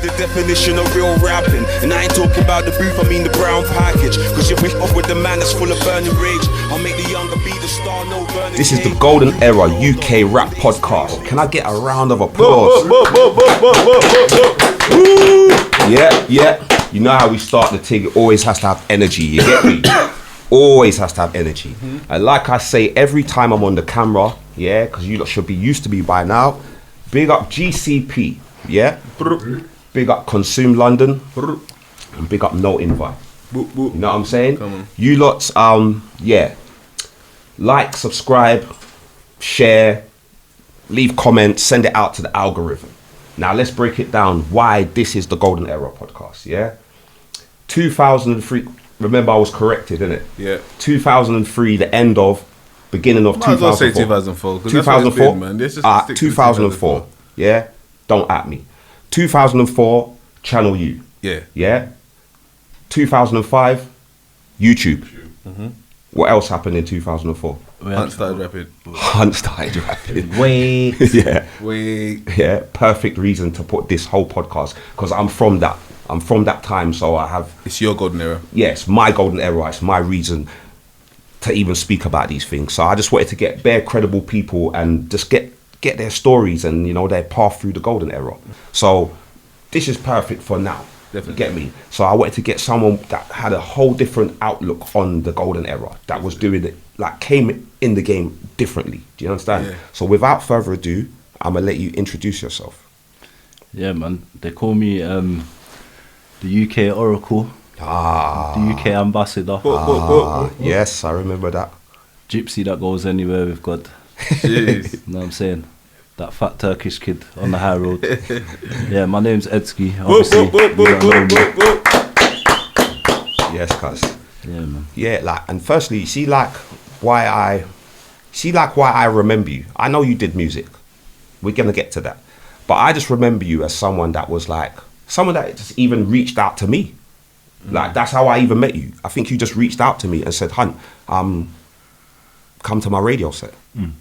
the definition of real rapping. And I ain't talking about the booth, I mean the brown package. Cause you're off with the man that's full of burning rage. I'll make the younger be the star, no burning. This is the Golden Era UK Rap Podcast. Can I get a round of applause? Yeah. You know how we start the thing, it always has to have energy, you get me? Always has to have energy. And like I say, every time I'm on the camera, yeah, because you lot should be used to me by now, big up GCP, yeah? Big up Consume London, and big up No Invite. You know what I'm saying? You lots, yeah, like, subscribe, share, leave comments, send it out to the algorithm. Now let's break it down why this is the Golden Era Podcast, yeah? 2003, remember I was corrected, innit? Yeah. 2003, the end of, beginning of 2004. I'll say 2004. 2004? Man. 2004, yeah? Don't at me. 2004, Channel U. Yeah? 2005, YouTube. What else happened in 2004? Hunt started rapping. Wait. Yeah. Wait. Yeah. Perfect reason to put this whole podcast because I'm from that time, so I have. It's your golden era. Yes, my golden era. It's my reason to even speak about these things. So I just wanted to get bare credible people and just get their stories and their path through the golden era. So this is perfect for now. Definitely. You get me? So I wanted to get someone that had a whole different outlook on the golden era, that was doing it, like came in the game differently. Do you understand? Yeah. So without further ado, I'm going to let you introduce yourself. Yeah, man. They call me the UK Oracle, the UK Ambassador. Yes, I remember that. Gypsy that goes anywhere with God. Jeez. You know what I'm saying? That fat Turkish kid on the high road. Yeah, my name's Edski. Obviously, you don't know me. Yes, cuz. Yeah, man. Yeah, like, and firstly, see why I remember you. I know you did music. We're gonna get to that, but I just remember you as someone that was like someone that just even reached out to me. Like that's how I even met you. I think you just reached out to me and said, "Hunt, come to my radio set.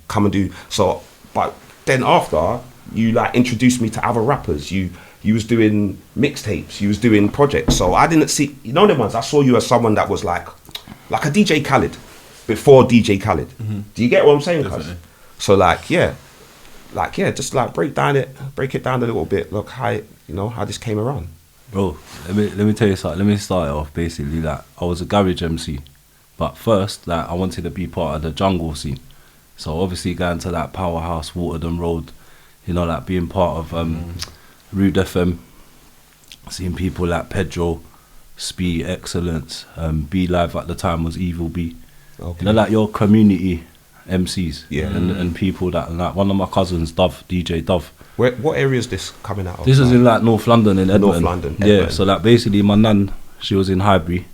Come and do so." But then after you like introduced me to other rappers, you was doing mixtapes, you was doing projects. So I didn't see, the ones I saw you as someone that was like a DJ Khaled before DJ Khaled. Do you get what I'm saying, cuz? So just like break it down a little bit. Look how how this came around. Bro, let me tell you something. Let me start it off basically that I was a garage MC, but first I wanted to be part of the jungle scene. So obviously going to that powerhouse Waterden Road, like being part of Rude FM, seeing people like Pedro, Spee, Excellence, B Live at the time was Evil B. Okay. Like your community MCs, and people that like one of my cousins, Dove, DJ Dove. What area is this coming out of? This is in like North London in Edmonton. North London. Yeah, so like basically my nan, she was in Highbury.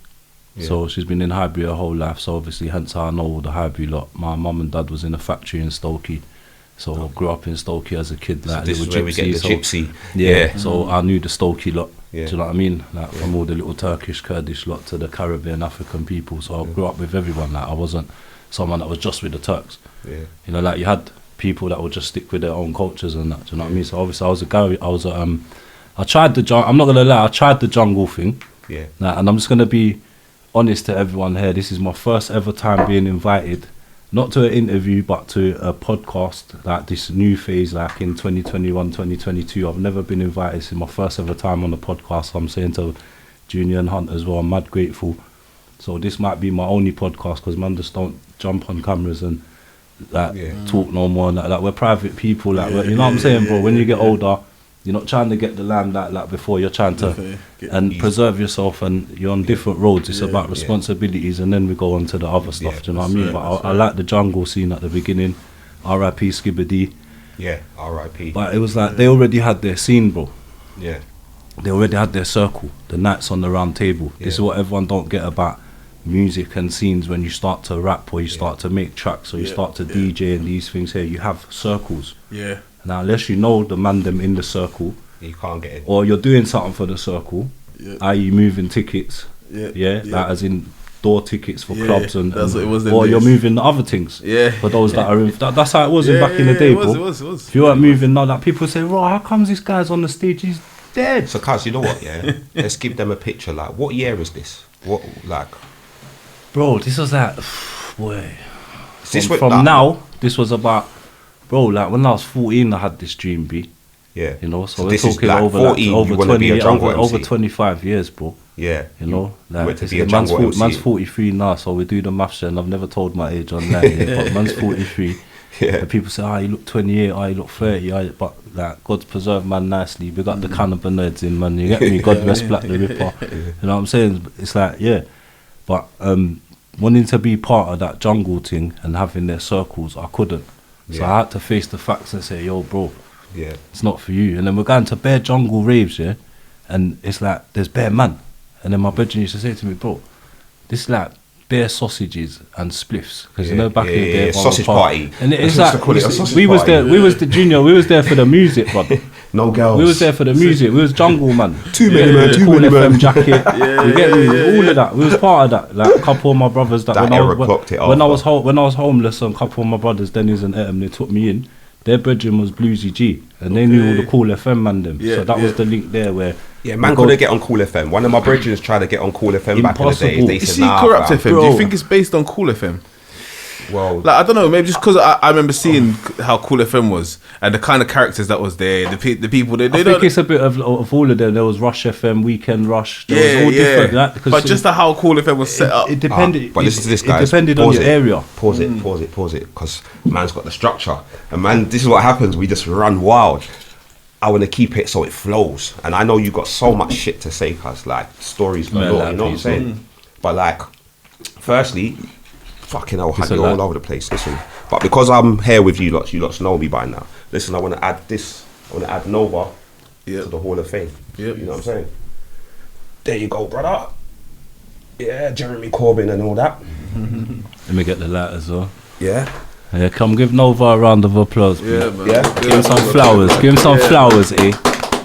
Yeah. So she's been in Highbury her whole life, so obviously hence how I know all the Highbury lot. My mum and dad was in a factory in Stokey, so I grew up in Stokey as a kid. Like so this is where we get the gypsy. Yeah, so I knew the Stokey lot. Yeah. Do you know what I mean? Like from all the little Turkish, Kurdish lot to the Caribbean, African people. So I grew up with everyone. Like I wasn't someone that was just with the Turks. Yeah. Like you had people that would just stick with their own cultures and that. Do you know what I mean? So obviously I tried the jungle. I'm not gonna lie, I tried the jungle thing. Yeah. Like, and I'm just gonna be honest to everyone here, this is my first ever time being invited, not to an interview but to a podcast, like this new phase, like in 2021, 2022. I've never been invited. This is my first ever time on the podcast. I'm saying to Junior and Hunt as well, I'm mad grateful. So this might be my only podcast because man just don't jump on cameras and talk no more. Like we're private people, like you know what I'm saying, bro. When you get older, you're not trying to get the limelight like before. You're trying to preserve yourself, and you're on different roads. It's about responsibilities, and then we go on to the other stuff. Do you know what I mean? But I like the jungle scene at the beginning. R.I.P. Skibbity. Yeah, R.I.P. But it was like they already had their scene, bro. Yeah. They already had their circle. The nights on the round table. This is what everyone don't get about music and scenes. When you start to rap or you start to make tracks or you start to DJ and these things here, you have circles. Yeah. Now, unless you know the man them in the circle, you can't get it. Or you're doing something for the circle, i.e. moving tickets, like as in door tickets for clubs and or you're moving the other things. Yeah. For those that are in, that's how it was back in the day, bro. It was. If you weren't moving now, that people say, "Right, how comes this guy's on the stage? He's dead. So, cuz, you know what? Yeah, let's give them a picture. Like, what year is this? What, like, Bro, this was like, boy. is this From like, now, this was about, bro, like when I was 14, I had this dream, B. Yeah. You know, so we're this is talking like over 14, like, over you wanna be 20, a jungle over MC. 25 years, bro. Yeah. You know, like went to it's- be a man's, jungle MC. man's 43 now, so we do the maths and I've never told my age on that. Yeah, but man's 43. Yeah. And people say, you look 28, you look 30. But like, God's preserved man nicely. We got the cannabinoids in, man. You get me? God rest Black the Ripper. You know what I'm saying? It's like, yeah. But wanting to be part of that jungle thing and having their circles, I couldn't. So Yeah. I had to face the facts and say, yo, bro, Yeah. it's not for you. And then we're going to bare jungle raves, yeah, and it's like there's bare man. And then my brethren used to say to me, bro, this is like bare sausages and spliffs, because you know back in the day, everyone sausage was party. and it's Used like to call it a sausage we was party. there, we was the junior, we was there for the music, brother. No girls. We was there for the music. We was jungle man. Too many man, too Cool many FM man. jacket. You get me? All of that. We was part of that. Like a couple of my brothers that, That when, era I, clocked it when I off, was when I was homeless, and a couple of my brothers, Dennis and Etam, they took me in. Their brethren was Bluesy G, and they knew all the Cool FM man them. Yeah, So that was yeah. the link there where. Yeah, man couldn't get on Cool FM. One of my brethren tried to get on Cool FM back in the Impossible. day. They You said, see nah, Corrupt fam. FM? Do Bro. you think it's based on Cool FM? Well, Like, I don't know, maybe just because I remember seeing how Cool FM was and the kind of characters that was there, the people they I think don't. it's a bit of all of them. There was Rush FM, Weekend Rush. There was Yeah, all different. yeah. That, because But just how Cool FM was set up. it depended. but listen to this, It guys. depended on Pause your it. area. Pause it, because man's got the structure. And man, this is what happens. We just run wild. I want to keep it so it flows. And I know you got so much shit to say, cuz, like, stories Man, galore, like you know what I'm people. saying? But, like, firstly, fucking hell, It's you're a all lot. over the place. Listen, but because I'm here with you lots know me by now. Listen, I want to add this. I want to add Nova Yep. to the Hall of Fame. Yep. You know what I'm saying? There you go, brother. Yeah, Jeremy Corbyn and all that. Let me get the light as well. Yeah. Yeah, come give Nova a round of applause. Yeah, please. man. Yeah. Give him some flowers. Give him some flowers, eh?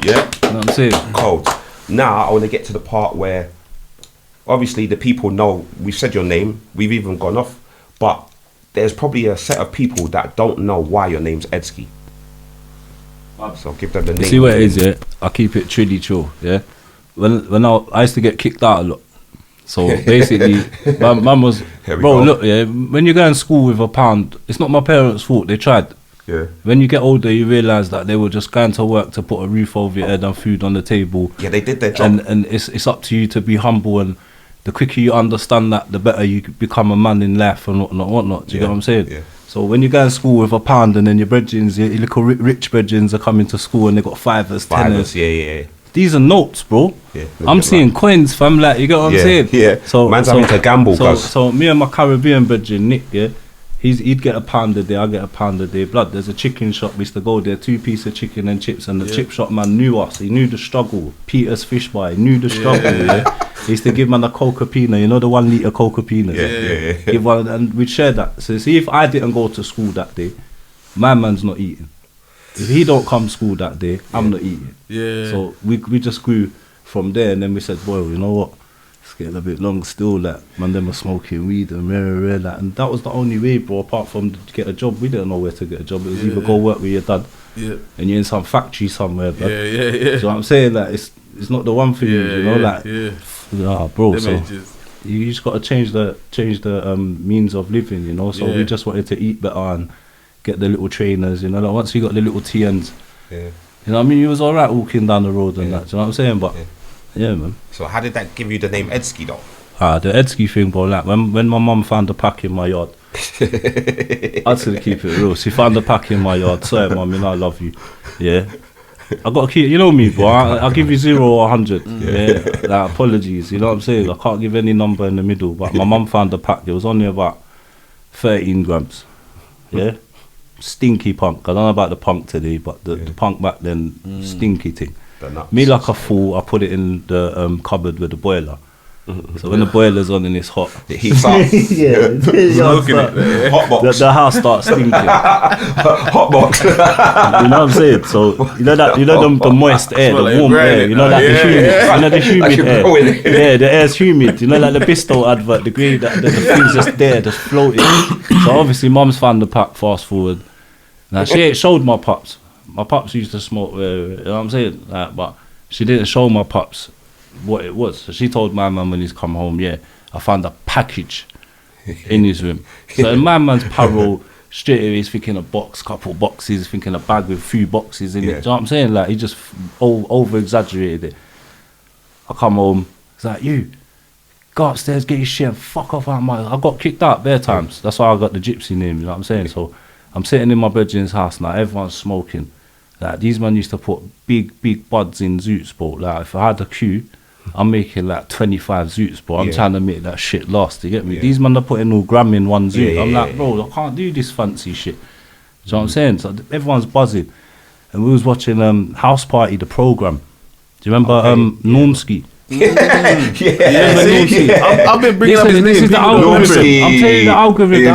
Yeah. You know what I'm saying? Cold. Now I want to get to the part where obviously the people know we've said your name, we've even gone off, but there's probably a set of people that don't know why your name's Edski. So give them the name. You see what it is, yeah? I keep it truly true, yeah? When I used to get kicked out a lot. So basically, my mum was, Here we bro, go. look, yeah, when you go in school with £1, it's not my parents' fault, they tried. Yeah. When you get older, you realise that they were just going to work to put a roof over your head and food on the table. Yeah, they did their job. And it's up to you to be humble, and the quicker you understand that, the better you become a man in life and whatnot. Do you Yeah, get what I'm saying? yeah. So when you go in school with £1 and then your brethrens, your little rich brethrens are coming to school and they got fivers, tenors. Yeah. These are notes, bro. Yeah, I'm look at seeing that. coins, fam. Like, you get what I'm Yeah, saying? yeah. Man's having to gamble, So, cuz. so me and my Caribbean brethren, Nick, yeah, he'd get £1 a day, I get £1 a day. Blood, there's a chicken shop, we used to go there, 2 pieces of chicken and chips, and the chip shop man knew us. He knew the struggle. Peter's Fish Bar, he knew the struggle, yeah. He used to give man a Coca Pina, you know the 1 litre Coca Pina? Yeah. Give one, and we'd share that. So see, if I didn't go to school that day, my man's not eating. If he don't come to school that day, I'm not eating. Yeah. So we just grew from there, and then we said, boy, you know what? It's getting a bit long still. Like, man, them were smoking weed and rare, like, and that was the only way, bro. Apart from to get a job, we didn't know where to get a job. It was either go work with your dad, Yeah. and you're in some factory somewhere, bro. Yeah. Do you know what I'm saying? Like, it's not the one for you, you know, like, bro. Them So ages. you just got to change the means of living, you know. So Yeah. we just wanted to eat better and get the little trainers, you know. Like, once you got the little TNs, Yeah. you know what I mean, you was alright walking down the road and Yeah. that. Do you know what I'm saying? But yeah, man. So how did that give you the name Edski though? The Edski thing, bro. Like when my mum found the pack in my yard, I had to keep it real. She found the pack in my yard. Sorry, mum, you know I love you. Yeah. I got to keep, you know me, bro. I'll give you 0 or 100. Yeah. Like, apologies, you know what I'm saying? I can't give any number in the middle. But my mum found the pack. It was only about 13 grams. Yeah. Stinky punk. I don't know about the punk today, but the punk back then, stinky thing. The nuts. Me like a fool, I put it in the cupboard with the boiler. So when the boiler's on and it's hot, It heats up. Smoking it. Hot box. the house starts stinking. Hot box. You know what I'm saying? So you know the moist air, Smell the like warm grime, air. You know, like the yeah, humid. yeah. You know the humid Like you're air. growing. Yeah, the air's humid. You know, like the Bisto advert, the green, the thing's just there, just floating. So obviously, mum's found the pack. Fast forward. Now she ain't showed my pups. My pups used to smoke. You know what I'm saying? Like, but she didn't show my pops what it was. So she told my man when he's come home, yeah, I found a package in his room. So in my man's parole, straight away he's thinking a box, couple boxes, thinking a bag with 3 boxes in it. Do you know what I'm saying? Like, he just over exaggerated it. I come home, he's like, you go upstairs, get your shit, and fuck off out my. I got kicked out bare times. That's why I got the gypsy name. You know what I'm saying? So I'm sitting in my brethren's house now. Everyone's smoking. Like, these men used to put big buds in zoots, bro. Like, if I had a queue, I'm making like 25 zoots, bro. I'm trying to make that shit last. You get me? These men are putting all gram in one zoot. I'm like, bro, I can't do this fancy shit. Do you know what I'm saying? So everyone's buzzing, and we was watching House Party, the program. Do you remember Normski? I've been bringing up his name. This is the algorithm. I'm telling you the algorithm.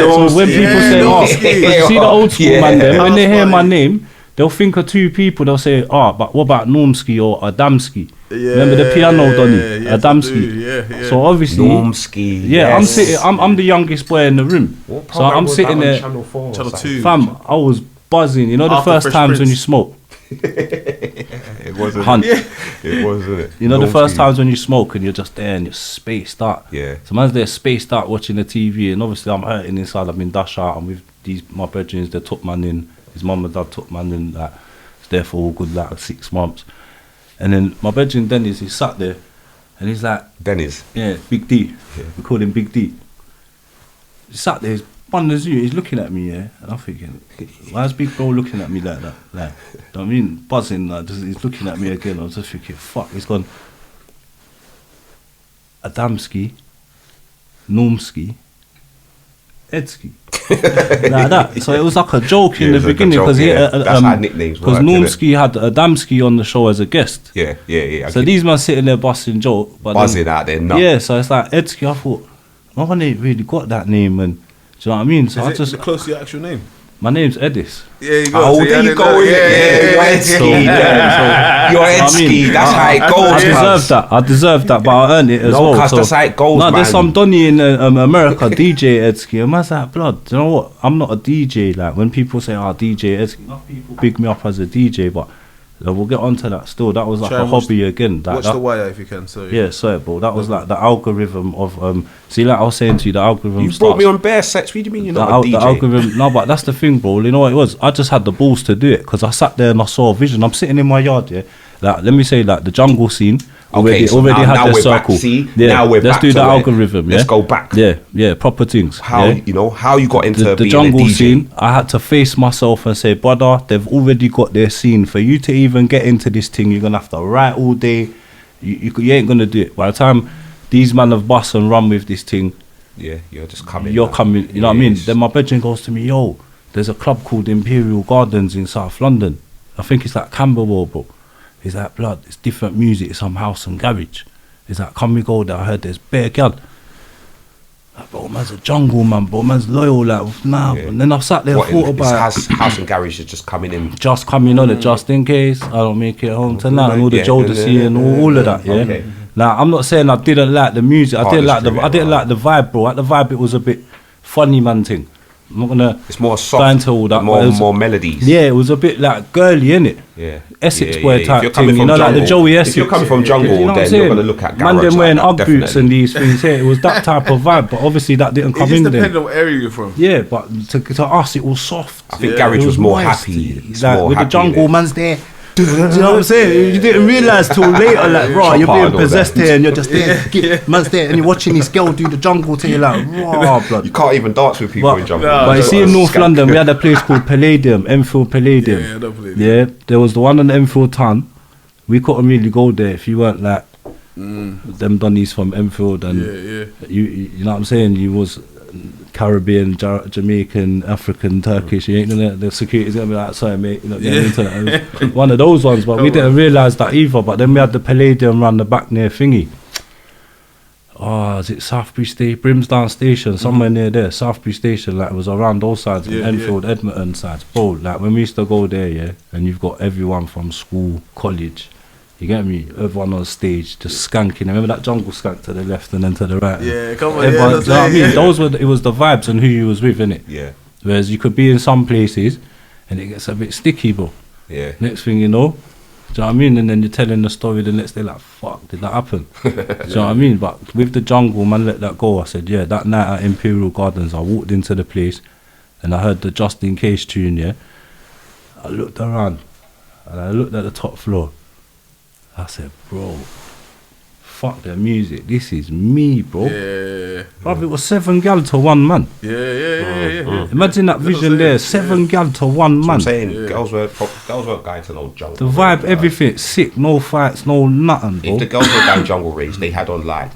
So when people say, oh, you see the old school man there, when they hear my name, they'll think of 2 people. They'll say, oh, but what about Normski or Adamski? Remember the piano Donny? Adamski. So obviously, Normski. Yeah, I'm sitting. I'm the youngest boy in the room. So I'm sitting there. Channel 2. Fam, I was buzzing. You know the After first Fresh times Prince. when you smoke. It wasn't. Hunt. It wasn't it. You know the first times when you smoke and you're just there and you're spaced out. Yeah. So man's there spaced out watching the TV, and obviously I'm hurting inside. I've been dash out, and with my brethren, they took man in. His mum and dad took man in. Like, it's there for all good like 6 months. And then my brethren Dennis, he sat there, and he's like, Dennis. yeah, Big D. Yeah. We called him Big D. He sat there, he's on the zoo, he's looking at me, yeah, and I'm thinking, why is Big Bro looking at me like that? Like, you know what I mean, buzzing, like, he's looking at me again. I was just thinking, fuck, he's gone, Adamski, Normski, Edski. Like that. So it was like a joke in the beginning, because that's how nicknames work. Normski had Adamski on the show as a guest. Yeah. So these men sitting there busting joke, but buzzing out there, no. Yeah, so it's like Edski. I thought, no one ain't really got that name, and do you know what I mean? So Is it close to your actual name? My name's Edis. Yeah, you go. Oh, So there you go. yeah. You're Edski. That's how it goes. I deserve that, but I earned it as well. No, that's how it goes, no, man. there's some Donny in America, DJ Edski, and man's like, blood, do you know what? I'm not a DJ. Like, when people say, oh, DJ Edski, enough people big me up as a DJ, but we'll get onto that still. That was like a hobby again. Watch the wire if you can. Sorry. Yeah, sorry, bro. That was like the algorithm of see, like I was saying to you, the algorithm. You brought me on bare sets. What do you mean you're not a DJ? The algorithm. No, but that's the thing, bro. You know what it was? I just had the balls to do it, because I sat there and I saw a vision. I'm sitting in my yard, yeah. Like, let me say, like, the jungle scene already had the circle. Now we're let's back do to the where- algorithm. Let's go back. Yeah, proper things. How yeah? how you got into the being jungle a DJ? scene? I had to face myself and say, brother, they've already got their scene. For you to even get into this thing, you're gonna have to write all day. You ain't gonna do it. By the time these men have bust and run with this thing, Yeah, you're just coming. you're coming. You know what I mean? Then my brethren goes to me, yo, there's a club called Imperial Gardens in South London. I think it's like Camberwell, bro. He's like, blood, it's different music, it's some house and garage. He's like, can we go there? I heard there's bare gal. Like, bro, man's a jungle man, bro. Man's loyal, like, nah. Yeah. And then I sat there and thought about house and garage is just coming in. just coming on it, just in case I don't make it home tonight, and all the Jodeci and all of that, yeah. Okay. Now, I'm not saying I didn't like the music. I didn't like Artistry, I didn't like the vibe, bro. At the vibe, it was a bit funny man thing. I'm not gonna. It's more go soft, into all that, but it was- more melodies. Yeah, it was a bit like girly, innit? Yeah. Essex Yeah, boy yeah. If type you're coming thing, you from know, like the jungle- Joey Essex. if you're coming from jungle, You know what I'm then saying? you're gonna look at man, garage them wearing like that, Ugg boots definitely. and these things here. It was that type of vibe, but obviously that didn't It come just in depends there. on what area you're from. Yeah, but to us it was soft. I think Yeah. garage It was more moist. happy. It's Like, more with the happy, jungle innit? man's there. Do you know what I'm saying? You didn't realise till later, like, right, you're Chopper being and all possessed that. here, and you're just there. Man's there, and you're watching this girl do the jungle thing. You're like, raw blood. You can't even dance with people in jungle. But you see, in North London, we had a place called Palladium, Enfield Palladium. Yeah, I don't believe Yeah, there was the one on Enfield Town. We couldn't really go there if you weren't like them Donnies from Enfield, and you know what I'm saying. You was Caribbean, Jamaican, African, Turkish. You ain't gonna, the security's gonna be like, sorry mate, you know, get into that. It was one of those ones, but we didn't realise that either. But then we had the Palladium round the back near Thingy. Oh, is it Southbury Station, Brimsdown Station, somewhere near there? Southbury Station, like, it was around those sides, Enfield, Edmonton sides. Bro, like, when we used to go there, yeah, and you've got everyone from school, college, you get me? Everyone on stage just skanking. Remember that jungle skank to the left and then to the right? Yeah, come on. Everyone, Yeah, you know what I mean? Those were, it was the vibes and who you was with, innit? Yeah. Whereas you could be in some places and it gets a bit sticky, bro. Yeah. Next thing you know, you know what I mean? And then you're telling the story the next day, like, fuck, did that happen? Do you know what I mean? But with the jungle, man, let that go. I said, yeah, that night at Imperial Gardens, I walked into the place and I heard the Just In Case tune, yeah. I looked around and I looked at the top floor. I said, bro, fuck the music. This is me, bro. Yeah. Bruv, it was 7 gal to 1 man. Yeah. Imagine that vision there, 7 gal to 1 man. I'm saying girls weren't going to no jungle. The vibe, everything, sick, no fights, no nothing, bro. If the girls were going jungle raves, they had on like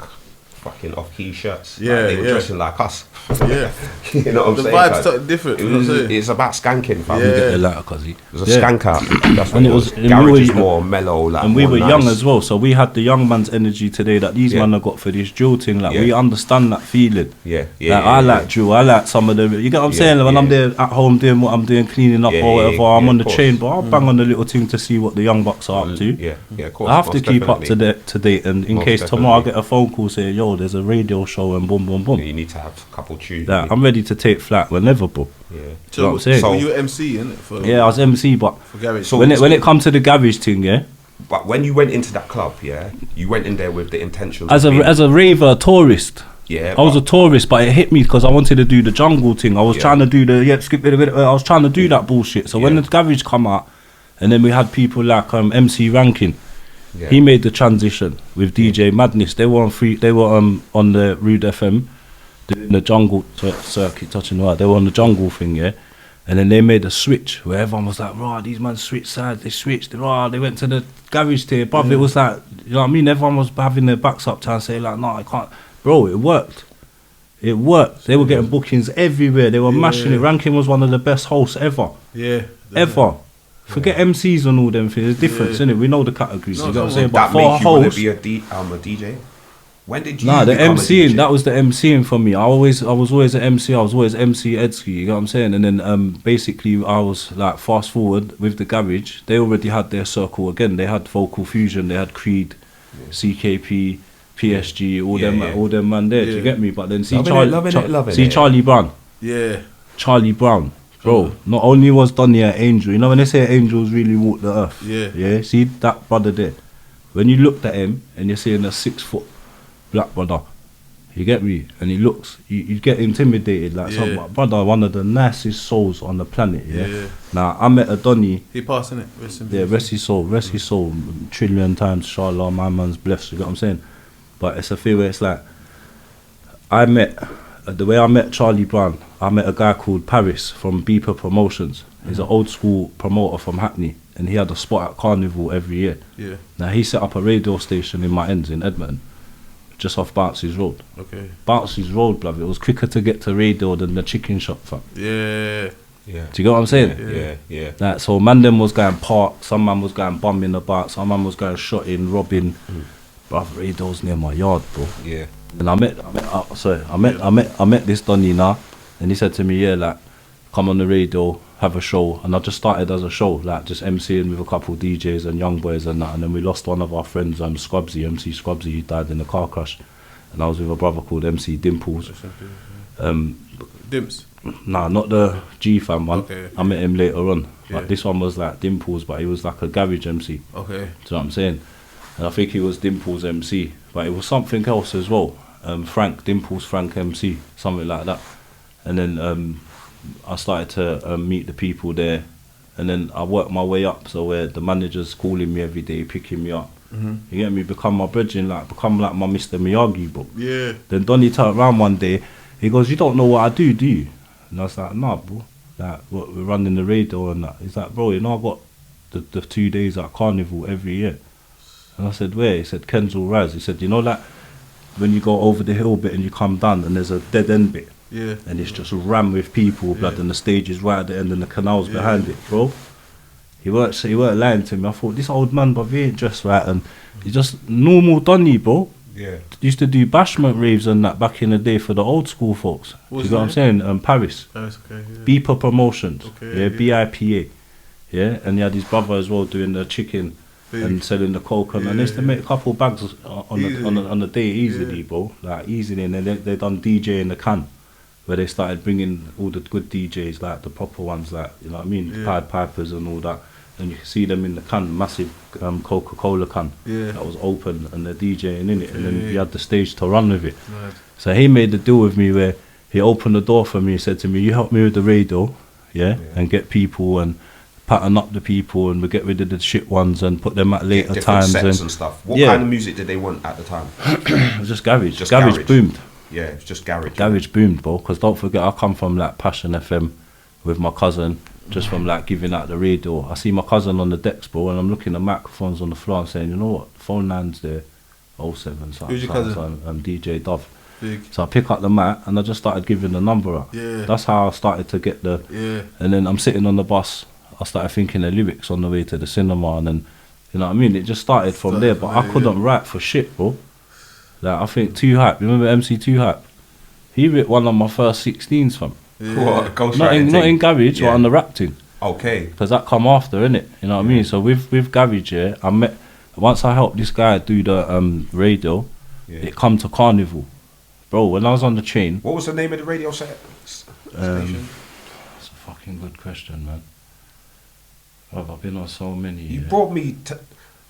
fucking off-key shirts. Yeah, like, they were dressing like us. Yeah. You know what I'm The saying? vibe's cuz? totally different. It's about skanking, fam. Yeah. Get the lighter, cuzzy. It was a skank out. That's what And it it was. was- and Garage we is were- more mellow, like. And we more were nice. young as well, so we had the young man's energy today that these Yeah. men have got for this drill thing. Like, Yeah. we understand that feeling. Yeah. Like, I like drill, I like some of the, you get what I'm Yeah, saying? When I'm yeah. there at home doing what I'm doing, cleaning up Yeah, or yeah, whatever, yeah, I'm on of the course. chain, but I'll bang on the little thing to see what the young bucks are up to. Yeah, of course. I have to most keep up definitely. to date, and in Most case tomorrow I definitely. get a phone call saying, yo, there's a radio show and boom, boom, boom. You need to have a couple tunes. Like, I'm ready to take flight whenever, bro. Yeah. You know what So, I'm saying? so you were MC, innit? For, Yeah, I was MC, but for Garage. So- when it come to the garage thing, yeah, But when you went into that club, yeah, you went in there with the intention. as a raver, a tourist. yeah, I was a but- tourist, but it hit me because I wanted to do the jungle thing. I was Yeah. trying to do the skip it a bit. I was trying to do that bullshit. So when Yeah. the garage come out, and then we had people like MC Rankin. yeah. He made the transition with DJ Madness. They were on free. They were on the Rude FM, doing the jungle circuit, touching the right. They were on the jungle thing, yeah. And then they made a switch where everyone was like, "Raw, these man switched sides. They switched. Raw, they went to the garage tier." But it was like, you know what I mean? Everyone was having their backs up trying to say like, "No, I can't." Bro, it worked. It worked. They were getting bookings everywhere. They were mashing it. Rankin was one of the best hosts ever. Yeah. Ever. Forget MCs and all them things. There's difference, innit? We know the categories. No, you know what I'm so saying? But That for a made you want to host, be a DJ. When did you? nah, the become a MCing, DJ? that was the MCing for me. I was always an MC. I was always MC Edski. You know what I'm saying? And then basically I was like, fast forward with the garage. They already had their circle again. They had Vocal Fusion. They had Creed, CKP, PSG. All them man there. Do you Yeah. get me? But then see Loving it. Charlie Brown. Yeah. Charlie Brown, bro. Not only was Donny an angel, you know when they say angels really walk the earth. Yeah. Yeah. See that brother there. When you looked at him and you're seeing a 6 foot black brother, you get me, and he looks, you get intimidated like some brother, one of the nicest souls on the planet. Yeah. Yeah. Now I met a Donny. He passed, innit? Rest in Yeah, peace. rest his soul, trillion times, inshallah, my man's blessed, you know what I'm saying? But it's a feel where it's like, the way I met Charlie Brown, I met a guy called Paris from Beeper Promotions. He's an old school promoter from Hackney, and he had a spot at Carnival every year. Yeah. Now he set up a radio station in my ends in Edmonton, just off Bouncy's Road. Okay. Bouncy's Road, bruv, it was quicker to get to radio than the chicken shop, fam. Yeah. Yeah. Do you get what I'm saying? Yeah. Like, so man them was going park, some man was going bum in the bar, some man was going shotting, robbing. Bruv, radio's near my yard, bro. Yeah. And I met this Donny now, and he said to me, yeah, like, come on the radio, have a show. And I just started as a show, like just MCing with a couple DJs and young boys and that. And then we lost one of our friends, Scrubsy, MC Scrubsy. He died in a car crash, and I was with a brother called MC Dimples. Dimps. Nah, not the G fam one. Okay. I met him later on. Yeah. But this one was like Dimples, but he was like a garage MC. Okay. Do you know what I'm saying? And I think he was Dimples MC, but it was something else as well. Dimples Frank MC, something like that. And then I started to meet the people there, and then I worked my way up. So where the manager's calling me every day, picking me up. You get me? Become my brethren, become like my Mr. Miyagi, bro. Yeah. Then Donny turned around one day. He goes, "You don't know what I do you?" And I was like, "Nah, bro. Like, we're running the radio and that." He's like, "Bro, you know I got the 2 days at Carnival every year." And I said, "Where?" He said, "Kensal Rise." He said, "You know, like when you go over the hill bit and you come down and there's a dead end bit, Yeah. and it's just rammed with people, blood, and the stage is right at the end and the canal's behind it, bro." He weren't lying to me. I thought, this old man, but he ain't dressed right, and he's just normal Donny, bro. Yeah. Used to do bashment raves and that back in the day for the old school folks. What's You know what I'm his saying? Paris. That's okay. Yeah. Beeper Promotions. Okay, Yeah, yeah. BIPA. Yeah, and he had his brother as well doing the chicken and selling the coke, and they used to make a couple bags on the day easily, bro. Like easily, and then they done DJ in the can, where they started bringing all the good DJs, like the proper ones, like, you know what I mean, Pied Pipers and all that. and you can see them in the can, massive Coca-Cola can that was open, and they're DJing in it, and then you had the stage to run with it. Right. So he made the deal with me where he opened the door for me. He said to me, "You help me with the radio, and get people and pattern up the people, and we get rid of the shit ones and put them at later times sets and stuff." What kind of music did they want at the time? It was just garage. Just garage garage. boomed. Yeah, it was just garage. Garage boomed, bro. Because don't forget, I come from like Passion FM with my cousin, just from like giving out the radio. I see my cousin on the decks, bro, and I'm looking at microphones on the floor and saying, you know what, phone line's there, 07 something. Who's your cousin? DJ Dove. Big. So I pick up the mic and I just started giving the number out. Yeah. That's how I started to get the. Yeah. And then I'm sitting on the bus. I started thinking the lyrics on the way to the cinema, and then, you know what I mean. It just started from there. But I couldn't write for shit, bro. Like I think Too Hype. You remember MC Too Hype? He wrote one of my first 16s from. What, Not in garage, but on the rap thing. Okay. Because that come after, innit? You know what I mean? So with garage, I met. Once I helped this guy do the radio, it come to Carnival. Bro, when I was on the train... What was the name of the radio station? That's a fucking good question, man. Bro, I've been on so many. You brought me to...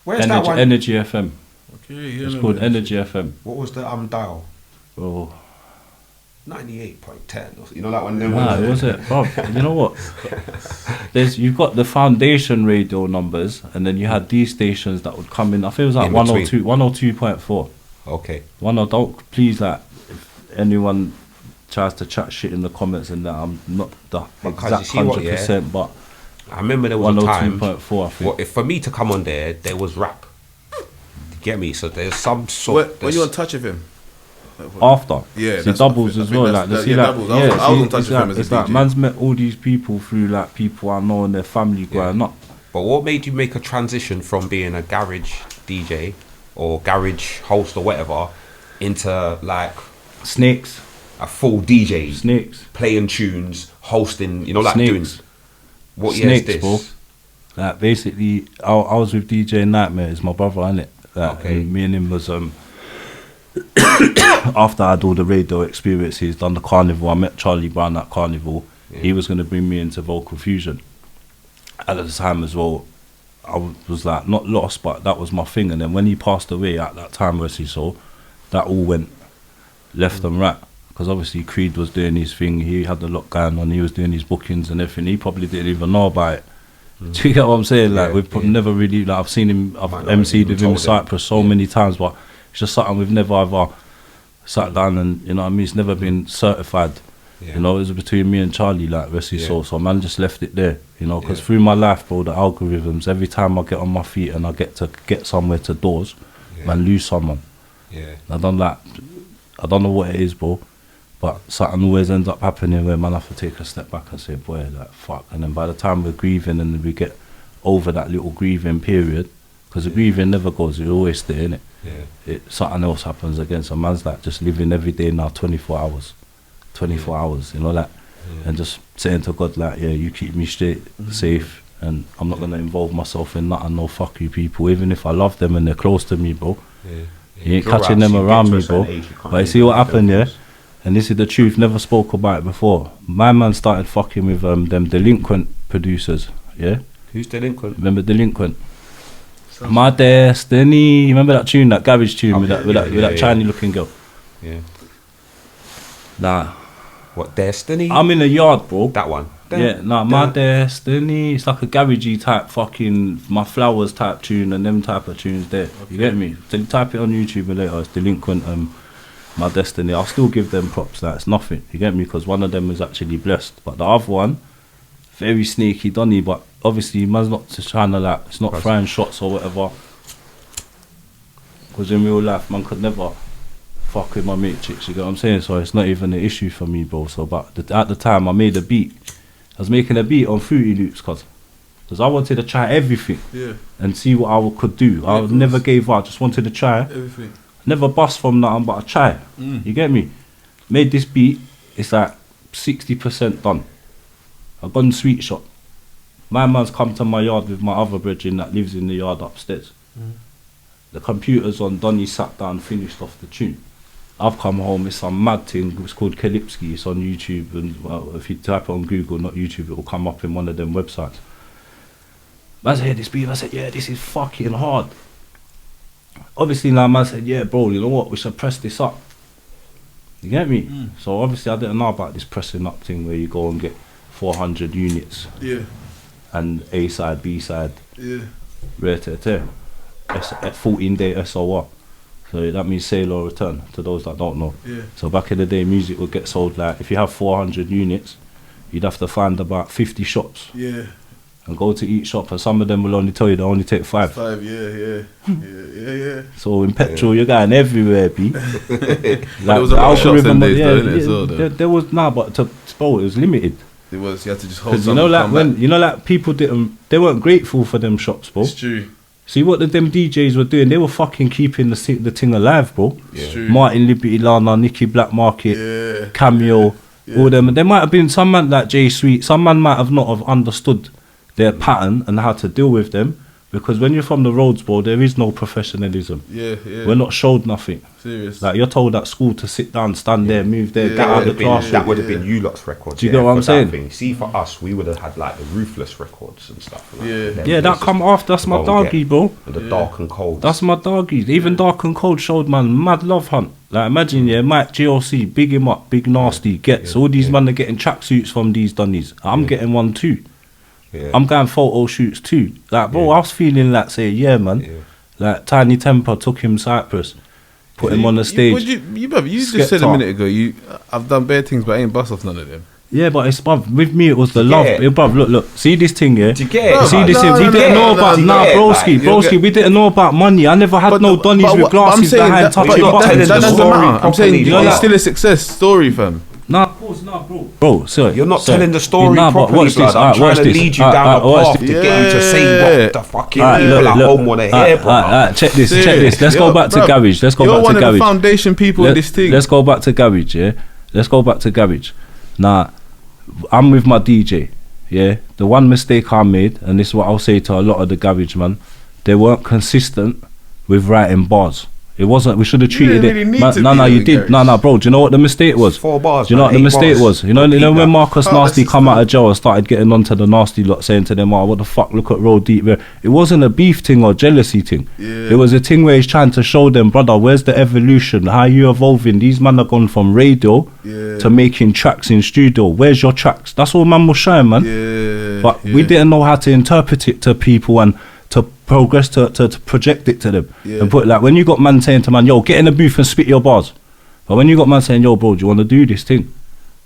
Where's Energy, that one? Energy FM. Okay, yeah. It's called Energy FM. What was the dial? Bro. 98.10. You know that one? Nah, it was it. Bro, you know what? You've got the foundation radio numbers, and then you had these stations that would come in. I think it was like 102.4. Okay. Don't please, like, if anyone tries to chat shit in the comments and that, I'm not the exact 100%, but I remember there was a time 102.4, I think. for me to come on there was rap. You get me? So there's some sort. When you on touch of him? After, yeah, see doubles as well. Like, see, like, doubles. I was on touch with him as a it's DJ. like man's met all these people through like people I know and their family growing up. But what made you make a transition from being a garage DJ or garage host or whatever into like Snakes, a full DJ, Snakes, playing tunes, hosting? You know, like Snakes. doing. What year is Snakes, this? bro. Like basically, I was with DJ Nightmare. It's my brother, innit? Like, Okay. and me and him was after I had all the radio experiences, done the carnival. I met Charlie Brown at Carnival. Yeah. He was going to bring me into Vocal Fusion. At the time as well, I was like not lost, but that was my thing. And then when he passed away at that time, that all went left and right. Because obviously Creed was doing his thing. He had a lot going on. He was doing his bookings and everything. He probably didn't even know about it. Do you get what I'm saying? Like we've never really, like I've seen him, I've MC'd with him in Cyprus so many times, but it's just something we've never ever sat down and, you know what I mean, it's never been certified. You know, it was between me and Charlie, like rest his soul. So man just left it there, you know, because through my life, bro, the algorithms, every time I get on my feet and I get to get somewhere to doors, man, lose someone. I don't know what it is, bro, but something always ends up happening where man have to take a step back and say, boy, like fuck. And then by the time we're grieving and we get over that little grieving period, because the grieving never goes, it's always there, innit? Something else happens again. So man's like just living every day now 24 hours, you know, that, and just saying to God, like, yeah, you keep me straight, safe, and I'm not gonna involve myself in nothing. No, fuck you people, even if I love them and they're close to me, bro. You ain't catching them around me, bro. But you see what happened, and this is the truth, never spoke about it before. My man started fucking with them delinquent producers, Who's delinquent? Remember Delinquent? My Destiny. Remember that tune, that garage tune with that shiny looking girl? Nah. What, Destiny? I'm in the yard, bro. That one. My Destiny. It's like a garagey type fucking My Flowers type tune and them type of tunes there. You get me? Then type it on YouTube later. It's Delinquent. My Destiny. I'll still give them props. That it's nothing. You get me? Because one of them is actually blessed, but the other one, very sneaky, Donny. But obviously, man's not just trying to like. It's not throwing shots or whatever. Because in real life, man could never fuck with my mate chicks. You get what I'm saying? So it's not even an issue for me, bro. So, but at the time, I made a beat. I was making a beat on Fruity Loops, because I wanted to try everything and see what I could do. I never gave up. I just wanted to try everything. Never bust from nothing but a try. You get me? Made this beat. It's like 60% done. I've gone sweet shot. My man's come to my yard with my other brethren that lives in the yard upstairs. The computer's on. Donny sat down, finished off the tune. I've come home. It's some mad thing. It's called EDSKIS. It's on YouTube, and well, if you type it on Google, not YouTube, it will come up in one of them websites. Man said, this beef. I said, yeah, this is fucking hard. Obviously, now man said, yeah, bro, you know what? We should press this up. You get me? So obviously, I didn't know about this pressing up thing where you go and get 400 units. Yeah. And A side, B side. Yeah. Rare to tear. 14-day SOR. So that means sale or return to those that don't know. Yeah. So back in the day, music would get sold like, if you have 400 units, you'd have to find about 50 shops. Yeah. And go to each shop, and some of them will only tell you they only take 5. 5, yeah. So in petrol, you're going everywhere, B. Like, there was a lot of shops them days, though, innit? There was but to bro, it was limited. It was. You had to just hold. Because you know, like people they weren't grateful for them shops, bro. It's true. See what them DJs were doing? They were fucking keeping the thing alive, bro. It's true. Martin Liberty Lana, Nicky Black Market, Cameo, all them. There might have been some man like J Sweet. Some man might have not have understood their pattern and how to deal with them, because when you're from the roads, bro, there is no professionalism. We're not showed nothing. Serious. Like, you're told at school to sit down, stand there, move there, get out of the classroom. That would have been you lot's records. Do you get what I'm saying? Thing. See, for us, we would have had like the Ruthless records and stuff. Like, yeah, that come after. That's my doggy, bro. And the Dark and Cold. That's my doggies. Even Dark and Cold showed man mad love hunt. Like, imagine, Mike GLC, big him up, big nasty, gets all these men are getting tracksuits from these dunnies. I'm getting one too. I'm going photo shoots too. Like, bro, I was feeling like, man. Like, Tiny Temper took him Cyprus, put him on the stage. You just said a minute ago, I've done bad things, but I ain't bust off none of them. Yeah, but it's with me. It was the love. Bruv, look. See this thing, yeah. Do you get it? See this thing. We didn't know about broski. We didn't know about money. I never had no donnies with glasses behind touching buttons. That doesn't matter. I'm saying it's still a success story, fam. Nah, bro. Bro, sorry. You're not telling the story but properly, watch blood. this. I'm trying to this. lead you down a path to get you to say what the fucking people at home want to hear, bro. Check this. Let's go back to garage. You're one of the foundation people in this thing. Let's go back to garage, yeah? Let's go back to garage. Now, I'm with my DJ, yeah? The one mistake I made, and this is what I'll say to a lot of the garage, man, they weren't consistent with writing bars. It wasn't. We should have treated it. No, you did. No, bro. Do you know what the mistake was? 4 bars. Do you know what the mistake was? You know when Marcus Nasty come out of jail and started getting onto the nasty lot, saying to them, "Oh, what the fuck? Look at Roll Deep." It wasn't a beef thing or jealousy thing. It was a thing where he's trying to show them, brother, where's the evolution? How you evolving? These men are gone from radio to making tracks in studio. Where's your tracks? That's all man was showing, man. But we didn't know how to interpret it to people and to progress to project it to them and put it like, when you got man saying to man, yo, get in the booth and spit your bars. But when you got man saying, yo, bro, do you want to do this thing?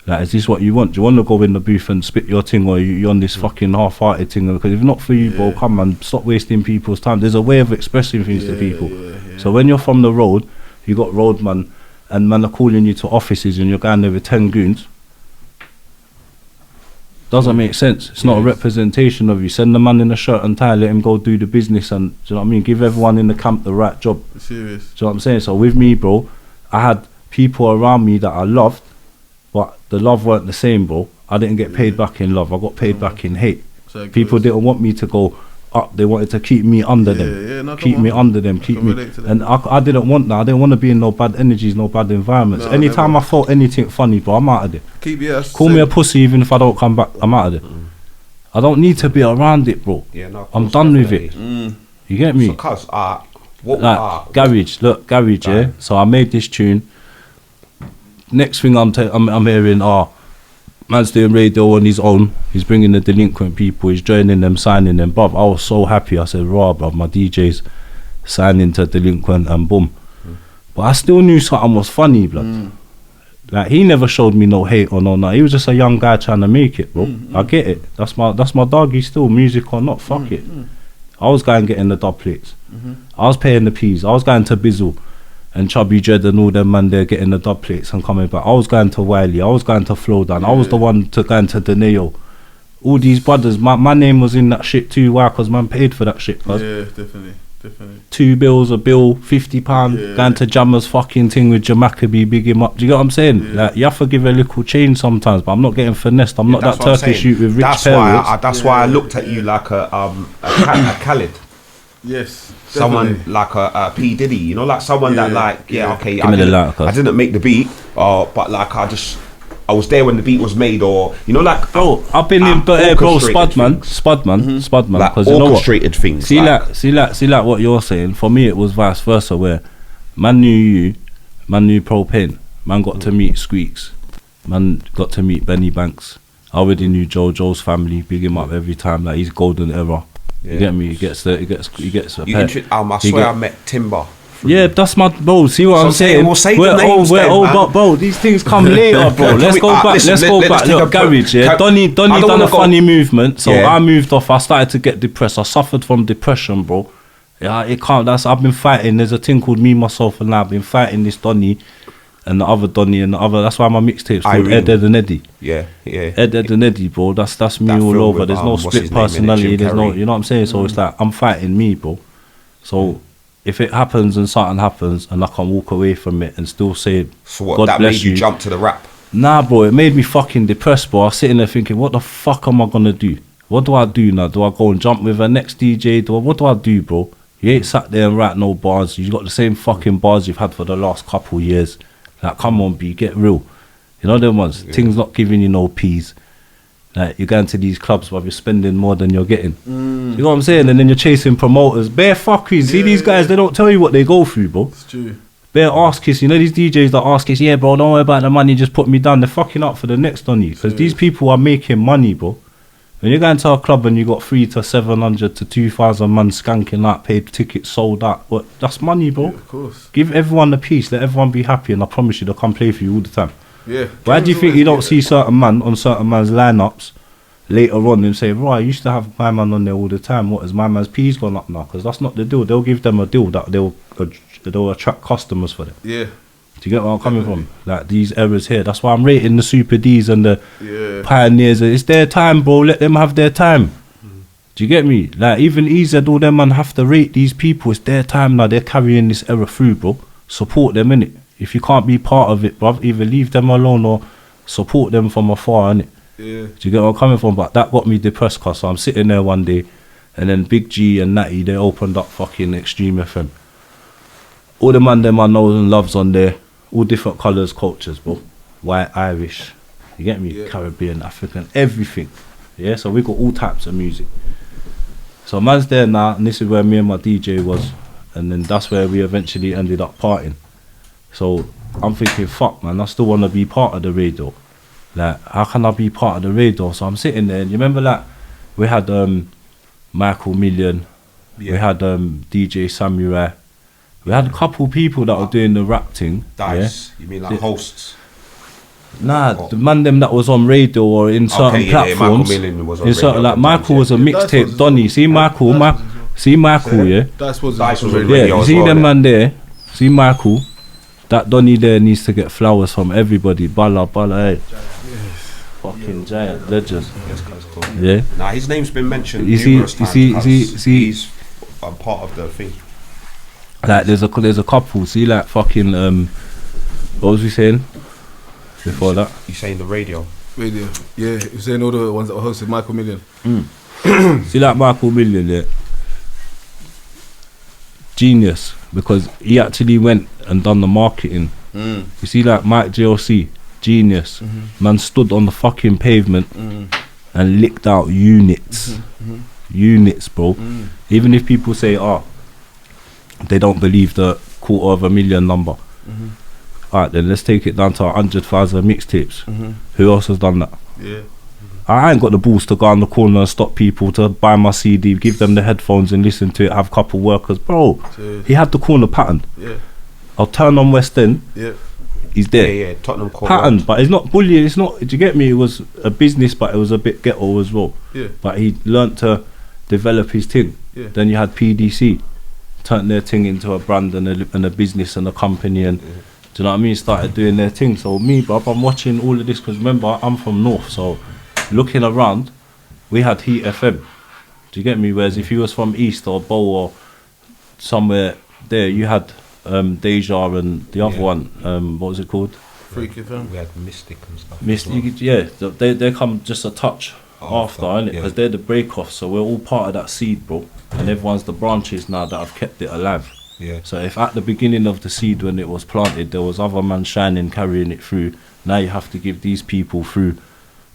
Like, is this what you want? Do you want to go in the booth and spit your thing, or you on this fucking half-hearted thing? Because if not for you, bro, come on, stop wasting people's time. There's a way of expressing things to people. So when you're from the road, you got roadman, and man are calling you to offices and you're going there with 10 goons. Doesn't make sense. It's not a representation of you. Send the man in a shirt and tie, let him go do the business, and do you know what I mean? Give everyone in the camp the right job. Serious. Do you know what I'm saying? So with me, bro, I had people around me that I loved, but the love weren't the same, bro. I didn't get paid back in love. I got paid back in hate. So people didn't want me to go up. They wanted to keep me under them. Keep me under them. Keep me. And I didn't want that. I didn't want to be in no bad energies, no bad environments. Anytime I felt anything funny, bro, I'm out of there. Call me a pussy even if I don't come back. I'm out of there. I don't need to be around it, bro. I'm done with it. You get me? Because garage, yeah. So I made this tune. Next thing I'm hearing, man's doing radio on his own. He's bringing the delinquent people. He's joining them, signing them. Bruv, I was so happy. I said, raw, bruv, my DJ's signing to delinquent, and boom. But I still knew something was funny, blood. Like, he never showed me no hate or no nothing. He was just a young guy trying to make it, bro. I get it. That's my doggy still, music or not, fuck it. I was going getting the dub plates. I was paying the P's. I was going to Bizzle and Chubby Dread and all them man there getting the dub plates and coming back. I was going to Wiley. I was going to Flowdown. I was the one going to Deneo. All these brothers, my name was in that shit too. Why? Because man paid for that shit. Yeah, definitely. £2 a bill, £50, going to Jammer's fucking thing with Jamaica, big him up. Do you get what I'm saying? Like, you have to give a little change sometimes, but I'm not getting finessed. I'm not that Turkish shoot with rich parents. That's why I looked at you like a Khaled. Yes. Someone definitely. like a P Diddy, you know, like someone that like, okay, Give me the light, I didn't make the beat, but like I just I was there when the beat was made, or you know, like bro, I've been in, but bro, Spudman, like because you know what? Orchestrated things. See like what you're saying. For me, it was vice versa, where man knew you, man knew Propane, man got to meet Squeaks, man got to meet Benny Banks. I already knew Joe's family, big him up every time. Like he's golden era. Yeah. You get me? He gets a pet. I swear I met Timber. Yeah, that's my bro. See what I'm saying? We'll say the names then, man. But bro, these things come later, bro. Let's go back. Let's go back. Look, garage. Yeah, Donny done a funny movement, so I moved off. I started to get depressed. I suffered from depression, bro. Yeah, it can't. I've been fighting. There's a thing called Me, Myself, and I. I've been fighting this Donny and the other Donny and the other. That's why my mixtape's called Ed and Eddie. Yeah. Ed and Eddie, bro. That's me all over. There's no split personality. There's no, you know what I'm saying. So it's like I'm fighting me, bro. So. If it happens and something happens and I can walk away from it and still say, so what, God that bless made you jump to the rap? Nah, bro, it made me fucking depressed, bro. I was sitting there thinking, what the fuck am I gonna do? What do I do now? Do I go and jump with a next DJ? What do I do, bro? You ain't sat there and write no bars. You got the same fucking bars you've had for the last couple years. Like, come on, B, get real. You know them ones? Yeah. Things not giving you no peas. Like, you're going to these clubs where you're spending more than you're getting. You know what I'm saying? And then you're chasing promoters. Bare fuckeries. See these guys, they don't tell you what they go through, bro. It's true. Bare EDSKIS. You know these DJs that EDSKIS, yeah, bro, don't worry about the money, just put me down. They're fucking up for the next on you. Because these people are making money, bro. When you're going to a club and you got 300 to 700 to 2,000 man skanking out, paid tickets, sold out. What? That's money, bro. Yeah, of course. Give everyone a piece. Let everyone be happy. And I promise you, they'll come play for you all the time. Yeah. Why do you think you don't see certain man on certain man's lineups later on and say, right, I used to have my man on there all the time. What, has my man's P's gone up now? Because that's not the deal. They'll give them a deal that they'll attract customers for them. Yeah. Do you get where I'm coming from? Like these errors here. That's why I'm rating the Super D's and the Pioneers. It's their time, bro. Let them have their time. Do you get me? Like even EZ, all them man have to rate these people. It's their time now. They're carrying this era through, bro. Support them, innit? If you can't be part of it, bruv, either leave them alone or support them from afar, innit? Yeah. Do you get where I'm coming from? But that got me depressed, cause so I'm sitting there one day and then Big G and Natty, they opened up fucking Extreme FM. All the man them I know and loves on there, all different colours, cultures, bro. White, Irish, you get me? Yeah. Caribbean, African, everything. Yeah, so we got all types of music. So man's there now, and this is where me and my DJ was, and then that's where we eventually ended up partying. So I'm thinking, fuck man, I still want to be part of the radio. Like, how can I be part of the radio? So I'm sitting there, and you remember like we had Michael Million, we had DJ Samurai, we had a couple people that were doing the rap thing. Dice, you mean like hosts? Nah, the man them that was on radio or in certain platforms. In certain, like Michael was a mixtape Donny. See Michael, yeah. Dice was radio. Yeah, you see them man there. See Michael. That Donny there needs to get flowers from everybody. Bala, hey. Fucking giant legend. Yeah. Nah, his name's been mentioned numerous times. He's a part of the thing. Like there's a couple. See like fucking what was we saying before that? You saying the radio? Radio. Yeah, you're saying all the ones that were hosted. Michael Million. See like Michael Million, yeah. Genius, because he actually went and done the marketing. You see like Mike JLC, genius. Man stood on the fucking pavement and licked out units. Units, bro. Even if people say, they don't believe the 250,000 number. Alright, then let's take it down to 100,000 mixtapes. Who else has done that? Yeah. I ain't got the balls to go on the corner and stop people to buy my CD, give them the headphones and listen to it, have a couple workers. Bro, he had the corner patterned. Yeah. I'll turn on West End. Yeah. He's there. Yeah, Tottenham Court patterned, but it's not bullying. It's not. Do you get me? It was a business, but it was a bit ghetto as well. Yeah. But he learnt to develop his thing. Yeah. Then you had PDC, turned their thing into a brand and a business and a company, and do you know what I mean? Started doing their thing. So me, bruv, I'm watching all of this because remember I'm from North, so looking around, we had Heat FM. Do you get me? Whereas if you was from East or Bow or somewhere there, you had Deja and the other one, what was it called? Freak FM. We had Mystic and stuff. Mystic, yeah. They come just a touch after, innit? Because they're the break off, so we're all part of that seed, bro. And everyone's the branches now that have kept it alive. Yeah. So if at the beginning of the seed when it was planted there was other man shining carrying it through, now you have to give these people through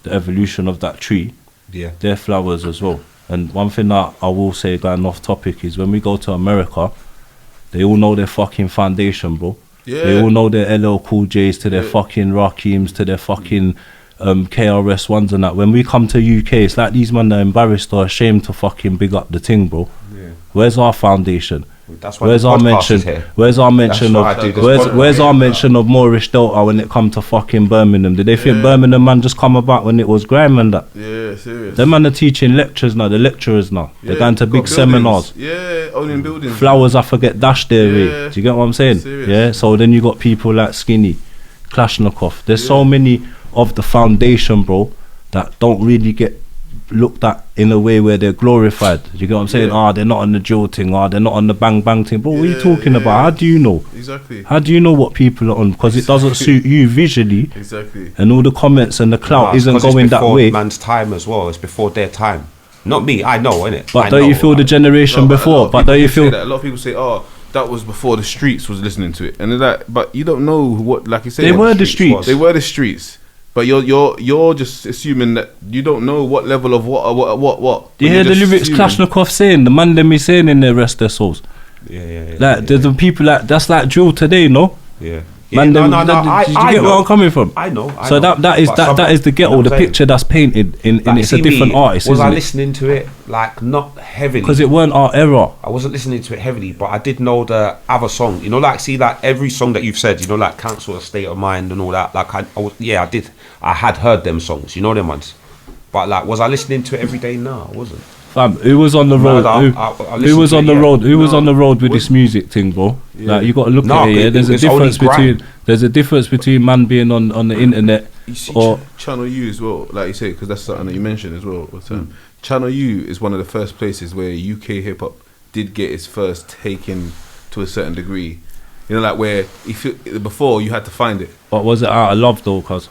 the evolution of that tree their flowers as well. And one thing that I will say going off topic is when we go to America, they all know their fucking foundation, bro. Yeah. They all know their LL Cool J's to their fucking Rakims to their fucking KRS ones and that. When we come to UK, it's like these men are embarrassed or ashamed to fucking big up the thing, bro. Yeah. Where's our foundation? That's why where's our mention? Where's our mention of? Where's our mention of Moorish Delta when it come to fucking Birmingham? Did they think Birmingham man just come about when it was grime and that? Yeah, serious. Them man are teaching lectures now. The lecturers now. They're going to big seminars. Yeah, owning buildings. Flowers, I forget dash their way. Do you get what I'm saying? Serious. Yeah. So then you got people like Skinny, Kalashnikov. There's so many of the foundation, bro, that don't really get looked at in a way where they're glorified. Do you get what I'm saying? They're not on the drill thing, they're not on the bang bang thing. Bro, what are you talking about? How do you know? Exactly. How do you know what people are on? Because it doesn't suit you visually. Exactly. And all the comments and the clout isn't going that way. It's before man's time as well. It's before their time. Not me, I know, innit? But don't you feel the generation before? But don't you feel that? A lot of people say, that was before the streets was listening to it. And they're like, but you don't know what, like you said, they were the streets. They were the streets. But you're just assuming that you don't know what level of what. Do you hear the lyrics Kalashnikov saying? The man them is saying in their rest their souls. Yeah. Like there's the people that's like drill today, no? Yeah. Man, no. Did you get where I'm coming from? I know. So that is the ghetto, the picture that's painted in it's a different artist. Was I listening to it like not heavily? Because it weren't our era. I wasn't listening to it heavily, but I did know the other song. You know, like every song that you've said, you know, like Council of State of Mind and all that. Like I did. I had heard them songs, you know them ones. But like, was I listening to it every day? No, I wasn't. Fam, who was on the road? Who was on the road? Who was on the road with this music thing, bro? Yeah. Like you got to look at it. Yeah? There's a difference between man being on the internet. You see, Channel U as well, like you say, because that's something that you mentioned as well. Channel U is one of the first places where UK hip hop did get its first taken to a certain degree. You know, like where before you had to find it. But was it out of love though? Cause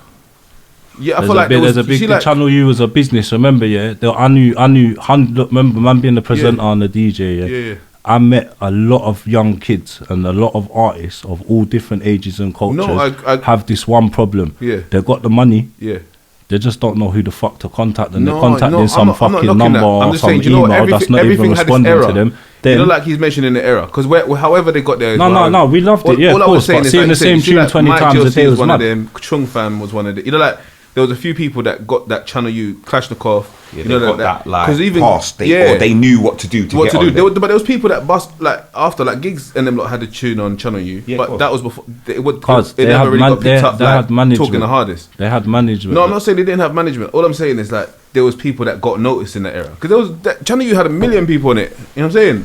yeah, I feel like there's a big Channel U was a business. Remember, I knew. Remember, man being the presenter and the DJ. Yeah. I met a lot of young kids and a lot of artists of all different ages and cultures. Have this one problem. Yeah, they've got the money. Yeah. They just don't know who the fuck to contact, and they're contacting some fucking number or some email that's not even responding to them. Then, you know, like he's mentioning the era, because however they got there. No, we loved it. Yeah, of course. But seeing the same tune 20 times a day was one of them. Chung Fan was one of them. You know, like there was a few people that got that Channel U, Kalashnikov. Yeah, you know that like past, or they knew what to do to get on there. But there was people that bust like after like Gigs and them lot had a tune on Channel U, but that was before it never really got picked up. They had management. Talking the hardest. They had management. No, I'm not saying they didn't have management. All I'm saying is like there was people that got noticed in that era, because Channel U had 1 million people on it. You know what I'm saying?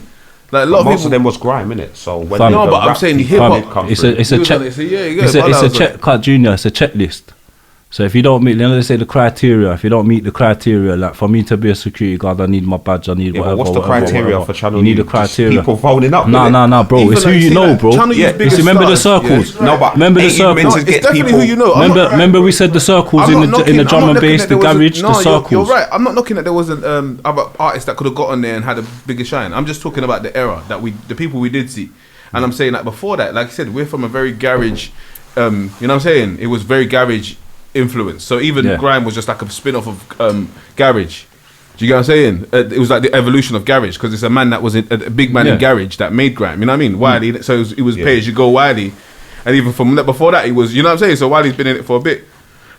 Like a lot of most people, of them was grime, innit? So when but I'm saying hip hop. It's a check. It's a check, Cut Junior. It's a checklist. So if you don't meet, they say the criteria. If you don't meet the criteria, like for me to be a security guard, I need my badge. I need whatever. What's the criteria for Channel U? You need the criteria. People phoning up. No, bro. Even it's who you know, bro. Remember the circles. Yeah, no, but remember the circles. It's definitely who you know. Remember we said the circles in the drum and bass, the garage, the circles. You're right. I'm not knocking that there wasn't other artists that could have got on there and had a bigger shine. I'm just talking about the era that the people we did see, and I'm saying that before that, like I said, we're from a very garage. You know what I'm saying? It was very garage influence. So even grime was just like a spin-off of garage. Do you get what I'm saying? It was like the evolution of garage, because it's a man that was a big man in garage that made grime. You know what I mean? Wiley. So it was pay as you go Wiley, and even from that before that, he was. You know what I'm saying? So Wiley's been in it for a bit.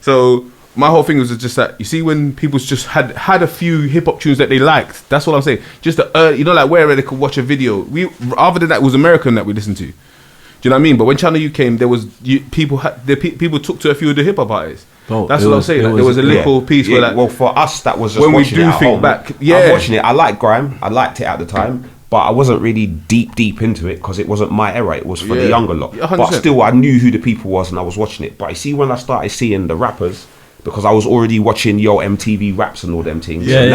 So my whole thing was just that, you see, when people just had a few hip hop tunes that they liked. That's what I'm saying. Just you know, like where they could watch a video. Other than that, it was American that we listened to. Do you know what I mean? But when Channel U came, there was people took to a few of the hip hop artists. That's what I'm saying. Like, there was a little piece where, like, well, for us, that was just when we watching do it at think home. back. I'm watching it. I like grime. I liked it at the time, but I wasn't really deep into it because it wasn't my era. It was for the younger lot. 100%. But still, I knew who the people was and I was watching it. But I see when I started seeing the rappers, because I was already watching MTV raps and all them things. Yeah, so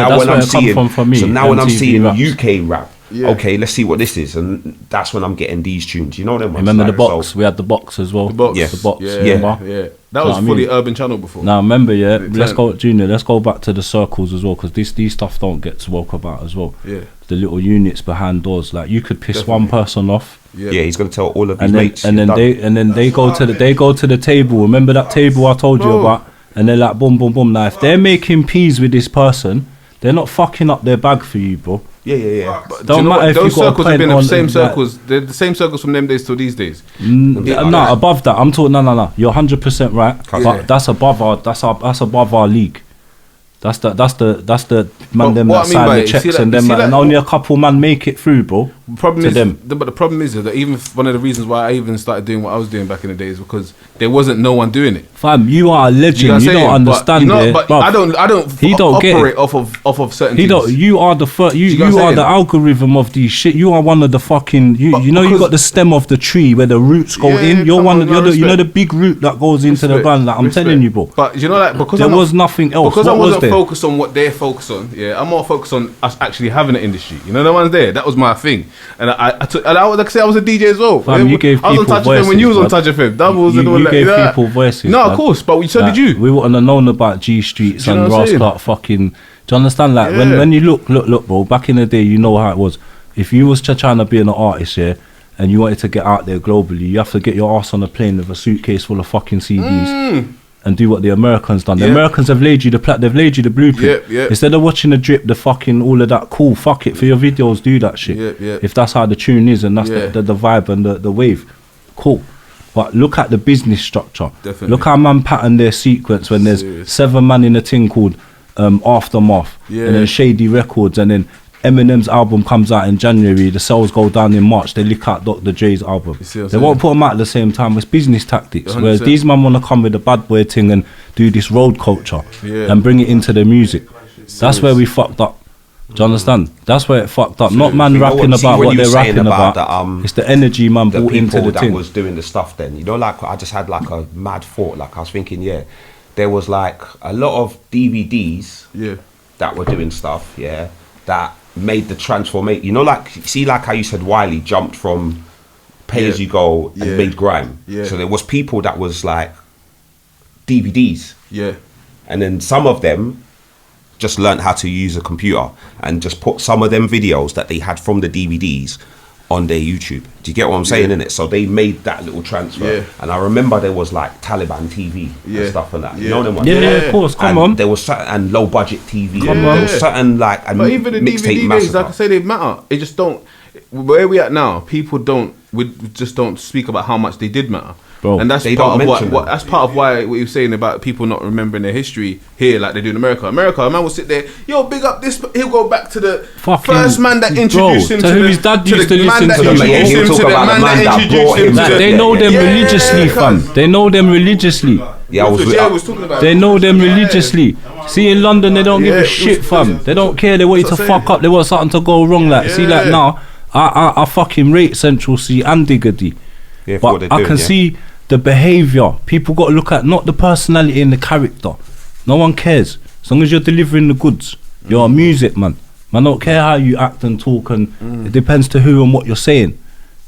now when I'm seeing UK rap, Yeah. Okay, let's see what this is, and that's when I'm getting these tunes. You know them ones. Remember like, the box? so- We had the box as well. The box. Yeah. The box. Yeah. Remember? Yeah. That know was what I fully mean? urban channel before. Now remember, yeah. The Let's turn. go, Junior. Let's go back to the circles as well, because these stuff don't get spoke about as well. Yeah. The little units behind doors, like you could piss Definitely. one person off, Yeah. Yeah, he's gonna tell all of his and then mates. and then you're done. they go to the table. Remember that table I told you Bro. about? And they're like boom, boom, boom. Now if they're making peas with this person, they're not fucking up their bag for you, bro. Yeah. But Don't do you know matter what? if you Those got a circles have point been the on, same like- circles. They're the same circles from them days till these days. No, above that. I'm talking. No. You're 100% right. Yeah. But that's above our. That's above our league. That's the man But them what that I mean sign by the it, checks see that- and them, see man, that- and only a couple man make it through, bro. Problem To is, them. but the problem is that even one of the reasons why I even started doing what I was doing back in the day is because there wasn't no one doing it. Fam, you are a legend. You, know what I'm You don't saying? understand but, it, but bruv. I don't He don't get operate it. off of certain He things. don't. You are the first. You get what I'm are saying? the algorithm of these shit. You are one of the fucking. You But know you because- got the stem of the tree where the roots go Yeah, in. You're come one. on, You're no, the, you know the respect. big root that goes into the Respect, ground. Like I'm respect. telling you, bro. But you know, like because There I'm not- was nothing else. Because What I was wasn't there? focused on what they're focused on. Yeah, I'm more focused on us actually having an industry. You know, the ones there. That was my thing, and I took. And I was like I say, I was a DJ as well. Fam, you gave I was on people Touch FM when you was on voices, Touch FM. Doubles You- and all you that. gave you know that? people voices, No, man. of course, but so Like, did you. We wouldn't have known about G Streets Do you know and what I'm Ross saying? Clark fucking. Do you understand? Like Yeah. when you look, bro. Back in the day, you know how it was. If you was trying to be an artist, yeah, and you wanted to get out there globally, you have to get your ass on a plane with a suitcase full of fucking CDs. And do what the Americans done. The Yeah. Americans have laid you they've laid you the blueprint. Yeah. Instead of watching the drip, the fucking all of that, cool, fuck it for your videos, do that shit. Yeah. If that's how the tune is and that's Yeah. the vibe and the wave, cool. But look at the business structure. Definitely. Look how man pattern their sequence when there's Serious. 7 man in a thing called Aftermath, Yeah. and then Shady Records, and then Eminem's album comes out in January, the sales go down in March, they lick out Dr. Dre's album. You see what I'm They won't saying? put them out at the same time. It's business tactics. 100%. Whereas these man want to come with the bad boy thing and do this road culture Yeah. and bring it into the music. That's where we fucked up. Do you understand? That's where it fucked up. Not man You know rapping what- see, about when what you they're were saying rapping about about. the, It's the energy man the brought into people the that thing. was doing the stuff then. You know, like I just had like a mad thought. Like I was thinking, yeah, there was like a lot of DVDs Yeah. that were doing stuff, yeah, that made the transformation. You know, like see, like how you said Wiley jumped from pay as you go and Yeah. made grime. Yeah. So there was people that was like DVDs, Yeah. and then some of them just learned how to use a computer and just put some of them videos that they had from the DVDs on their YouTube. Do you get what I'm saying, Yeah. innit? So they made that little transfer. Yeah. And I remember there was like Taliban TV Yeah. and stuff and that. You Yeah. know them ones? Yeah, Yeah. of course. Come And on. there was certain, and low budget TV. Come and on. There was certain like and But even the mixtape DVD days, massacre. like I say, they matter. It just don't. Where we at now, people we just don't speak about how much they did matter. Bro, and that's they part don't of mention what them. that's part of why what you're saying about people not remembering their history here, like they do in America. A man will sit there, yo, big up this. He'll go back to the Fucking- first man that introduced bro, him to to who the, his dad to used the to man listen that to. introduced He'll him talk to the about man that brought introduced him him to Like, to. they know them Yeah, religiously, fam. cuz. They know them religiously. Yeah, I was Jay was talking about. They know them religiously. See, in London, they don't give Yeah, a it shit, was- fam. They don't care. They want you to That's what I'm fuck up. They want something to go wrong. Like, see, like Yeah. now, I fucking rate Central C and Diggity. Yeah, for what But they're I doing, can yeah. see the behaviour. People got to look at not the personality and the character. No one cares. As long as you're delivering the goods, you're a music man. Man don't care how you act and talk, and it depends to who and what you're saying.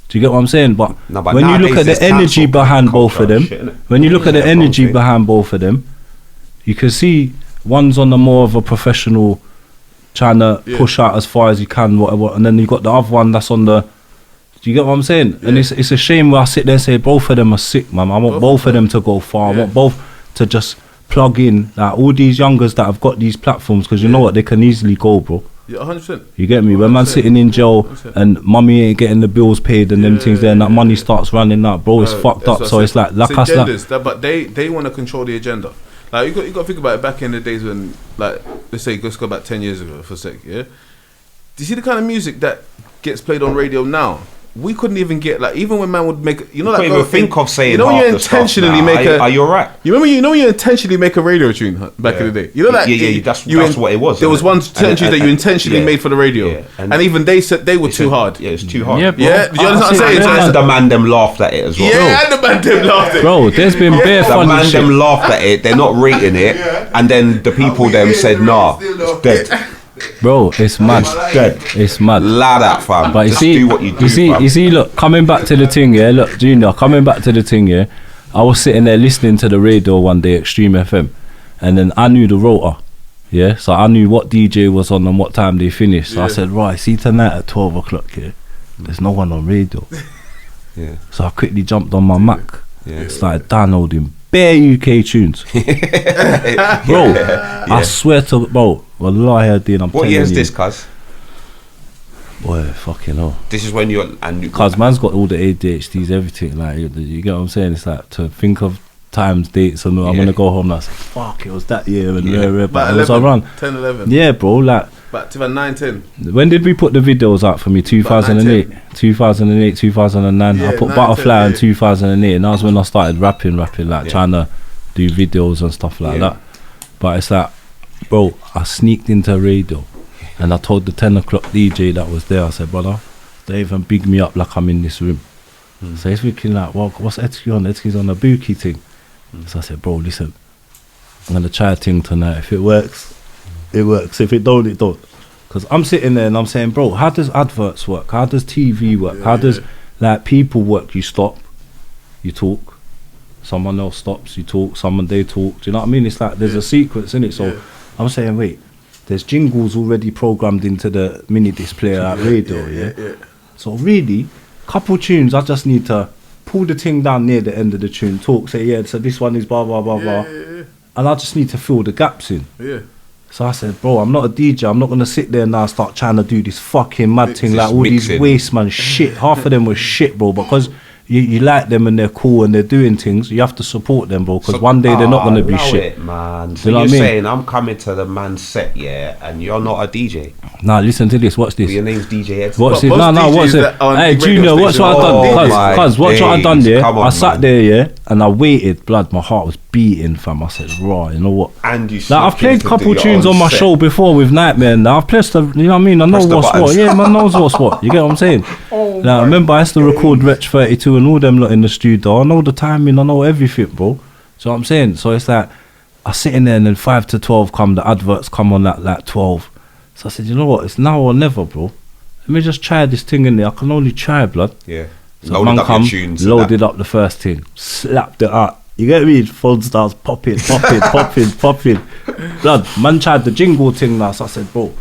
Do you get what I'm saying? But, No, but when you look nowadays at the there's energy cancel behind both culture of them, and shit, innit? when you look at the Yeah, energy okay. behind both of them, you can see one's on the more of a professional, trying to push out as far as you can, whatever, and then you got the other one that's on the. Do you get what I'm saying? And it's a shame where I sit there and say both of them are sick, man. I want both of them to go far. I want both to just plug in. Like all these youngers that have got these platforms, because you know what, they can easily go, bro. Yeah, 100%. You get me? When man's 100%. sitting in jail 100%. and mummy ain't getting the bills paid and them things there, and that money starts running out, bro, it's fucked That's up. what So I it's said. like us, like, agendas, but they want to control the agenda. Like you got to think about it. Back in the days when, like, let's go back 10 years ago for a sec. Yeah. Do you see the kind of music that gets played on radio now? We couldn't even get, like, even when man would make, you know, You like, can't even think of saying you know when half you the stuff intentionally now. make Are you alright? You remember when you intentionally make a radio tune back in the day? You know that? Yeah, that's what it was, There was isn't it? one certain tune that you intentionally yeah. made for the radio, Yeah, and even they said they were too hard. Yeah, it's too hard. yeah, bro. Yeah, do you understand what I'm saying? So And the man them laughed at it as well. Yeah, and the man them laughed. Bro, there's been bare The funny man shit. them laughed at it. They're not rating it, and then the people them said, "Nah, it's dead." Bro, it's mad. Dead. It's mad. Allow that, fam. But Just do what you do, fam. you see, look, coming back to the thing, yeah. Look, Junior, coming back to the thing, yeah. I was sitting there listening to the radio one day, Extreme FM, and then I knew the rotor, yeah. So I knew what DJ was on and what time they finished. So I said, right, see tonight at 12 o'clock, yeah. There's no one on radio. Yeah. So I quickly jumped on my Mac, started downloading bare UK tunes, bro. I swear to bro, wallahi I'm telling you. What year is this, cuz? Boy, fucking hell. This is when you're cuz man's got all the ADHDs, everything. Like you get what I'm saying? It's like to think of times, dates, and I'm gonna go home and I say, fuck, it was that year and but it was around 10, 11. Yeah, bro. Like About 2009, 10. When did we put the videos out for me? 2008, 2008, 2009. Yeah, I put 9, Butterfly 10, in 2008, and that was when I started rapping, like trying to do videos and stuff like that. But it's like, bro, I sneaked into radio, and I told the 10 o'clock DJ that was there, I said, brother, they even big me up like I'm in this room. So he's thinking like, well, what's Edski on? Edski's on a bookie thing. So I said, bro, listen, I'm gonna try a thing tonight. If it works, it works. If it don't, it don't. Because I'm sitting there and I'm saying, bro, how does adverts work? How does TV work? How does like people work? You stop, you talk, someone else stops, you talk, someone they talk. Do you know what I mean? It's like there's a sequence in it. So I'm saying, wait, there's jingles already programmed into the mini display at radio, So really, couple tunes, I just need to pull the thing down near the end of the tune, talk, say, so this one is blah, blah, blah, blah. And I just need to fill the gaps in. So I said, bro, I'm not a DJ. I'm not going to sit there now and start trying to do this fucking mad thing like all these waste man shit. Half of them was shit, bro, because you like them and they're cool and they're doing things. You have to support them, bro, because one day they're not going to be shit. It, man. So you're I mean? Saying I'm coming to the man's set, and you're not a DJ. Nah, listen to this. Watch this. Well, your name's DJ Edski. Watch this. No, watch it. Hey, Junior, watch what I done. Cuz, watch what I done there. I sat there, and I waited. Blood, my heart was beating, fam. I said, right, you know what? And you. Like, I've played a couple tunes on my show before with Nightmare. Now I've pressed the, you know what I mean? I know what's what. Yeah, man knows what's what. You get what I'm saying? Now, I remember I used to record Wretch 32 and all them lot in the studio. I know the timing, I know everything, bro. So what I'm saying, so it's like I sit in there and then 5 to 12 come, the adverts come on at like 12. So I said, you know what, it's now or never, bro. Let me just try this thing in there. I can only try, blood. Yeah. So loaded up your tunes. Loaded up the first thing, slapped it out. You get me? Phone starts popping. Blood, man tried the jingle thing now. So I said, bro,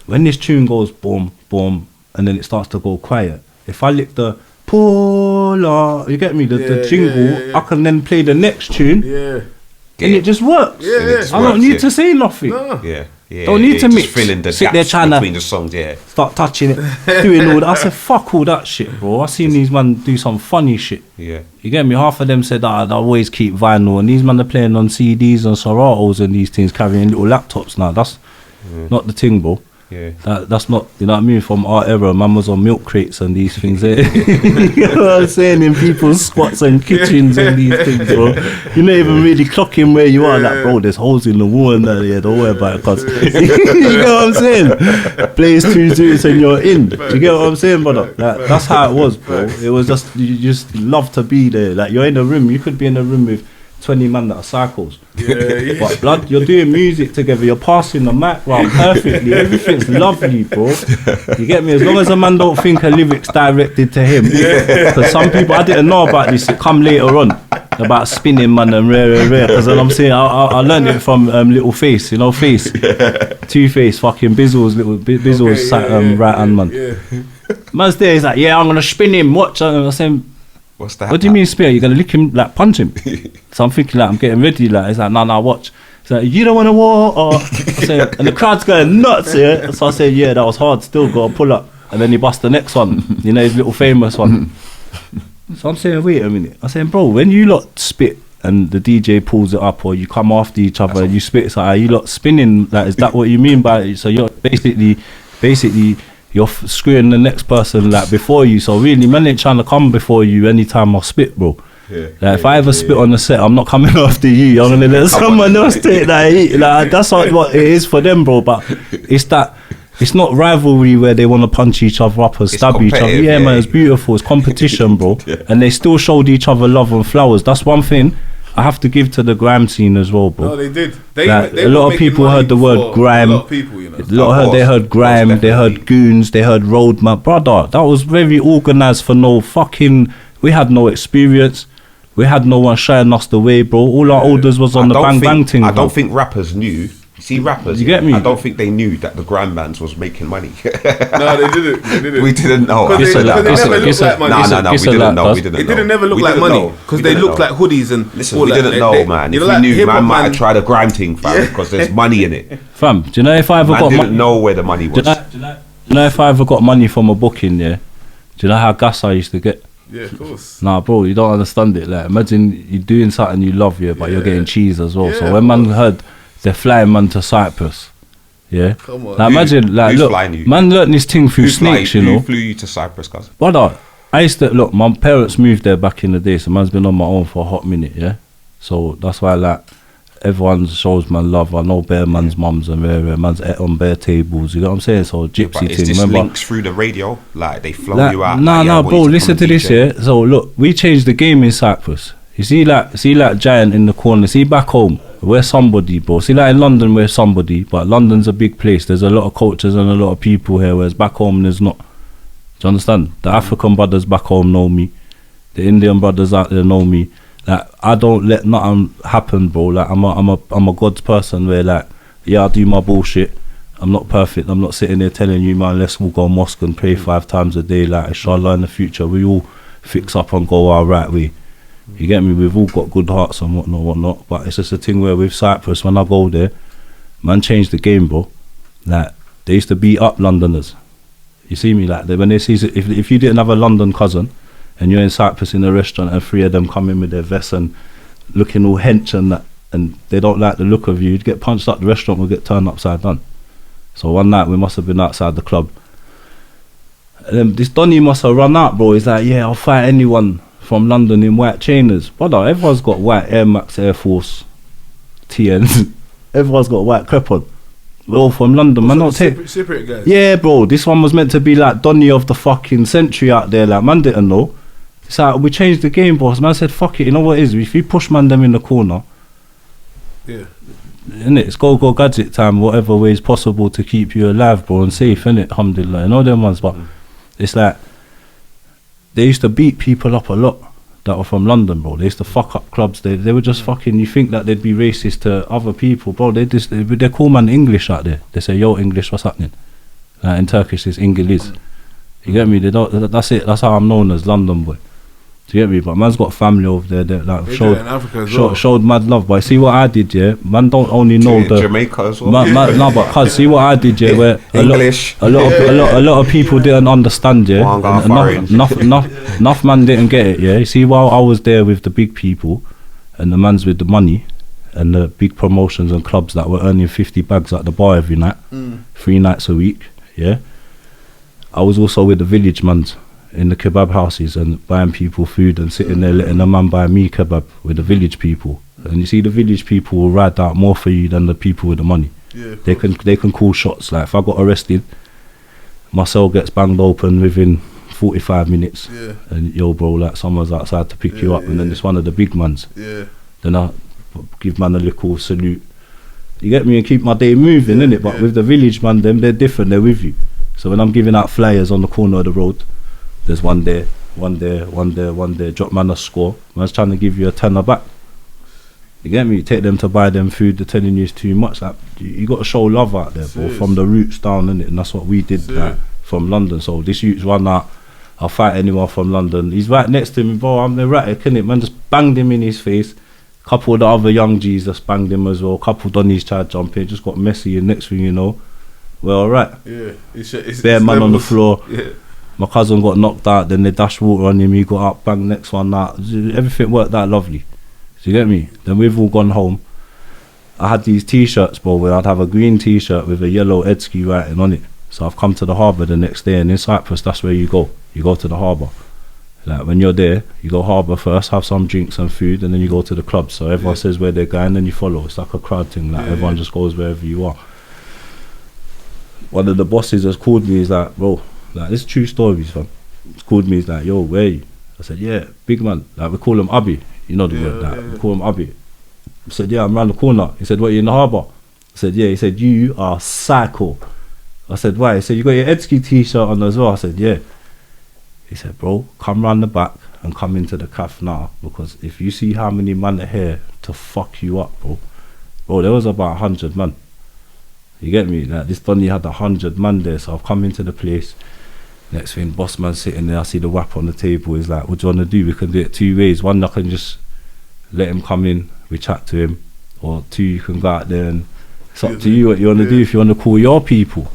when this tune goes boom, boom, and then it starts to go quiet, if I lick the pull, you get me, the jingle, I can then play the next tune, and it just works. I don't need to say nothing. No. Don't need to mix. Filling the sit there trying between the songs, start touching it, doing all that. I said, fuck all that shit, bro. I seen these man do some funny shit. You get me? Half of them said that I always keep vinyl, and these man are playing on CDs and Seratos and these things, carrying little laptops now. That's not the thing, bro. That's not, you know what I mean, from our era. Man was on milk crates and these things. You know what I'm saying? In people's squats and kitchens and these things, bro. You're not even really clocking where you are. Like, bro, there's holes in the wall and that. Don't worry about it, cause you get what I'm saying? Plays 2 suits and you're in. Do you get what I'm saying, brother? Like, that's how it was, bro. It was just, you just love to be there. Like, you're in a room, you could be in a room with 20 man that are cycles. But blood, you're doing music together, you're passing the mic round perfectly, everything's lovely, bro. You get me? As long as a man don't think a lyric's directed to him. Because some people, I didn't know about this, it come later on, about spinning man and rare. Because I'm saying, I learned it from Little Face, you know, Face. Two-Face, fucking Bizzle's right hand man. Man's there, he's like, I'm gonna spin him, watch. And I'm saying, what's that? What do you mean spin? You're gonna lick him, like punch him? So I'm thinking like I'm getting ready, like he's like, nah, watch. He's like, you don't wanna war, or and the crowd's going nuts, So I said, that was hard, still gotta pull up. And then he bust the next one, you know, his little famous one. So I'm saying, wait a minute. I'm saying, bro, when you lot spit and the DJ pulls it up, or you come after each other and you spit, it's like, are you lot spinning? Like, is that what you mean by it? So you're basically you're screwing the next person like before you. So really, man ain't trying to come before you anytime I spit, bro. Like if I ever spit on the set, I'm not coming after you. I'm gonna let someone else take that heat. Like that's what it is for them, bro. But it's not rivalry where they want to punch each other up and stab each other. Man, it's beautiful. It's competition, bro. And they still showed each other love and flowers. That's one thing I have to give to the grime scene as well, bro. No, they did. Like, They a lot were of people making heard the money word for grime. A lot of people, you know. They heard grime, they heard definitely. goons, they heard roadman. Brother, that was very organised for no fucking. We had no experience. We had no one showing us the way, bro. All our orders was on the bang bang thing. I don't think rappers knew. See, rappers, You get me? I don't think they knew that the grime bands was making money. No, they didn't. They didn't. We didn't know. Because Listen, they never listen, looked listen, like money. No, we didn't know. We It didn't know. didn't never look We like didn't money know. because We they didn't looked know. like hoodies and. Listen, all we that. didn't know, man. You If know, we like knew, hip-hop man might have tried a grime thing, fam, because there's money in it. Fam, do you know if I ever Man got didn't money? know where the money was. Do you know if I ever got money from a booking? Yeah. Do you know how gas I used to get? Yeah, of course. Nah, bro, you don't understand it. Like, imagine you doing something you love, yeah, but you're getting cheese as well. Yeah, so when man heard they're flying man to Cyprus, yeah. Come on. Now imagine, like, who's look, flying you? man learnt this thing through snakes, you know. Who flew you to Cyprus, cuz? Brother, I used to look. My parents moved there back in the day, so man's been on my own for a hot minute, yeah. So that's why, like, everyone shows man love. I know bare man's mums and rare man's on bare tables. You know what I'm saying? So gypsy But is thing. this Remember? links through the radio? Like they flow Like, you out? nah, like, yeah, nah, I want bro. you to Listen come to and this, DJ. yeah. So look, we changed the game in Cyprus. You see, like Giant in the corner. See, back home, we're somebody, bro. See, like in London, we're somebody. But London's a big place. There's a lot of cultures and a lot of people here. Whereas back home, there's not. Do you understand? The African brothers back home know me. The Indian brothers out there know me. Like, I don't let nothing happen, bro. Like, I'm a God's person where, like, yeah, I do my bullshit. I'm not perfect. I'm not sitting there telling you, man, let's all go mosque and pray 5 times a day. Like, inshallah, in the future, we all fix up and go our right way. You get me? We've all got good hearts and whatnot. But it's just a thing where with Cyprus, when I go there, man changed the game, bro. Like, they used to beat up Londoners. You see me? Like, when they see, if you didn't have a London cousin, and you're in Cyprus in a restaurant and 3 of them come in with their vests and looking all hench and that, and they don't like the look of you, you'd get punched up, the restaurant will get turned upside down. So one night we must have been outside the club. And then this Donny must have run out, bro. He's like, yeah, I'll fight anyone from London in white trainers. Brother, everyone's got white Air Max Air Force TNs. Everyone's got white crep on. We're all from London, man. Don't take... Cypriot guys. Yeah, bro, this one was meant to be like Donny of the fucking century out there. Like, man didn't know. It's like, we changed the game, boss. Man said, fuck it, you know what it is? If you push man them in the corner, Yeah. innit, it's go gadget time, whatever way is possible to keep you alive, bro, and safe, innit, alhamdulillah. You know them ones, but it's like, they used to beat people up a lot that were from London, bro. They used to fuck up clubs. They were just fucking, you think that they'd be racist to other people, bro. They call man English out there. They say, yo, English, what's happening? In Turkish, it's Ingiliz. You get me? They don't, that's it. That's how I'm known as London boy. Do you get me? But man's got family over there that like They do it in Africa as well. showed mad love. But see what I did, yeah? Man don't only know the Jamaica as well. no, but cuz see what I did, yeah, where English. a lot of people didn't understand, yeah. Wanga And enough man didn't get it, yeah. You see, while I was there with the big people and the mans with the money and the big promotions and clubs that were earning 50 bags at the bar every night, 3 nights a week, yeah. I was also with the village mans in the kebab houses and buying people food and sitting there letting a man buy me kebab with the village people. And you see, the village people will ride out more for you than the people with the money. Yeah, They can call shots. Like, if I got arrested, my cell gets banged open within 45 minutes. Yeah. And yo, bro, like, someone's outside to pick you up, and then it's one of the big mans. Yeah. Then I give man a little salute. You get me, and keep my day moving, innit? But with the village man, them, they're different. They're with you. So when I'm giving out flyers on the corner of the road, there's one there. Drop man a score. Man's trying to give you a tenner back. You get me? You take them to buy them food. They're telling you it's too much. Like, you got to show love out there, bro. From the roots down, innit? And that's what we did like, from London. So this youth's run out. I'll fight anyone from London. He's right next to me, bro. I'm erratic, innit? Man just banged him in his face. Couple of the other young G's just banged him as well. Couple Donnies tried to jump in. Just got messy. And next thing you know, we're alright. Yeah. It's Bare man on the floor. Yeah. My cousin got knocked out, then they dashed water on him, he got up, bang, next one out. Everything worked out lovely. Do you get me? Then we've all gone home. I had these t-shirts, bro, where I'd have a green t-shirt with a yellow Edski writing on it. So I've come to the harbour the next day, and in Cyprus, that's where you go. You go to the harbour. Like, when you're there, you go harbour first, have some drinks and food, and then you go to the club. So everyone says where they're going, then you follow. It's like a crowd thing. Like, everyone just goes wherever you are. One of the bosses has called me, he's like, bro, like, this is true stories, fam. He's called me, he's like, yo, where are you? I said, yeah, big man. Like, we call him Abi. You know the word that. Call him Abby. I said, yeah, I'm round the corner. He said, what, you in the harbour? I said, yeah. He said, you are psycho. I said, why? He said, you got your Edski t-shirt on as well? I said, yeah. He said, bro, come round the back and come into the calf now, because if you see how many men are here to fuck you up, bro, there was about 100 man. You get me? Like, this Donny had 100 man there, so I've come into the place. Next thing, boss man sitting there, I see the WAP on the table. He's like, what do you want to do? We can do it two ways. One, I can just let him come in, we chat to him, or two, you can go out there and it's up to you what you want to do. If you want to call your people,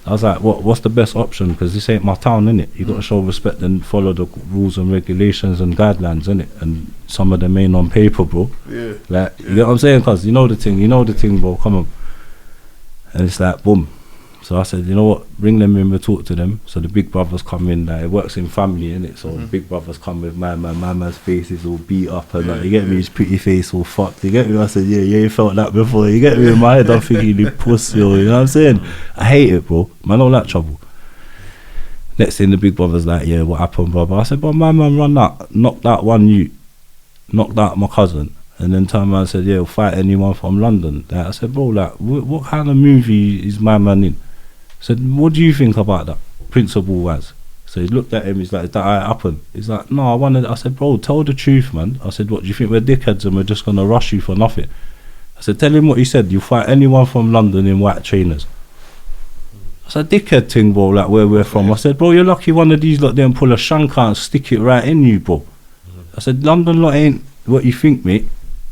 I was like, what's the best option? Because this ain't my town, innit? You got to show respect and follow the rules and regulations and guidelines, innit? And some of them ain't on paper, bro. Yeah. Like, you get what I'm saying? Because you know the thing, bro. Come on. And it's like, boom. So I said, you know what? Bring them in, we talk to them. So the big brothers come in. Like, it works in family, innit? So the big brothers come with my man's face is all beat up and like, you get me? His pretty face all fucked. You get me? I said, yeah, you ain't felt that before. You get me? In my head, I'm thinking you pussy. You know what I'm saying? I hate it, bro. Man, I don't like trouble. Next thing, the big brother's like, yeah, what happened, brother? I said, but my man run that, knocked out one youth, knocked out my cousin. And then turned around and said, yeah, we'll fight anyone from London. Like, I said, bro, like, what kind of movie is my man in? I said, what do you think about that, principal wise? So he looked at him, he's like, is that how it happened? He's like, no, I said, bro, tell the truth, man. I said, what, do you think we're dickheads and we're just going to rush you for nothing? I said, tell him what he said, you'll fight anyone from London in white trainers. I said, dickhead thing, bro, like where we're from. I said, bro, you're lucky one of these lot there and pull a shank out and stick it right in you, bro. I said, London lot ain't what you think, mate.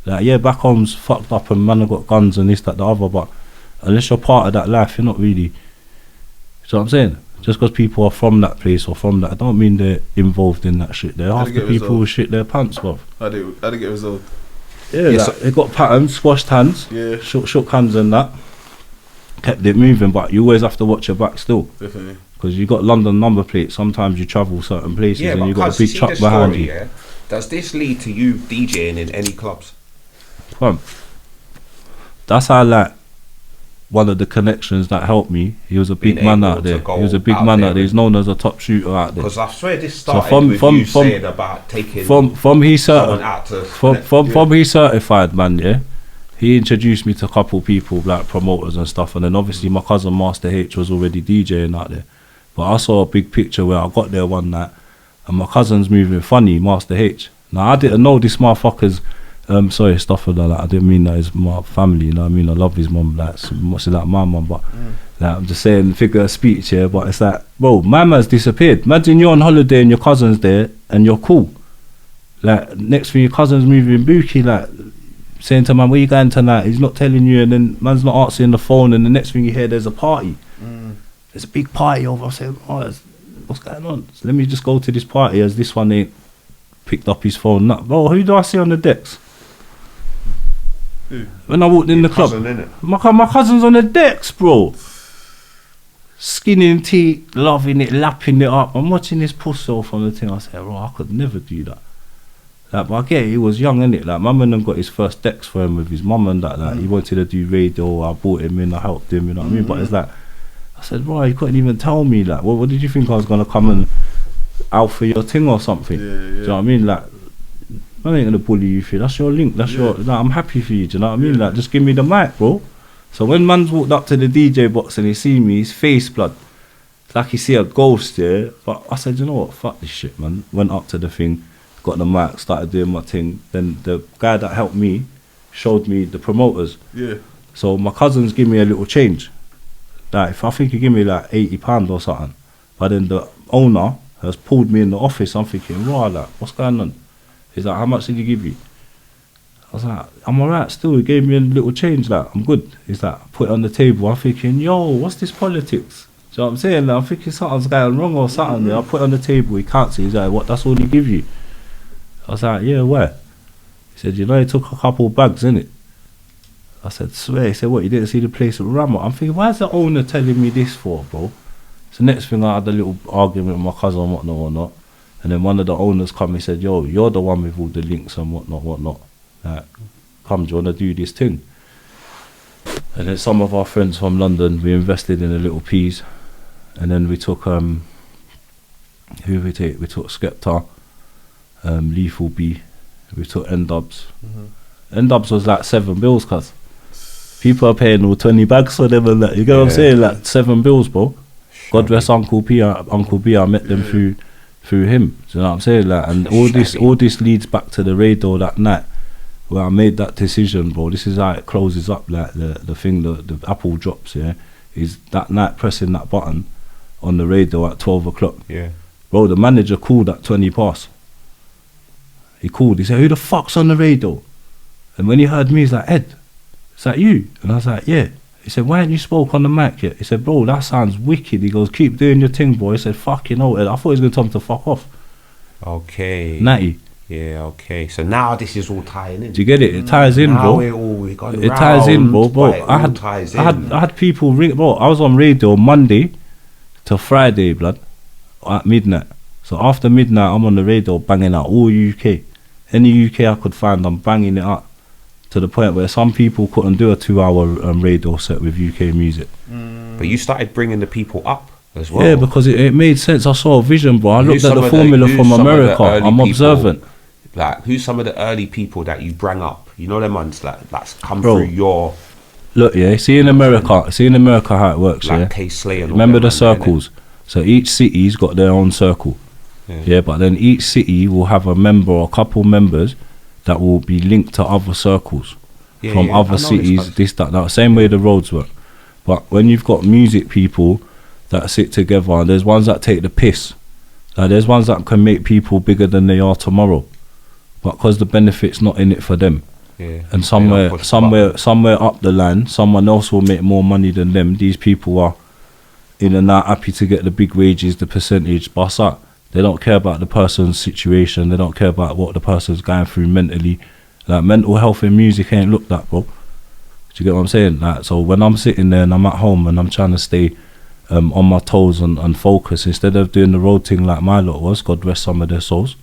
Like, yeah, back home's fucked up and man have got guns and this, that, the other, but unless you're part of that life, you're not really. You know what I'm saying? Just because people are from that place or from that, I don't mean they're involved in that shit. They're half the people who shit their pants, bruv. How did it get resolved? Yeah, like, so it got patterns, squashed hands, shook hands and that. Kept it moving, but you always have to watch your back still. Definitely. Because you got London number plates, sometimes you travel certain places and you got a big truck behind you. Yeah? Does this lead to you DJing in any clubs? That's how, like, one of the connections that helped me. He was a big man out there. He was a big man out there. He's known as a top shooter out there. Because I swear this started with you saying about taking from he certified, man. Yeah, he introduced me to a couple people, like promoters and stuff. And then obviously my cousin Master H was already DJing out there. But I saw a big picture where I got there one night and my cousin's moving funny, Master H. Now I didn't know this motherfucker's sorry, stuff like that. I didn't mean that it's my family, you know what I mean? I love his mum, like much like my mum, but like, I'm just saying figure of speech here, but it's like, bro, my man's disappeared. Imagine you're on holiday and your cousin's there and you're cool. Like, next thing your cousin's moving bookie, like saying to man, where you going tonight? He's not telling you, and then man's not answering the phone, and the next thing you hear, there's a party. There's a big party over. I'm saying, oh, what's going on? So let me just go to this party as this one ain't picked up his phone. Nah, bro, who do I see on the decks? When I walked in the club, my cousin's on the decks, bro. Skinning teeth, loving it, lapping it up. I'm watching this pussy off on the thing. I said, bro, I could never do that. Like, but I get it, he was young, innit? Like, my man got his first decks for him with his mum and that. Like, he wanted to do radio. I brought him in, I helped him, you know what I mean? But it's like, I said, bro, you couldn't even tell me, like, what did you think I was gonna come and alpha your thing or something? Do you know what I mean? Like, I ain't gonna bully you for that's your link, that's your, like, I'm happy for you, do you know what I mean? Like, just give me the mic, bro. So when man's walked up to the DJ box and he seen me, his face blood, it's like he see a ghost, yeah. But I said, you know what, fuck this shit, man. Went up to the thing, got the mic, started doing my thing. Then the guy that helped me showed me the promoters. So my cousins give me a little change. Like, I think he give me like £80 or something. But then the owner has pulled me in the office. I'm thinking, raw, like, what's going on? He's like, how much did he give you? I was like, I'm alright still. He gave me a little change, like, I'm good. He's like, put it on the table. I'm thinking, yo, what's this politics? Do you know what I'm saying? Like, I'm thinking something's going wrong or something. I put it on the table. He can't see. He's like, what, that's all he give you? I was like, yeah, where? He said, you know, he took a couple bags, innit? I said, swear. He said, what, you didn't see the place at Rammer? I'm thinking, why is the owner telling me this for, bro? So next thing, I had a little argument with my cousin and whatnot. And then one of the owners come, he said, yo, you're the one with all the links and whatnot. Like, come, do you want to do this thing? And then some of our friends from London, we invested in a little piece. And then we took, who did we take? We took Skepta, Lethal B, We took N-dubs. N-dubs was like 7 bills, cuz. People are paying all 20 bags for them and that. You get what I'm saying? Like 7 bills, bro. God rest Uncle B. I met them through him. Do you know what I'm saying? Like, and all this leads back to the radio that night where I made that decision, bro. This is how it closes up. Like the thing, the apple drops. Yeah, is that night pressing that button on the radio at 12 o'clock. Yeah, bro. The manager called at 20 past. He called. He said, "Who the fuck's on the radio?" And when he heard me, he's like, "Ed, is that you?" And I was like, "Yeah." He said, "Why haven't you spoke on the mic yet?" He said, "Bro, that sounds wicked." He goes, "Keep doing your thing, boy." He said, "Fucking hell, Ed." I thought he was going to tell me to fuck off. Okay. Natty. Yeah, okay. So now this is all tying in. Do you get it? It ties in, now bro. It ties in, bro. I had people ring, bro. I was on radio Monday till Friday, blood, at midnight. So after midnight, I'm on the radio banging out all UK. Any UK I could find, I'm banging it out. To the point where some people couldn't do a 2-hour radio set with UK music. But you started bringing the people up as well. Yeah, because it made sense. I saw a vision, bro. I looked at the formula from America. I'm observant. Like, who's some of the early people that you bring up? You know them ones that's come through your... Look, yeah, see in America how it works, like yeah? K-Slay and all remember them, the circles. So each city's got their own circle. Yeah, but then each city will have a member or a couple members that will be linked to other circles from other cities, this, that. Same way the roads work. But when you've got music people that sit together, there's ones that take the piss. Like, there's ones that can make people bigger than they are tomorrow, but because the benefit's not in it for them. And somewhere up the line, someone else will make more money than them. These people are in and out happy to get the big wages, the percentage, bust up. They don't care about the person's situation. They don't care about what the person's going through mentally. Like, mental health in music ain't looked at, bro. Do you get what I'm saying? Like, so when I'm sitting there and I'm at home and I'm trying to stay on my toes and focus, instead of doing the road thing like my lot was, God rest some of their souls.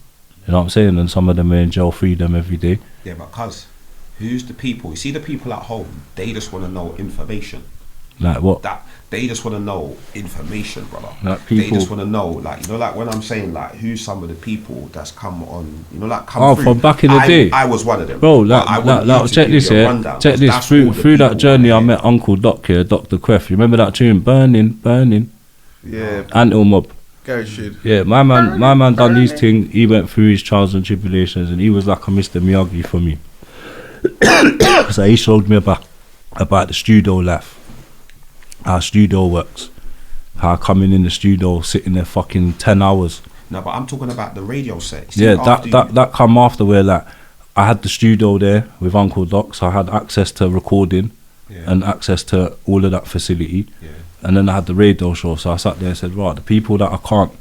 You know what I'm saying? And some of them are in jail, freedom every day. Yeah, but cuz, who's the people? You see the people at home, they just want to know information. Like what? That they just want to know information, brother. Like they just want to know, like, you know, like when I'm saying, like, who's some of the people that's come on, you know, like come through. From back in the day. I was one of them, bro. Check this here. Check this. Through that journey, I met Uncle Doc here, Dr. Quef. You remember that tune, Burning? Yeah. Antil Mob. Garage shit. Yeah, my man done his thing. He went through his trials and tribulations, and he was like a Mr. Miyagi for me. So he showed me about the studio life. How studio works, how coming in the studio, sitting there fucking 10 hours. No, but I'm talking about the radio set. Yeah, that come after where, like, I had the studio there with Uncle Doc, so I had access to recording and access to all of that facility. And then I had the radio show, so I sat there and said, right, the people that I can't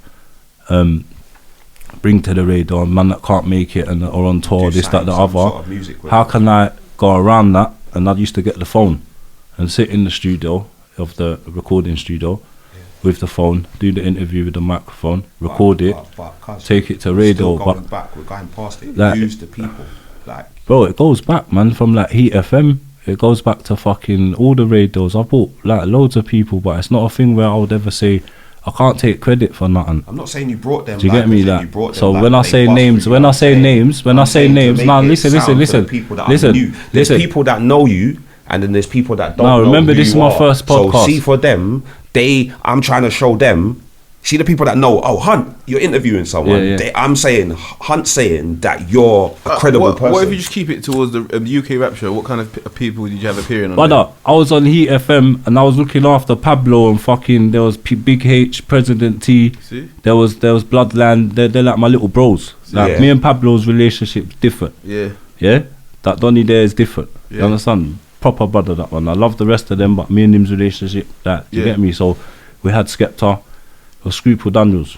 bring to the radio, and man that can't make it and are on tour, this, that, the other, sort of how can I go around that? And I used to get the phone and sit in the studio of the recording studio with the phone, do the interview with the microphone, record it, take it to radio. We're going past it. Like, use the people, like, bro, it goes back, man, from like Heat FM. It goes back to fucking all the radios. I bought like loads of people, but it's not a thing where I would ever say I can't take credit for nothing. I'm not saying you brought them. Do you get me? Like, so like, when I say names, now listen. There's people that know you. And then there's people that don't know. Remember, this is my first podcast. So see, for them, I'm trying to show them. See the people that know. Oh, Hunt, you're interviewing someone. I'm saying, Hunt saying that you're a credible person. What if you just keep it towards the UK rap show? What kind of people did you have appearing on? Brother, I was on Heat FM and I was looking after Pablo and fucking. There was Big H, President T. See? There was Bloodland. They're like my little bros. Like me and Pablo's relationship's different. Yeah. That Donny there is different. You understand? Proper brother, that one. I love the rest of them, but me and him's relationship, that, you get me? So we had Skepta or Scruple Daniels.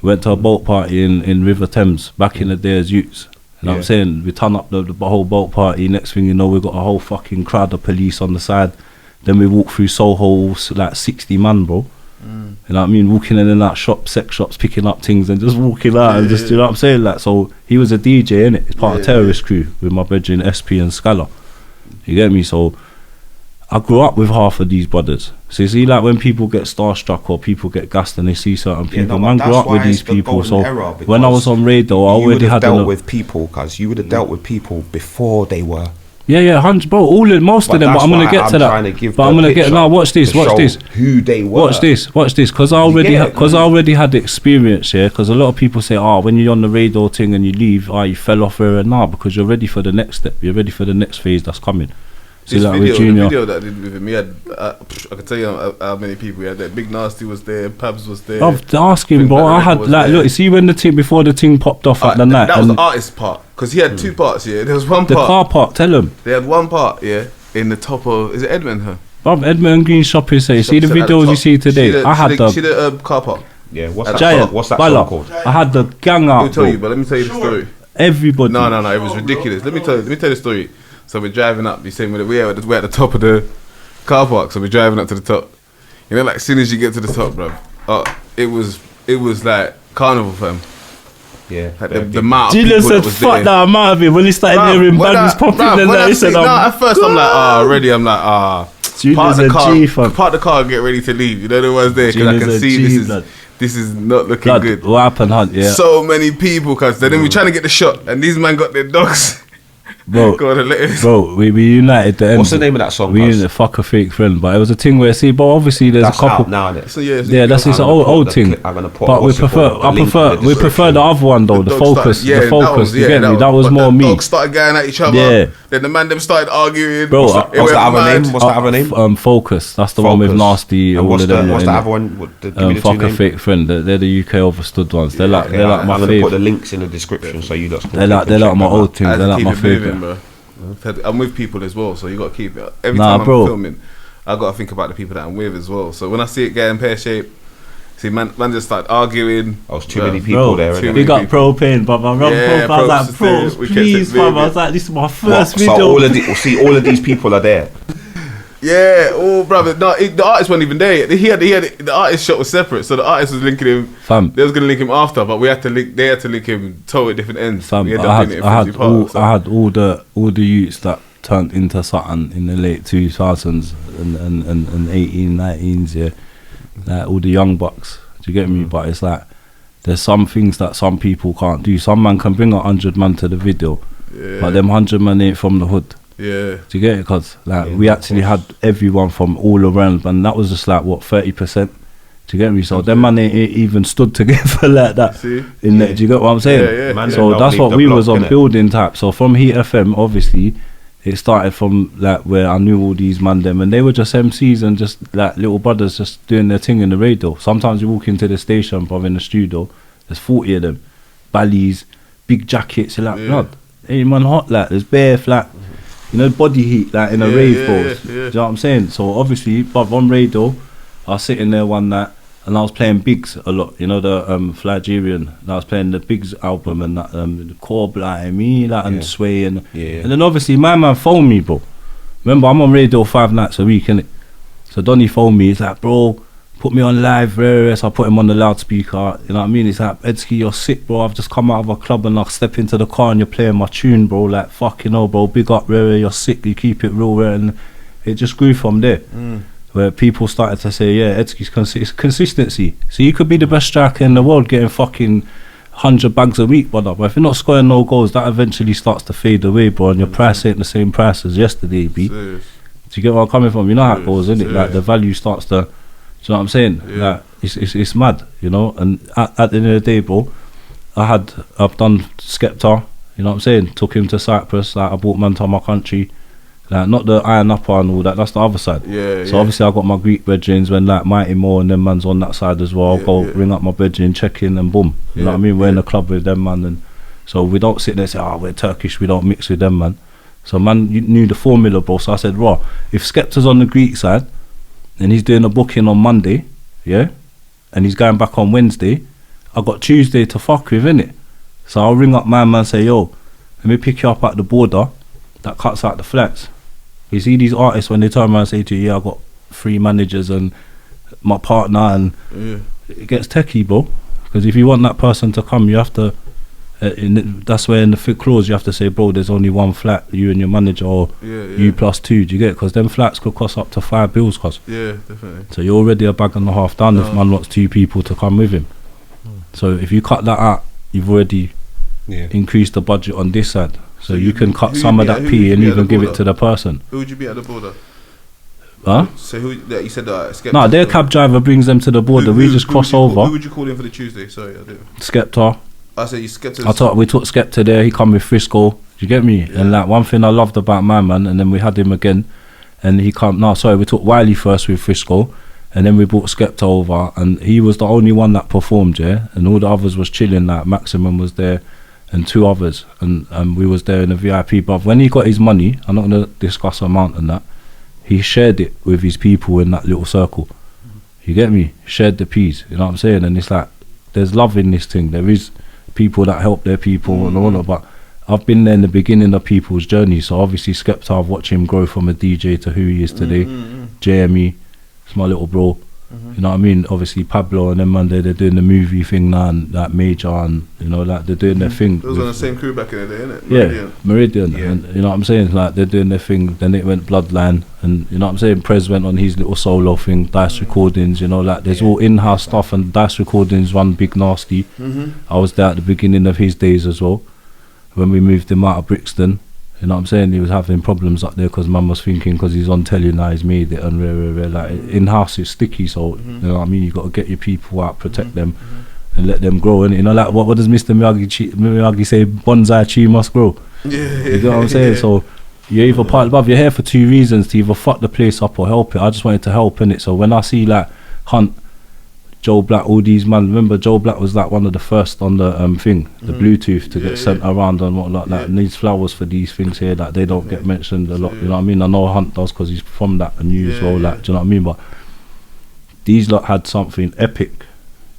We went to a boat party in River Thames back in the day as youths. You know what I'm saying? We turn up the whole boat party. Next thing you know, we got a whole fucking crowd of police on the side. Then we walk through Soho, like 60 man, bro. You know what I mean? Walking in and out sex shops, picking up things and just walking out and just, you know what I'm saying? Like, so he was a DJ, innit? It's part of Terrorist Crew with my brethren SP and Scala. You get me? So I grew up with half of these brothers. So you see, like when people get starstruck or people get gassed and they see certain people, man grew up with these people. So when I was on radio, I already had dealt with people, because you would have dealt with people before they were. Yeah, 100, bro. Most of them. But I'm gonna get to that. But I'm gonna get now. Watch this. Who they were. Watch this. Because I already had experience. Yeah. Because a lot of people say, when you're on the radio thing and you leave, you fell off there and now, because you're ready for the next step. You're ready for the next phase that's coming. This video that I did with him, he had, I can tell you how many people he had there. Big Nasty was there, Pabs was there. I'm asking, bro. I had look, see when the thing before the thing popped off at the night. That was the artist part, because he had 2 parts. Yeah, there was one part. The car park. Tell him. They had one part. Yeah, in the top of, is it Edmund? Bruv, Edmund Green shopping say. See the videos you see today. I had the car park. Yeah, what's that song called? I had the gang out. I'll tell you, but let me tell you the story. Everybody. No, it was ridiculous. Let me tell you the story. So we're driving up. You saying we're at the top of the car park. So we're driving up to the top. You know, like as soon as you get to the top, bro, it was like carnival, fam. Yeah, like the amount of Julian people said, that was "Fuck there. that amount of it." When he started hearing badness popping, he said, at first I'm like, already I'm like, park the car, get ready to leave. You know the ones there, because I can see this is not looking good. What happened, Hunt? Yeah, so many people, cause then we trying to get the shot, and these men got their dogs. Bro, we united the end. What's the name of that song? We united Fuck a Fake Friend, but it was a thing where, see, but obviously there's that's a couple. Out now, so that's an old thing. But we prefer the other one though, the Focus. You get me? That was more me. Dogs started going at each other. Yeah. Then the man them started arguing. Bro, what's the other name? Focus. That's the one with Nasty. And what's the other one? Fuck a Fake Friend. They're the UK overstood ones. They're like my favorite. I'm gonna put the links in the description so you lot. They're like my old things. They're like my favorite. I'm with people as well, so you got to keep it. Every time I'm filming, I got to think about the people that I'm with as well. So when I see it getting pear shape, see man just start arguing. There's too many people there. We got propane, but my I was like, bro, please, man. I was like, this is my first video. So all of these people are there. Yeah, brother. No, the artist wasn't even there. He had the artist shot was separate, so the artist was linking him. Fam, they was gonna link him after, but they had to link him totally different ends. Fam, I had all the youths that turned into something in the late 2000s and 18, 19s, yeah. Like all the young bucks. Do you get me? But it's like there's some things that some people can't do. Some man can bring 100 man to the video, but them 100 man ain't from the hood. Yeah. Do you get it? Because we actually had everyone from all around, and that was just like what 30%. Do you get me? So them man ain't even stood together like that. See? Do you get what I'm saying? Yeah. So that's what we was on, building type. So from Heat FM, obviously, it started from like where I knew all these man them, and they were just MCs and just like little brothers just doing their thing in the radio. Sometimes you walk into the station, bro, in the studio, there's 40 of them, ballies, big jackets. You're like, blood, ain't man hot like there's bare flat. You know, body heat, like in a rave, bros. Do you know what I'm saying? So obviously, but on radio, I was sitting there one night and I was playing Biggs a lot. You know, the Flagerian. I was playing the Biggs album and that, the Corb, like me, that, and Sway, and then obviously my man phoned me, bro. Remember, I'm on radio 5 nights a week, innit? So Donny phoned me. He's like, bro, put me on live, so I put him on the loudspeaker. You know what I mean? He's like, Edski, you're sick, bro. I've just come out of a club and I step into the car and you're playing my tune, bro. Like, fucking hell, bro. Big up, you're sick. You keep it real, and it just grew from there. Where people started to say, yeah, Edski's consistency. So you could be the best striker in the world, getting fucking 100 bags a week, brother. But if you're not scoring no goals, that eventually starts to fade away, bro. And your price ain't the same price as yesterday, B. Do you get where I'm coming from? You know how it goes, isn't it? Like the value starts to. Do you know what I'm saying? Yeah. Like, it's mad, you know. And at the end of the day, bro, I've done Skepta. You know what I'm saying? Took him to Cyprus. Like I brought man to my country. Like not the iron upper and all that. That's the other side. So obviously I got my Greek brethrens when like Mighty Moore and them man's on that side as well. I'll go ring up my brethren, check in, and boom. You know what I mean? We're in the club with them man, and so we don't sit there and say, we're Turkish. We don't mix with them man. So man, you knew the formula, bro. So I said, raw. If Skepta's on the Greek side, and he's doing a booking on Monday, and he's going back on Wednesday, I got Tuesday to fuck with, innit? So I'll ring up my man and say, yo, let me pick you up at the border that cuts out the flats. You see these artists, when they turn around and say to you, I got 3 managers and my partner, and it gets techie, bro. Because if you want that person to come, you have to That's where in the fit clause you have to say, bro, there's only one flat, you and your manager, or you plus two. Do you get it? Because them flats could cost up to 5 bills, cause. Yeah, definitely. So you're already a bag and a half done if man wants 2 people to come with him. So if you cut that out, you've already increased the budget on this side. So you can cut some of that P and even give it to the person. Who would you be at the border? Huh? So who? You said Skepta. No, their cab driver brings them to the border. We just cross over. Who would you call in for the Tuesday? Sorry, I didn't. Skepta. I said you Skepta. We took Skepta there. He come with Frisco. Do you get me? Yeah. And like one thing I loved about my man, and then we had him again, and he come. No, sorry, we took Wiley first with Frisco, and then we brought Skepta over, and he was the only one that performed, yeah. And all the others was chilling. Like Maximum was there, and 2 others, and we was there in a VIP. But when he got his money, I'm not gonna discuss amount and that. He shared it with his people in that little circle. You get me? Shared the peas. You know what I'm saying? And it's like there's love in this thing. There is people that help their people and all that. But I've been there in the beginning of people's journey. So obviously Skepta, I've watched him grow from a DJ to who he is today. JME, it's my little bro. You know what I mean? Obviously Pablo and them man, they're doing the movie thing now, and that Major, and you know, like they're doing their thing. It was on the same crew back in the day, innit? Yeah, Meridian. And you know what I'm saying? Like they're doing their thing. Then it went Bloodline, and you know what I'm saying? Prez went on his little solo thing, Dice Recordings. You know, like there's all in-house stuff, and Dice Recordings run Big Nasty. I was there at the beginning of his days as well, when we moved him out of Brixton. You know what I'm saying? He was having problems up there because mum was thinking, because he's on telly now, he's made it, and rare. Like in-house it's sticky, so you know what I mean? You got to get your people out, protect them, and let them grow. And you know, like what does Mr. Miyagi say? Bonsai tree must grow. You know what I'm saying? So you're either part above. You're here for 2 reasons: to either fuck the place up or help it. I just wanted to help in it. So when I see like Hunt, Joe Black, all these man, remember Joe Black was like one of the first on the thing, the Bluetooth to get sent around and whatnot. Like needs flowers for these things here that they don't get mentioned a lot. You know what I mean? I know Hunt does because he's from that and you as well. Like, do you know what I mean? But these lot had something epic.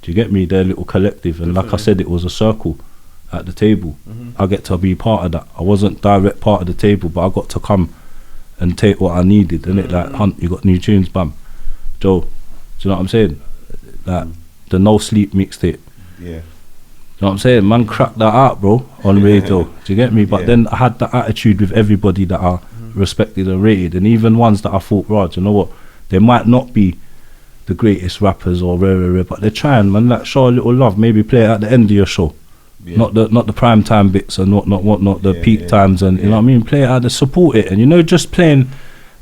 Do you get me? Their little collective, and like I said, it was a circle at the table. I get to be part of that. I wasn't direct part of the table, but I got to come and take what I needed. And it like Hunt, you got new tunes, bam. Joe, do you know what I'm saying? Like the No Sleep mixtape. Yeah. You know what I'm saying? Man cracked that out, bro, on radio. Do you get me? But then I had that attitude with everybody that I respected and rated, and even ones that I thought, right, you know what? They might not be the greatest rappers or rare, but they're trying, man. Like show a little love. Maybe play it at the end of your show. Not the prime time bits and whatnot, the peak times, and you know what I mean? Play it at the support it, and you know, just playing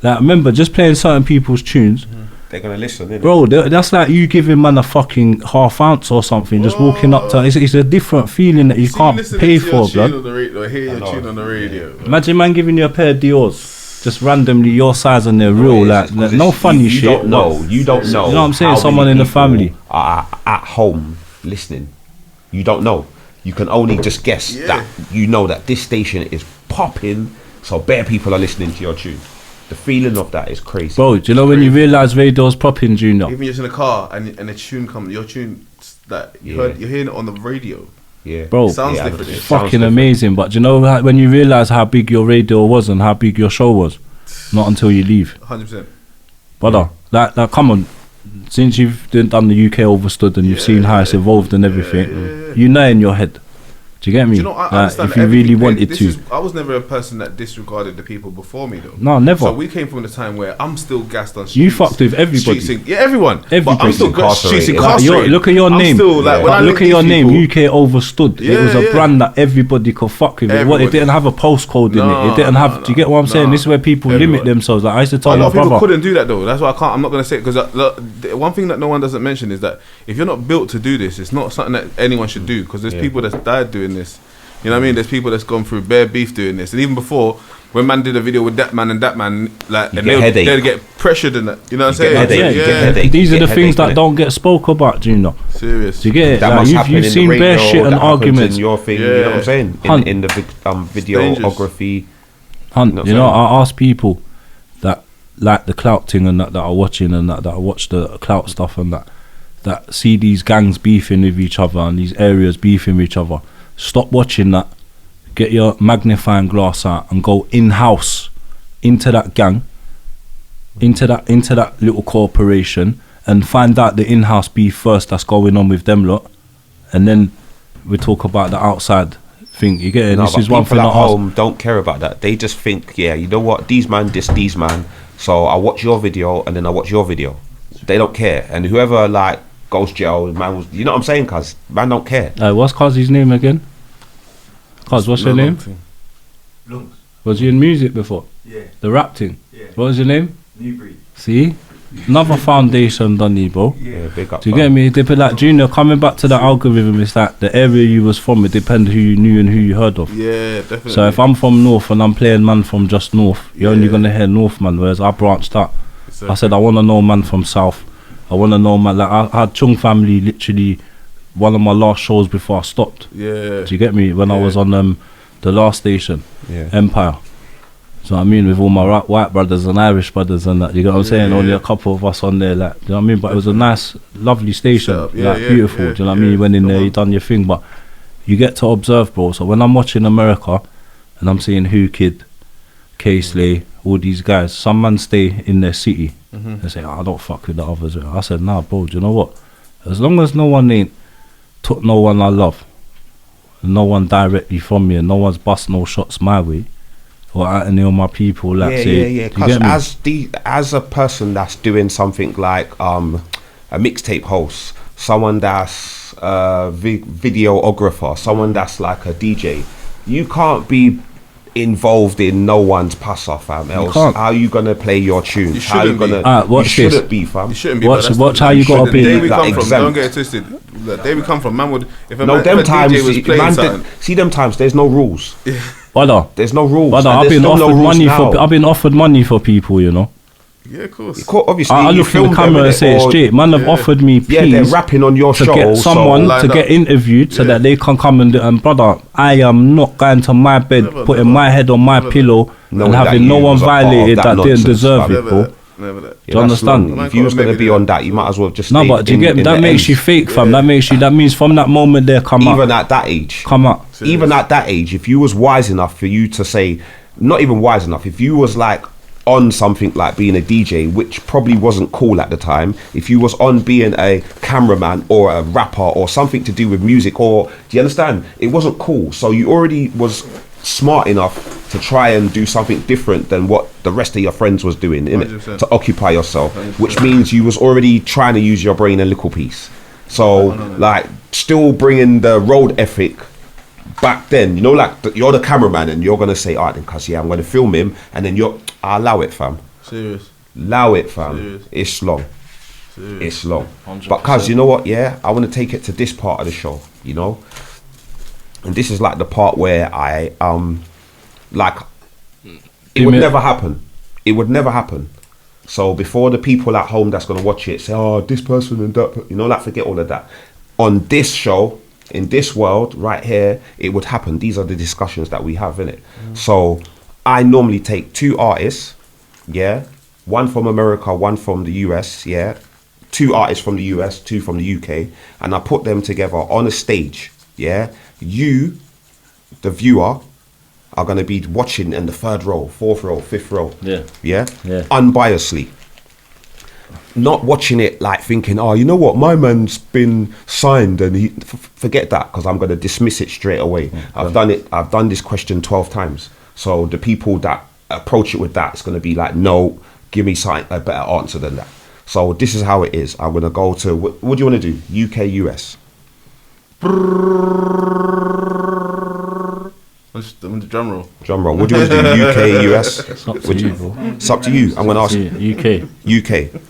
like remember just playing certain people's tunes. They're gonna listen, innit? Bro, that's like you giving man a fucking half ounce or something, just walking up to. It's a different feeling that you can't pay for, blood. Hear your tune on the radio. Imagine man giving you a pair of Dior's, just randomly your size and they're real, like no funny shit. You don't know. You know what I'm saying? Someone in the family are at home listening. You don't know. You can only just guess that you know that this station is popping, so bare people are listening to your tune. The feeling of that is crazy. Bro, do you know when you realise radio's popping, Junior? Even just in a car and a tune comes, your tune that you're hearing it on the radio. Yeah, bro, it sounds different. It's fucking amazing. But do you know when you realise how big your radio was and how big your show was? Not until you leave. 100%. Brother, like come on. Since you've done the UK Overstood and you've seen how it's evolved and everything, you know in your head. Do you get me? Do you know, I understand if you really wanted to. I was never a person that disregarded the people before me, though. No, never. So we came from the time where I'm still gassed on streets. You fucked with everybody. Everyone. But I'm still streets incarcerated. Look at your name. Still, look at your name. UK Overstood. It was a brand that everybody could fuck with. It didn't have a postcode in it. It didn't have. Do you get what I'm saying? This is where people limit themselves. Like I used to tell my brother. A lot of people couldn't do that though. That's why I'm not going to say it, because one thing that no one doesn't mention is that if you're not built to do this, it's not something that anyone should do, because there's people that's died doing this. You know what I mean? There's people that's gone through bare beef doing this, and even before, when man did a video with that man and that man, like they'd get pressured and that. You know what I'm saying? These are the things that don't get spoke about, do you know? Serious. Do you get it? Like, you've seen bare shit and arguments. Your thing, you know what I'm saying? In the videography. Hunt, you know, I ask people that like the clout thing and that are watching and that watch the clout stuff and that see these gangs beefing with each other and these areas beefing with each other. Stop watching that, get your magnifying glass out and go in-house into that gang, into that little corporation, and find out the in-house beef first that's going on with them lot, and then we talk about the outside. think. You get it? No, This but is one people thing I at ask. home don't care about that. They just think, yeah, you know what? These man, these man. So I watch your video and then I watch your video. They don't care. And whoever like goes jail, man, was, you know what I'm saying? Cause man don't care. What's Cuzzy's name again? Cuz, what's your name? Lungs. Was you in music before? Yeah. The rap thing? Yeah. What was your name? New breed. See? Another foundation done you, bro. Yeah, big up. Do you get me? They be like, Junior, coming back to the algorithm, it's like the area you was from, it depends who you knew and who you heard of. Yeah, definitely. So if I'm from North and I'm playing man from just North, you're only going to hear North man, whereas I branched out. I said, I want to know man from South. I want to know man, like I had Chung Family literally one of my last shows before I stopped. Yeah. Do you get me? When I was on the last station, Empire. So I mean, with all my white brothers and Irish brothers and that, you get what I'm saying? Only a couple of us on there, like, do you know what I mean? But it was a nice, lovely station, beautiful. Do you know what I mean? You went in there, you done your thing, but you get to observe, bro. So when I'm watching America and I'm seeing Who Kid, K-Slay, all these guys, some man stay in their city. They say, I don't fuck with the others. I said, nah, bro, do you know what? As long as no one ain't took no one I love, no one directly from me, and no one's bust no shots my way, or at any of my people, like yeah. Because as a person that's doing something like a mixtape host, someone that's a videographer, someone that's like a DJ, you can't be involved in no one's pass off, fam. Else, how are you gonna play your tune? You how are you shouldn't gonna? Watch you shouldn't this. be, fam. You shouldn't be. Watch how you gotta be. Day we come from, exempt. don't get it twisted. The day we come from, man would. If a No, man, them if a times, DJ was playing man, something, see them times. There's no rules. Brother, There's no rules. brother, and I've there's been still offered no rules money now. I've been offered money for people, you know. yeah, of course. Obviously, I you look in film the camera them, and say it or- straight. Man have offered me, Yeah, they're please, rapping on your to show. get someone Lined to up. get interviewed so that they can come and brother, I am not going to my bed, putting my head on my pillow Knowing and that having you no one was a part of violated that that didn't nonsense, deserve fam. it, bro. Never that. Do you understand? If you was going to be on that, you might as well just. No, stay but do you in- get me? in That the makes you ends. fake, fam. That means from that moment there, come Even up. at that age, Come up. even at that age, if you was wise enough for you to say, not even wise enough, if you was like on something like being a DJ, which probably wasn't cool at the time, if you was on being a cameraman or a rapper or something to do with music, or do you understand? It wasn't cool. So you already was smart enough to try and do something different than what the rest of your friends was doing, innit? 100%. To occupy yourself, which means you was already trying to use your brain a little piece. So like still bringing the road ethic back then, you know, like you're the cameraman and you're gonna say, alright then, cuz yeah, I'm gonna film him, and then I allow it, fam. Serious. Allow it, fam. Serious. It's long. Serious. It's long. 100%. But cuz you know what, yeah, I want to take it to this part of the show, you know, and this is like the part where I like it would never happen. It would never happen. So before the people at home that's gonna watch it say, oh, this person and that, you know, like forget all of that. On this show, in this world right here, it would happen. These are the discussions that we have in it. So I normally take two artists, yeah, one from America, one from the US, yeah, two artists from the US, two from the UK, and I put them together on a stage, yeah. You, the viewer, are going to be watching in the third row, fourth row, fifth row, Yeah. unbiasedly. Not watching it like thinking, oh, you know what, my man's been signed, and he forget that, because I'm going to dismiss it straight away. I've done it. I've done this question 12 times. So the people that approach it with that, it's going to be like, no, give me a better answer than that. So this is how it is. I'm going to go to, what do you want to do? UK, US. I'm the drum roll. Drum roll. What do you want to do? UK, US? It's up to you, bro. It's up to you. I'm going to ask UK. UK.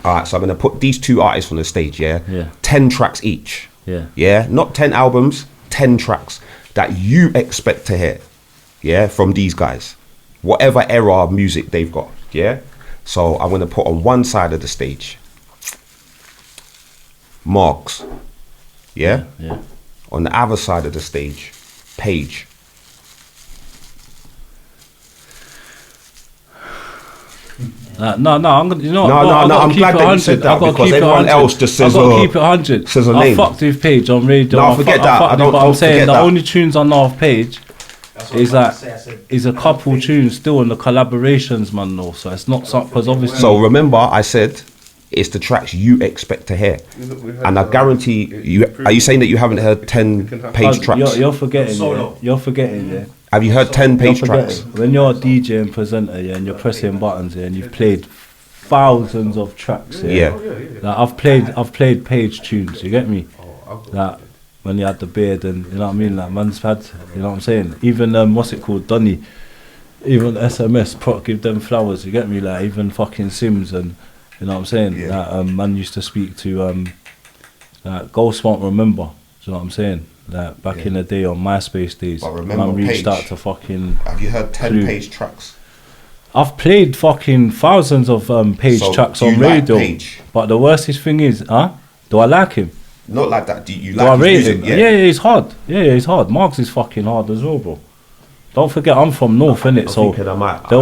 All right, so I'm going to put these two artists on the stage, yeah? Yeah. 10 tracks each. Yeah. Yeah? Not 10 albums, 10 tracks that you expect to hear, yeah, from these guys. Whatever era of music they've got, yeah? So I'm going to put on one side of the stage Margs, yeah? Yeah. On the other side of the stage, Page. No, I'm gonna. You know, No, I'm glad that you said that, because everyone else just says, I've got oh, to keep it 100. says a I name. fucked with Page on radio. No, forget that. I don't- But I'm don't saying forget the that. only tunes I know of Page is that is a couple tunes still in the collaborations, man. No, so it's not something, because obviously. So remember, I said it's the tracks you expect to hear. And I guarantee you. Are you saying that you haven't heard 10-page tracks? You're forgetting. Yeah? You're forgetting. Yeah. Have you heard 10-page tracks? When you're a DJ and presenter, yeah, and you're pressing buttons, yeah, and you've played thousands of tracks. Yeah. Like, I've played page tunes. You get me? Like when you had the beard and you know what I mean. Like man's had. You know what I'm saying? Even what's it called, Donny. Even SMS, give them flowers. You get me? Like even fucking Sims and. You know what I'm saying? Yeah. Like, man used to speak to like Ghost won't remember. Do you know what I'm saying? Like back in the day on MySpace days, but remember man reached Page. out to fucking. Have you heard 10-page tracks? I've played fucking thousands of page tracks on radio. Page? But the worstest thing is, do I like him? Not like that. Do you Do I like rate his music? him? Yeah, he's hard. Yeah, he's hard. Margs is fucking hard as well, bro. Don't forget, I'm from North, innit? So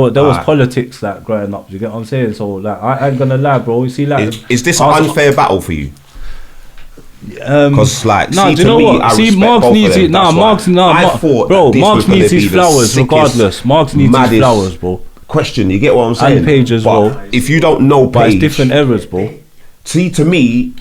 there was politics like growing up. You get what I'm saying? So like, I ain't gonna lie, bro. You see, like, is this an unfair battle for you? Because like, no, see, do you know me, what? I See, respect Margs both needs of them. it. Nah, That's Margs, why I thought bro. that this was Margs gonna needs be his the flowers sickest, regardless. Margs needs his maddest flowers, bro. Question, you get what I'm saying? And Page as But well. if you don't know But Page, it's different eras, bro. see, to me,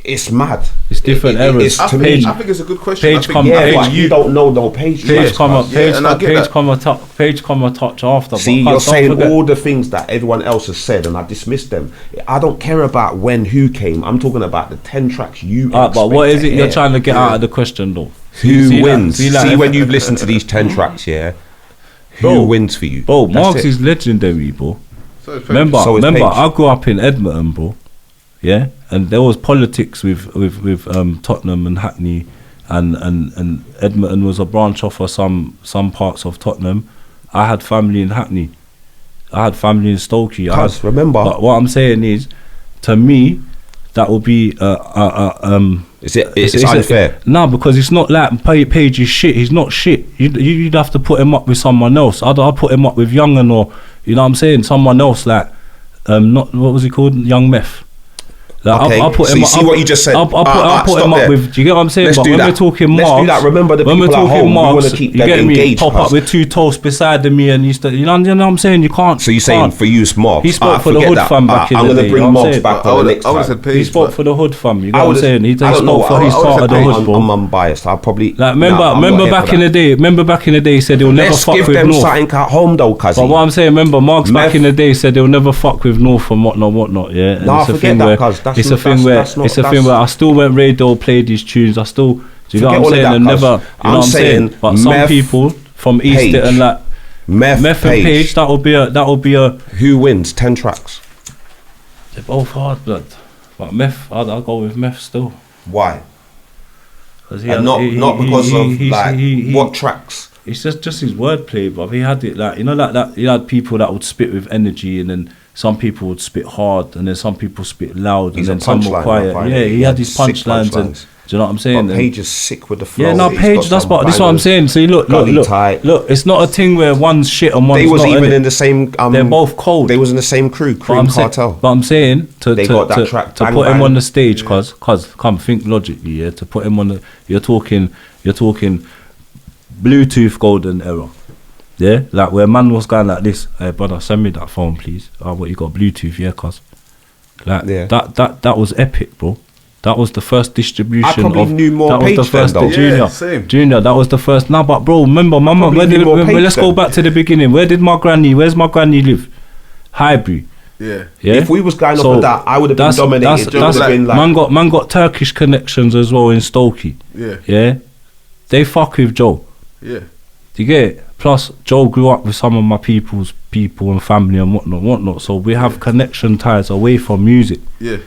it's mad. It's different eras. It's, to Page, me, I think it's a good question. Page I come- think, yeah, Page, but you don't know no Page. Page tracks, come up, bruv. Page, and I get that. Page come a touch after. See, but you're don't saying forget- all the things that everyone else has said, and I dismiss them. I don't care about who came. I'm talking about the 10 tracks you. But what expect is it to you're hear. trying to get out of the question, though? Who See that? wins? See that? See when you've listened to these 10 tracks, yeah. Who Bro, wins for you? Bro, That's Margs it. is legendary, bro. So it's Remember, So is Page. I grew up in Edmonton, bro. Yeah, and there was politics with Tottenham and Hackney, and Edmonton was a branch off of some parts of Tottenham. I had family in Hackney. I had family in Stokey. Remember. But what I'm saying is, to me, that will be It's unfair. No, because it's not like Page is shit. He's not shit. You'd have to put him up with someone else. I'd put him up with Young'un, or you know what I'm saying, someone else like not what was he called, Young Meth. Like, Okay, I'll put so him you up, see what you just said? I'll put him up with. Do you get what I'm saying? Let's But do when that. we're talking Margs, Let's do that. Remember the when we're people at talking home, we Margs, wanna keep you them get me? engaged, Pop up cuz. with two toasts beside me, and you know what I'm saying? You can't. So you're saying can't. for you, it's Margs. He spoke for the hood fam back in I'm the gonna day, bring you know what I'm Margs saying? back I on the would next have time. said Page. He spoke for the hood fam. You know I what I'm would've- saying? He I don't know. spoke for his part of the hood, bro. I'm unbiased. I'll probably Like remember back in the day. Remember back in the day, he said he'll never Let's fuck give with them North. something at home though, cuz. But what I'm saying, remember, Margs back Meth- in the day said he'll never fuck with North and whatnot, yeah. And Nah, it's a forget thing that, where cuz. That's it's a not- thing that's- where that's not- it's a thing that's- where I still went radio, played these tunes. I still, do you know what I'm Forget all saying? of And that, never, cuz. you know what I'm saying. saying But some Meth, people from East Page. and like Meth Meth and Page, that would be a. Who wins 10 tracks? They're both hard blood, but Meth, I'll go with Meth still. Why? 'Cause And not because of what tracks. It's just his wordplay, but he had it like, you know, like that. He had people that would spit with energy, and then some people would spit hard, and then some people spit loud, He's and a then some were punchline, quiet. I find Yeah, it. he had his sick punchlines, and do you know what I'm saying? But And- Page is sick with the flow. yeah, no, He's Page. got That's some what I'm bangers. saying. See, look, Gully tight. look. It's not a thing where one's shit and one's They was not. even innit? in the same. They're both cold. They was in the same crew, But Cream I'm saying, Cartel. but I'm saying to They got that track, to Bang put him Bang. on the stage, cause come think logically, yeah. To put him on the, you're talking Bluetooth golden era, yeah. Like where man was going like this. Hey brother, send me that phone, please. Oh, what you got Bluetooth, yeah, cause like Yeah. that was epic, bro. That was the first distribution. I probably knew more That was the Page then, first. though. Junior, Yeah, same. Junior. That was the first. Nah, but bro, remember, mama. Probably Where did? knew more Page Let's go then. back to the beginning. Where did my granny? Where's my granny live? Highbury. Yeah. Yeah. If we was going off of that, I would have been dominated. It would have been like, man got Turkish connections as well in Stokey. Yeah. Yeah, they fuck with Joe. Yeah. Do you get it? Plus, Joe grew up with some of my people and family and whatnot. So we have connection ties away from music. Yeah.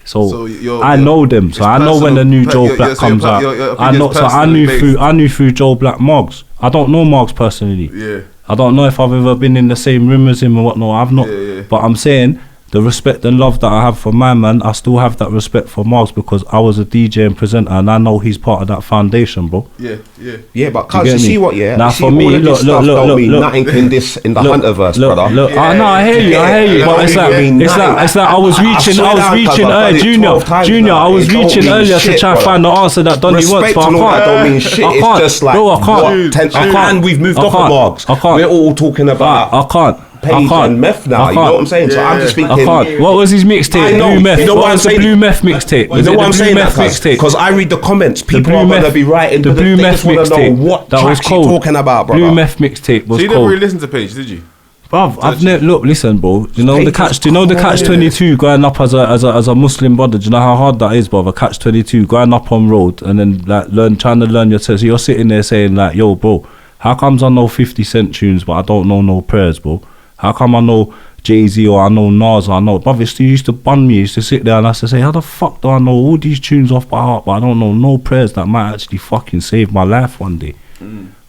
So you're- I know them. So it's I know when the new personal- Joe Black your- comes out. your I know. opinion's So I knew personally through Joe Black Margs. I don't know Margs personally. Yeah. I don't know if I've ever been in the same room as him or whatnot. I've not. Yeah, yeah. But I'm saying the respect and love that I have for my man, I still have that respect for Margs because I was a DJ and presenter, and I know he's part of that foundation, bro. Yeah. Yeah. yeah, but Do you cuz you get me? see what, yeah. Now You see for me, all of this look, stuff look, don't look, mean look. nothing in this in the Hunterverse, brother. Look, no, I hear you. Yeah, But it's yeah, like, yeah, it's like I was reaching, swear down, cuz, I've done it 12 times Junior. now. I was It don't reaching mean earlier to shit, try and brother. find the answer that Donny wants, Respect but I and all that can't. don't mean shit. I It's can't. just like Bro, I can't. what I can't. and we've moved I off of can't. Margs. I can't. We're all talking about I can't. Page and Meth now. You know what I'm saying? So I'm just thinking. I can't. What was his mixtape? Blue Meth. You know what I'm saying? Blue Meth mixtape. You know what I'm saying? Because I read the comments. People are gonna be writing. The Blue Meth mixtape. What that was cold. Talking about, bro? Blue Meth mixtape was cold. So you never really listened to Page, did you? Bruv, I've never look. Listen, bro. You know the catch 22 growing up as a Muslim brother. Do you know how hard that is, brother? Catch 22 growing up on road and then like trying to learn yourself. So you're sitting there saying like, yo, bro, how comes I know 50 Cent tunes but I don't know no prayers, bro? How come I know Jay-Z or I know Nas or I know, brother? It used to bun me. Used to sit there and I used to say, how the fuck do I know all these tunes off by heart but I don't know no prayers that might actually fucking save my life one day,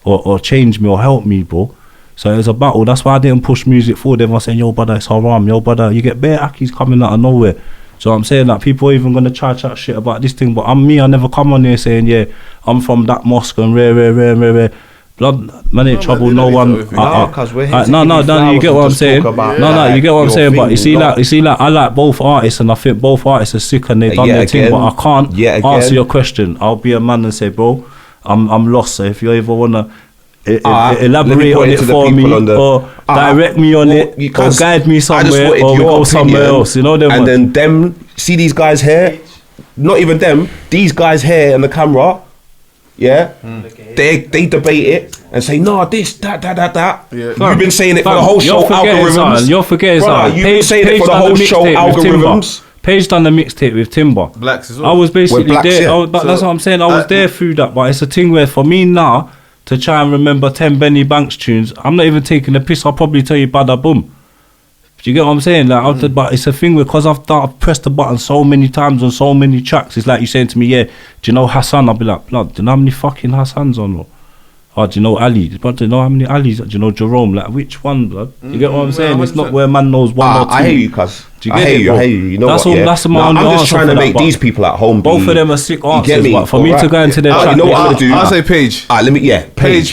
or change me or help me, bro? So it was a battle. That's why I didn't push music forward. Everyone saying, yo, brother, it's haram. Yo, brother, you get bare akis coming out of nowhere. So I'm saying that people are even going to try to chat shit about this thing. But I never come on here saying, yeah, I'm from that mosque and rare. Blood, man ain't trouble, no one. Because we're here. No, you get what I'm saying. No, you get what I'm saying. But you see, like, I like both artists and I think both artists are sick and they done their thing. But I can't answer your question. I'll be a man and say, bro, I'm lost. So if you ever want to elaborate on it for me or direct me on it or guide me somewhere or we go somewhere else, you know them. And then them, see these guys here, not even them, these guys here on the camera, they debate it and say no, this, that. You've been saying it for the whole show, algorithms. You're forgetting something. You've been saying it for the whole show, algorithms. Page done the mixtape with Timber. Blacks as well. I was basically there. That's what I'm saying. I was there through that, but it's a thing where for me now to try and remember 10 Benny Banks tunes, I'm not even taking a piss. I'll probably tell you bada boom. Do you get what I'm saying? Like, but it's a thing because I've pressed the button so many times on so many tracks. It's like you saying to me, yeah, do you know Hassan? I'll be like, blood, do you know how many fucking Hassans on? Or do you know Ali? But do you know how many Alis? Do you know Jerome? Like, which one, blood? You get what I'm saying? It's not where man knows one or two. I hear you, cuz. I hear you. You know what? That's my only answer. I'm just trying to make these people at home. Both of them are sick answers. But for me to go into their track, you know what I'm gonna do? I'll say Page.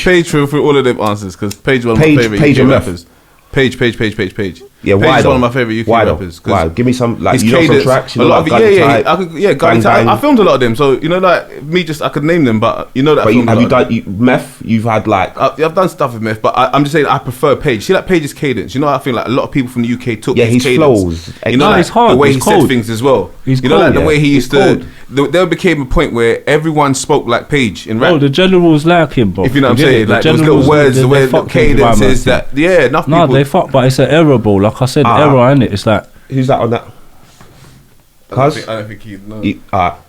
Page for all of them answers because Page one of my favorite UK rappers. Page. Yeah, Page why is though? one of my favorite UK rappers. Why? Give me some, like, his you know, some cadence, tracks. A lot of I filmed a lot of them, so you know, like me, just I could name them, but you know that. But have you done Meth? You've had like I've done stuff with Meth, but I'm just saying I prefer Page. See, like Page's cadence. You know, I feel like a lot of people from the UK took his cadence. Flows. You know, like, it's hard. The way He's he said things as well. He's you know, like cold, the way he used to. There became a point where everyone spoke like Page in rap. Oh, the generals like him, bro. If you know what I'm saying, like those little words, the way the cadence is that. Yeah, enough people. No, they fuck, but it's an error, bro. Like I said, error, innit? It's like. Who's that on that? Cuz? I don't think he knows. Are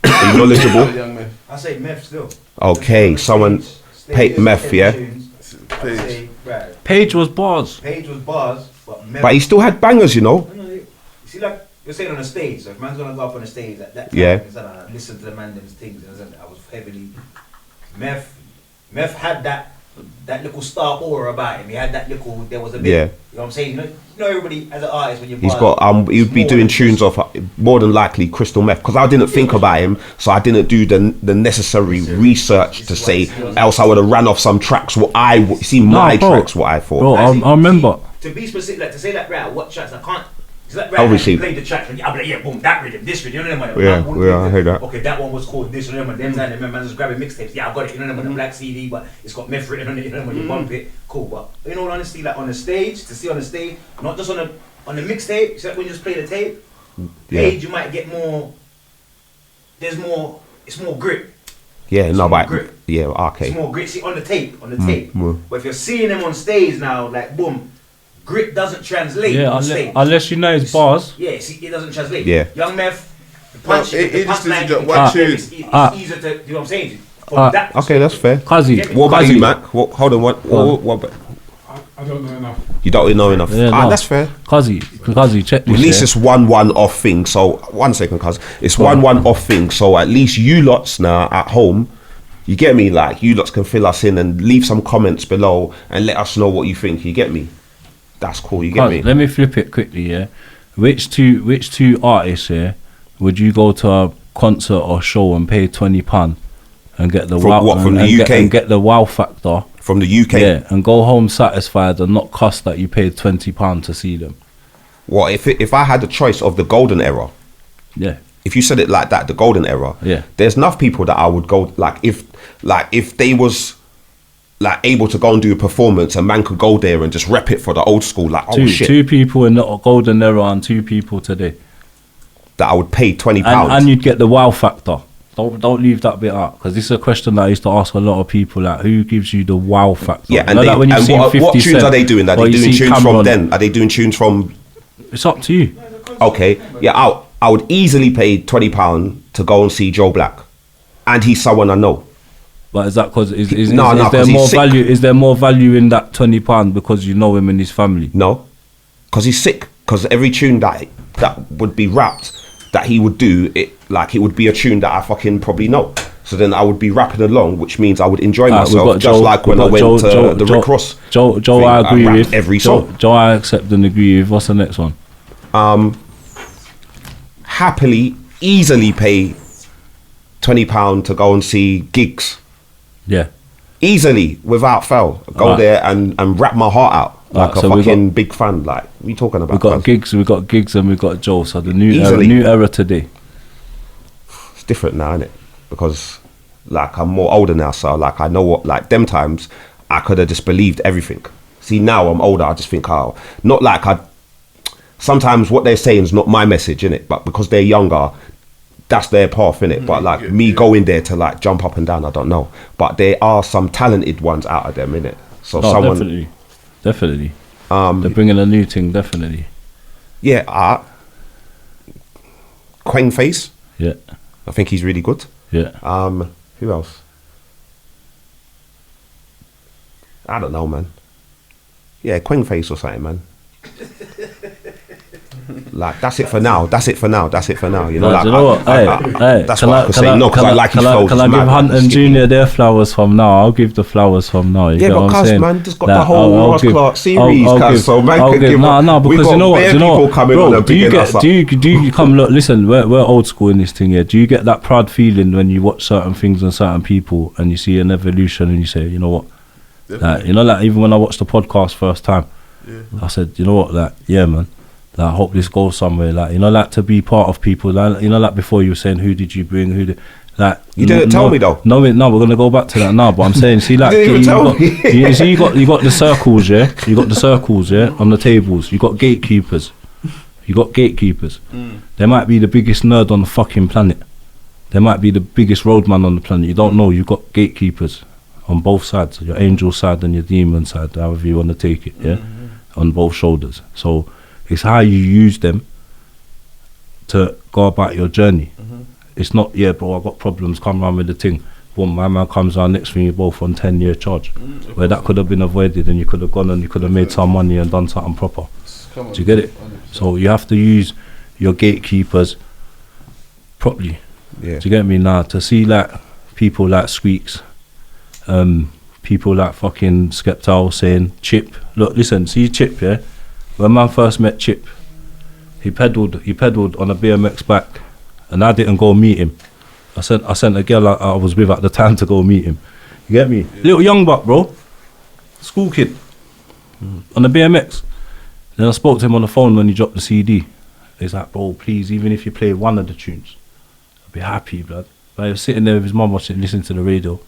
you knowledgeable? I say Meth still. Okay, someone paid Meth, yeah? Page was bars. Page was bars, but Meth. But he still had bangers, you know? You see, like you're saying on the stage, so if man's gonna go up on the stage, like that, I listen to the man them's things, and I was heavily. Meth had that little star aura about him. He had that little. There was a bit. Yeah. You know what I'm saying? You know everybody as an artist when you're. He's got he'd be doing tunes off more than likely Crystal Meth because I didn't think about him, so I didn't do the necessary research to say. Else I would have ran off some tracks. Tracks. What I thought. Bro, I remember. To be specific, like to say that, right? What tracks I can't. Like, right, obviously, play the track. I'll be like, yeah, boom, that rhythm, this rhythm, you know what I mean? Yeah, I heard that. Okay, that one was called this, you know what I mean? Then man just grabbing mixtapes. Yeah, I got it, you know what I mean? The black CD, but it's got Meth written on it, you know what I mean? You bump it, cool. But in all honesty, like on the stage, to see on the stage, not just on the mixtape, it's like when you just play the tape, Page, you might get more. It's more grit. Yeah, it's no, but grit. Yeah, okay. It's more grit. See on the tape. But if you're seeing them on stage now, like boom. Grit doesn't translate on stage. Unless you know his bars. Yeah, see, it doesn't translate. Yeah. Young Meth, the punch, it just punchline, is one tune. it's easier to, you know what I'm saying? Okay, that's fair. Kazi. What about you, Mac? Hold on, what I don't know enough. You don't know enough. Yeah, that's fair. Kazi, check this. At least it's one off thing. So 1 second, cuz it's one off thing. So at least you lots now at home, you get me? Like you lots can fill us in and leave some comments below and let us know what you think. You get me? That's cool. You get me? Let me flip it quickly. Yeah, which two artists here would you go to a concert or show and pay £20 and get the from the UK and get the wow factor from the UK? Yeah, and go home satisfied and not cuss that you paid £20 to see them. What if I had the choice of the golden era? Yeah. If you said it like that, the golden era. Yeah. There's enough people that I would go if they was like able to go and do a performance, and man could go there and just rep it for the old school. Like, oh shit, two people in the golden era and 2 people today. that I would pay £20. And you'd get the wow factor. Don't leave that bit out, because this is a question that I used to ask a lot of people, like, who gives you the wow factor? Yeah, and, they, when you and see what 50 tunes Cent, are they doing? Are or they you doing see tunes Cameron, from then? Are they doing tunes from... It's up to you. Okay, yeah, I would easily pay £20 to go and see Joe Black, and he's someone I know. But is that because is there 'cause more he's sick. value? Is there more value in that £20 because you know him and his family? No, because he's sick. Because every tune that would be rapped that he would do, it would be a tune that I fucking probably know. So then I would be rapping along, which means I would enjoy myself, just like when I went to the Rick Ross. Joe, thing, I agree rapped with every song. Joe, I accept and agree with. What's the next one? Happily, easily pay £20 to go and see gigs. Yeah. Easily, without fail, go Alright. there and rap my heart out like Alright, so a we fucking big fan. Like, what are you talking about? We got cuz? gigs, and we got Joe. So the Easily. new era today. It's different now, innit? Because like I'm more older now, so like I know what, like them times I could have just believed everything. See, now I'm older, I just think, oh, not like sometimes what they're saying is not my message, innit? But because they're younger, that's their path, innit? But like me going there to like jump up and down, I don't know. But there are some talented ones out of them, innit? So someone definitely. They're bringing a new thing, definitely. Yeah, Quang Face. Yeah, I think he's really good. yeah. Who else? I don't know, man. Yeah, Quang Face or something, man. Like, that's it for now. You know, like, Do you know what? Hey, that's what I could say. No, because I like his flow. Can I give Hunt and Junior their flowers from now? I'll give the flowers from now. You Yeah, get but what I'm cuz, saying? man, just got Like, the whole Ross Clark series, cuz, so man could give... No, we because got you know what? bare Do you know people what? coming Bro, on and picking us up. do you come, look, listen, we're old school in this thing, yeah. Do you get that proud feeling when you watch certain things and certain people and you see an evolution and you say, you know what? Like, you know, like even when I watched the podcast first time, I said, you know what, like, yeah, man. Like, I hope this goes somewhere. Like, you know, like to be part of people. Like, you know, like before you were saying, who did you bring? Like, You didn't tell me though. No, we're gonna go back to that now. But I'm saying, see, like, You didn't even tell me. you got the circles, yeah. You got the circles, yeah, on the tables. You got gatekeepers. They might be the biggest nerd on the fucking planet. They might be the biggest roadman on the planet. You don't know. You've got gatekeepers on both sides, your angel side and your demon side, however you want to take it, yeah, on both shoulders. So it's how you use them to go about your journey. It's not, yeah, bro, I got problems, come round with the thing. Boom, my man comes around, next thing you're both on 10-year charge. Where that could have been avoided and you could have gone and you could have made some money and done something proper. Do you get it? So you have to use your gatekeepers properly. Yeah. Do you get me? Now, to see like people like Squeaks, people like fucking Skeptal saying, Chip, look, listen, see Chip, yeah? When man first met Chip, he pedalled on a BMX bike, and I didn't go meet him. I sent a girl I was with at the time to go meet him. You get me? Yeah. Little young buck, bro, school kid, on the BMX. Then I spoke to him on the phone when he dropped the CD. He's like, bro, please, even if you play one of the tunes, I'll be happy, blood. But he was sitting there with his mum watching, listening to the radio,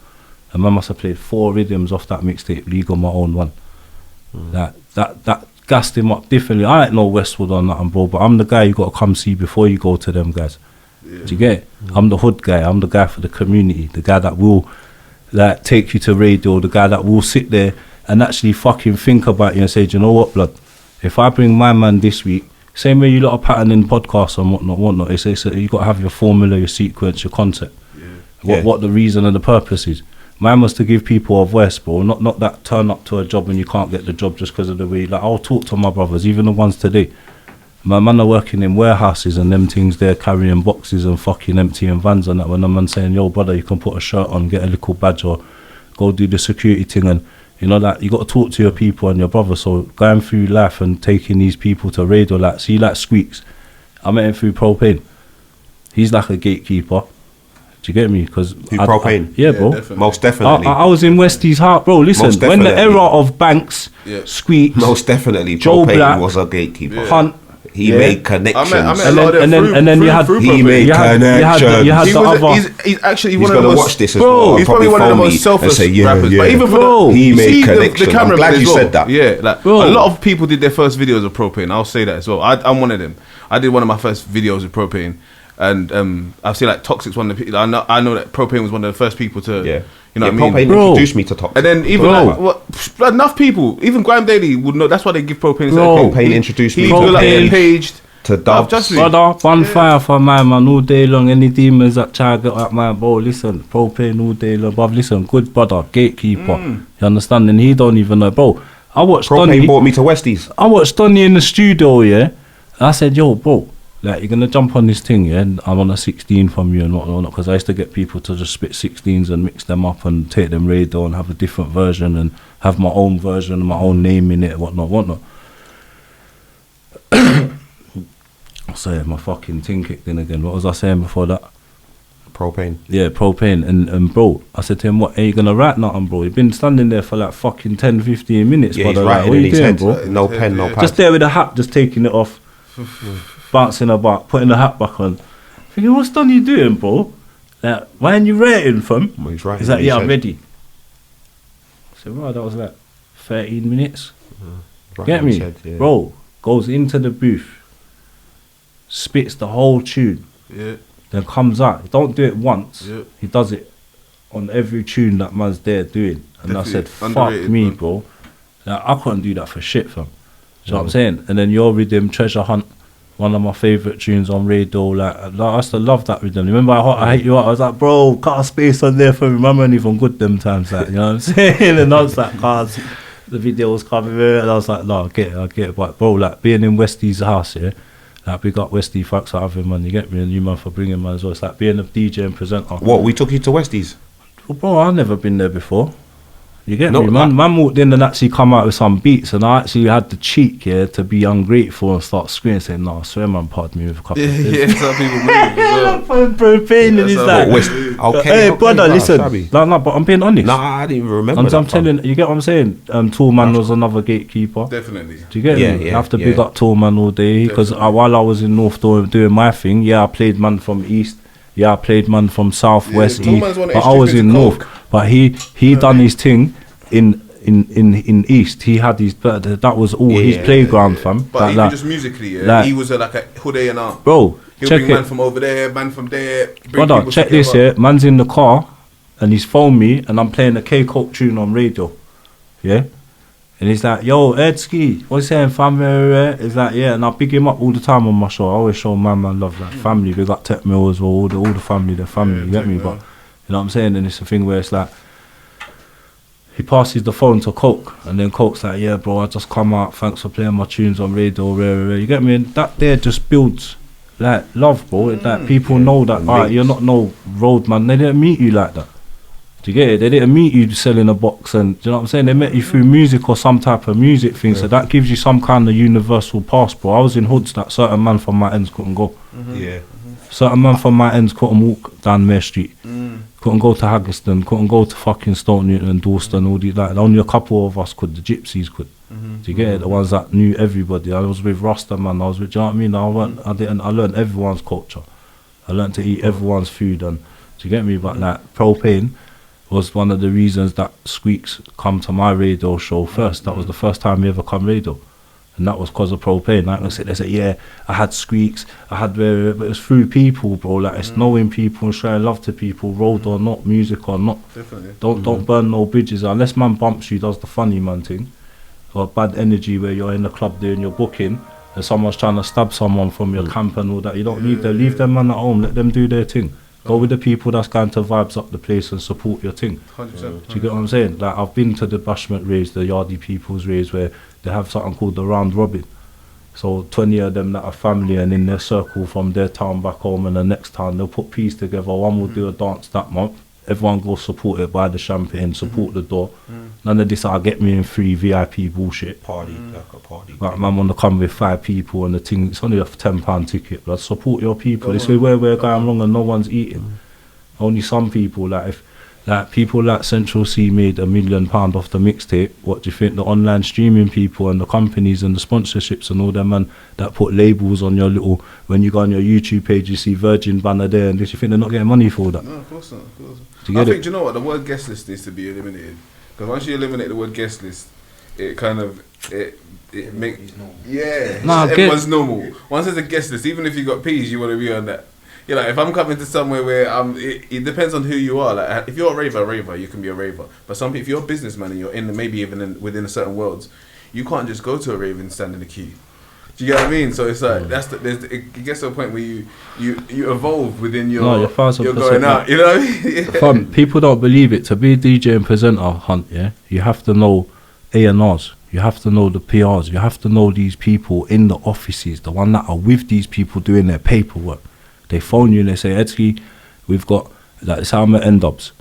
and man must have played 4 rhythms off that mixtape, League on my own one. That gassed him up differently. I ain't no Westwood or nothing, bro, but I'm the guy you got to come see before you go to them guys. Do you get it? I'm the hood guy. I'm the guy for the community. The guy that will like take you to radio. The guy that will sit there and actually fucking think about you and say, do you know what, blood? If I bring my man this week, same way you lot are patterning podcasts and whatnot. It's you got to have your formula, your sequence, your concept. What the reason and the purpose is. Man was to give people a voice, bro. Not that turn up to a job and you can't get the job just because of the way. Like, I'll talk to my brothers, even the ones today. My man are working in warehouses and them things, they're carrying boxes and fucking emptying vans and that. When a man saying, yo, brother, you can put a shirt on, get a little badge or go do the security thing. And, you know, like, you got to talk to your people and your brothers. So going through life and taking these people to radio, like, see, like Squeaks, I met him through Propane. He's like a gatekeeper. Do you get me? Because Propane? Yeah, bro. Definitely. Most definitely. I was in Westie's heart, bro. Listen, Most when the definitely. era of Banks, Squeaks, Most definitely. Joe Propane Black, was a gatekeeper. Hunt, He made connections. I met a lot of them and then you had He made connections. you had the other. He's actually He's one of the gonna most. watch this as Bro, well. He's probably one of the most selfless rappers. But even for Bro, the, he you made see connections. the camera I'm glad as you well. said that. Yeah, like Bro. a lot of people did their first videos of propane. I'll say that as well. I'm one of them. I did one of my first videos of propane, and I've seen like Toxic's one of the people. I know that propane was one of the first people to. Yeah. You know what I Propane mean? Bro. introduced me to Toxic. And then even like, enough people, even Grime Daily would know. That's why they give propane. Bro. Propane introduced me He to feel like Propane. getting paged. To Dubs. Just Brother, bonfire for my man all day long. Any demons that try to get at my bro, listen, propane all day long. Bruv, listen, good brother, gatekeeper. You understand? And he don't even know, bro. I watched Propane Donny. brought me to Westies. I watched Donny in the studio, yeah. And I said, yo, bro, like you're gonna jump on this thing, yeah. And I'm on a 16 from you and whatnot, because I used to get people to just spit 16s and mix them up and take them radio and have a different version and have my own version and my own name in it, whatnot. Sorry, my fucking thing kicked in again. What was I saying before that? Propane. Yeah, propane. And bro, I said to him, what, are you gonna write nothing, bro? You've been standing there for like fucking 10, 15 minutes, Yeah, he's brother. Like, writing what in you his doing, head. bro? No pen, no pad. Just there with a hat, just taking it off, bouncing about, putting the hat back on. Thinking, what's done you doing, bro? Like, why aren't you writing, fam? Well, he's writing He's like, in yeah, his I'm head. ready. I said, well, that was like 13 minutes. Writing Get in his me? head, yeah. Bro, goes into the booth, spits the whole tune, Yeah. then comes out. He don't do it once. Yeah. He does it on every tune that man's there doing. And I said, Definitely fuck underrated, me, man. bro. Like, I couldn't do that for shit, fam. Do you know what I'm saying? And then your rhythm, Treasure Hunt, one of my favourite tunes on radio. Like I used to love that rhythm. Remember I Hate You Up? I was like, bro, cut a space on there for me. Man, ain't even good them times. Like, you know what I'm saying? And I was like, cars, the video was coming in. And I was like, no, I get it. But bro, like being in Westie's house, yeah? Like, big up Westie, thanks for having man. You get me? And you man for bringing man as well. It's like being a DJ and presenter. What, we took you to Westies? Well, bro, I've never been there before. You get No, me? Man walked in and actually come out with some beats, and I actually had the cheek, yeah, to be ungrateful and start screaming, saying, no, I swear man pardon me with a couple of Yeah, things. some people move as well. Propane, and he's that's like, West, okay, hey, okay, brother, nah, listen. shabby. No, but I'm being honest. Nah, I didn't even remember I'm that. fam. telling you, get what I'm saying? Toolman was another gatekeeper. Definitely. Do you get Yeah, me? yeah, I have to yeah. big up Toolman all day, because while I was in North doing my thing, yeah, I played man from East, yeah, I played man from South, Yeah, West, East, Toolman's one of but his I was stupid in coke. North. But he done his thing in East. He had his, that was all his Yeah, playground, fam. But Like, even like, just musically, yeah, like- he was like a hood A&R. bro, He'll check bring man it. from over there, man from there. Bring Brother, people check this together. here. Man's in the car and he's phoned me and I'm playing a K-Coke tune on radio. Yeah? And he's like, yo, Edski, what you saying, family? He's like, yeah, and I big him up all the time on my show. I always show man love, like family. We got Tech Mill as well, all the family, their family, Yeah, you get Tech me? Mill. But, you know what I'm saying? And it's a thing where it's like, he passes the phone to Coke, and then Coke's like, yeah, bro, I just come out, thanks for playing my tunes on radio, rare. You get me? And that there just builds, like, love, bro. Like, people know that, alright, you're not no road man. They didn't meet you like that. Do you get it? They didn't meet you selling a box, and do you know what I'm saying? They met you through music or some type of music thing, so that gives you some kind of universal pass, bro. I was in hoods that certain man from my ends couldn't go. Yeah. Certain man from my ends couldn't walk down Mare Street. Couldn't go to Haggerston, couldn't go to fucking Stone Newton and Dalston, all these, like, only a couple of us could, the gypsies could. Do you get it? The ones that knew everybody. I was with Rasta, man, I was with, do you know what I mean? I learned everyone's culture. I learned to eat everyone's food, and do you get me? But like, Propane was one of the reasons that Squeaks come to my radio show first. That was the first time he ever come radio. And that was because of Propane. Like I said, they said, yeah, I had Squeaks, I had, but it was through people, bro. Like, it's knowing people and showing love to people, road or not, music or not. Definitely. Don't burn no bridges. Unless man bumps you, does the funny man thing, or bad energy where you're in the club doing your booking and someone's trying to stab someone from your camp and all that. You don't need to leave them man at home. Let them do their thing. Go with the people that's going to vibes up the place and support your thing. 100%. Do you get what I'm saying? Like, I've been to the bashment raves, the Yardie people's raves, where they have something called the round robin. So 20 of them that are family and in their circle from their town back home and the next town, they'll put peas together. One will do a dance that month. Everyone go support it, buy the champagne, support the door. None of this, I'll get me in free VIP bullshit. Party, like a party. Like, man want to come with 5 people and the thing, it's only a £10 ticket, but support your people. This is where we're going wrong and no one's eating. Only some people, like, Like people like Central C made £1 million off the mixtape. What do you think the online streaming people and the companies and the sponsorships and all them man that put labels on your little, when you go on your YouTube page you see Virgin banner there and this, you think they're not getting money for that? No, of course not. Of course not. Do you get do it? you know what? The word guest list needs to be eliminated. Because once you eliminate the word guest list, it kind of it makes everyone's normal. Once there's a guest list, even if you got P's, you want to be on that. You know, if I'm coming to somewhere where it depends on who you are. Like if you're a raver, you can be a raver. But if you're a businessman and you're in maybe even within a certain worlds, you can't just go to a rave and stand in the queue. Do you get what I mean? So it's like it gets to a point where you evolve within your you're going out. You know what I mean? Fun. People don't believe it. To be a DJ and presenter, Hunt, yeah, you have to know A&Rs. You have to know the PRs. You have to know these people in the offices, the one that are with these people doing their paperwork. They phone you and they say, Edski, we've got, like, it's how I'm at N-Dubs.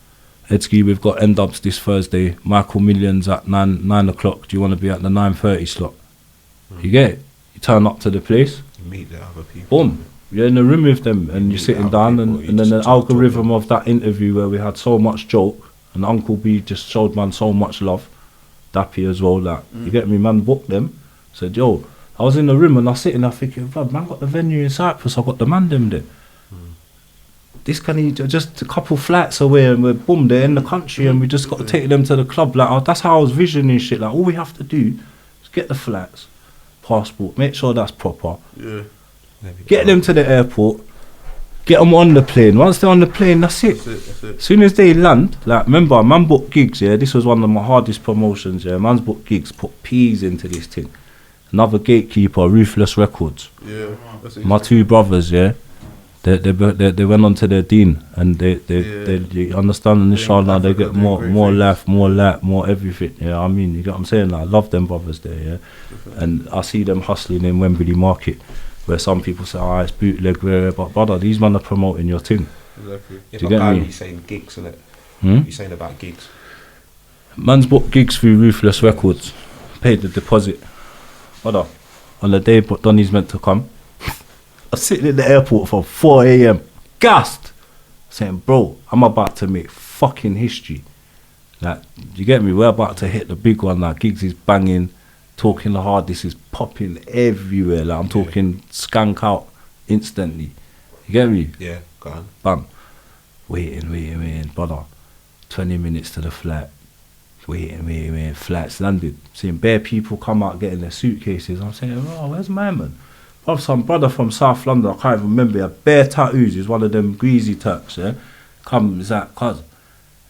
Edski, we've got N-Dubs this Thursday. Michael Millions at 9 o'clock. Do you want to be at the 9:30 slot? You get it? You turn up to the place. You meet the other people. Boom. You're in the room with them and you're sitting down and then the algorithm of that interview where we had so much joke and Uncle B just showed man so much love. Dappy as well, that you get me, man booked them. Said, yo, I was in the room and I was sitting there thinking, blood, man got the venue in Cyprus, I got the man them there. This can he just a couple flights away and we're boom, they're in the country and we just got to take them to the club. Like, that's how I was visioning shit. Like, all we have to do is get the flights, passport, make sure that's proper. Yeah. Get them to the airport, get them on the plane. Once they're on the plane, that's it. As soon as they land, like, remember, man booked gigs, yeah? This was one of my hardest promotions, yeah? Man's booked gigs, put P's into this thing. Another gatekeeper, Ruthless Records. Yeah. My two brothers, yeah? They went on to their dean and they understand in the show now they get more life, more light, more everything. Yeah, I mean, you get what I'm saying? Like, I love them brothers there, yeah? And I see them hustling in Wembley Market, where some people say, it's bootleg, but brother, these men are promoting your thing. Exactly. Yeah, Do you get me? You're saying gigs, innit? You're saying about gigs. Man's booked gigs through Ruthless Records, paid the deposit. Brother, on the day but Donny's meant to come, I was sitting in the airport from 4 a.m, gassed, saying, bro, I'm about to make fucking history. Like, you get me? We're about to hit the big one. Like, gigs is banging, talking the hard, this is popping everywhere. Like, I'm talking skank out instantly. You get me? Yeah, go on. Bam. Waiting, brother. 20 minutes to the flight. Waiting. Flight's landed. Seeing bare people come out getting their suitcases. I'm saying, oh, where's my man? Some brother from South London, I can't even remember, he had bare tattoos. He's one of them greasy Turks, yeah? He's like, cuz,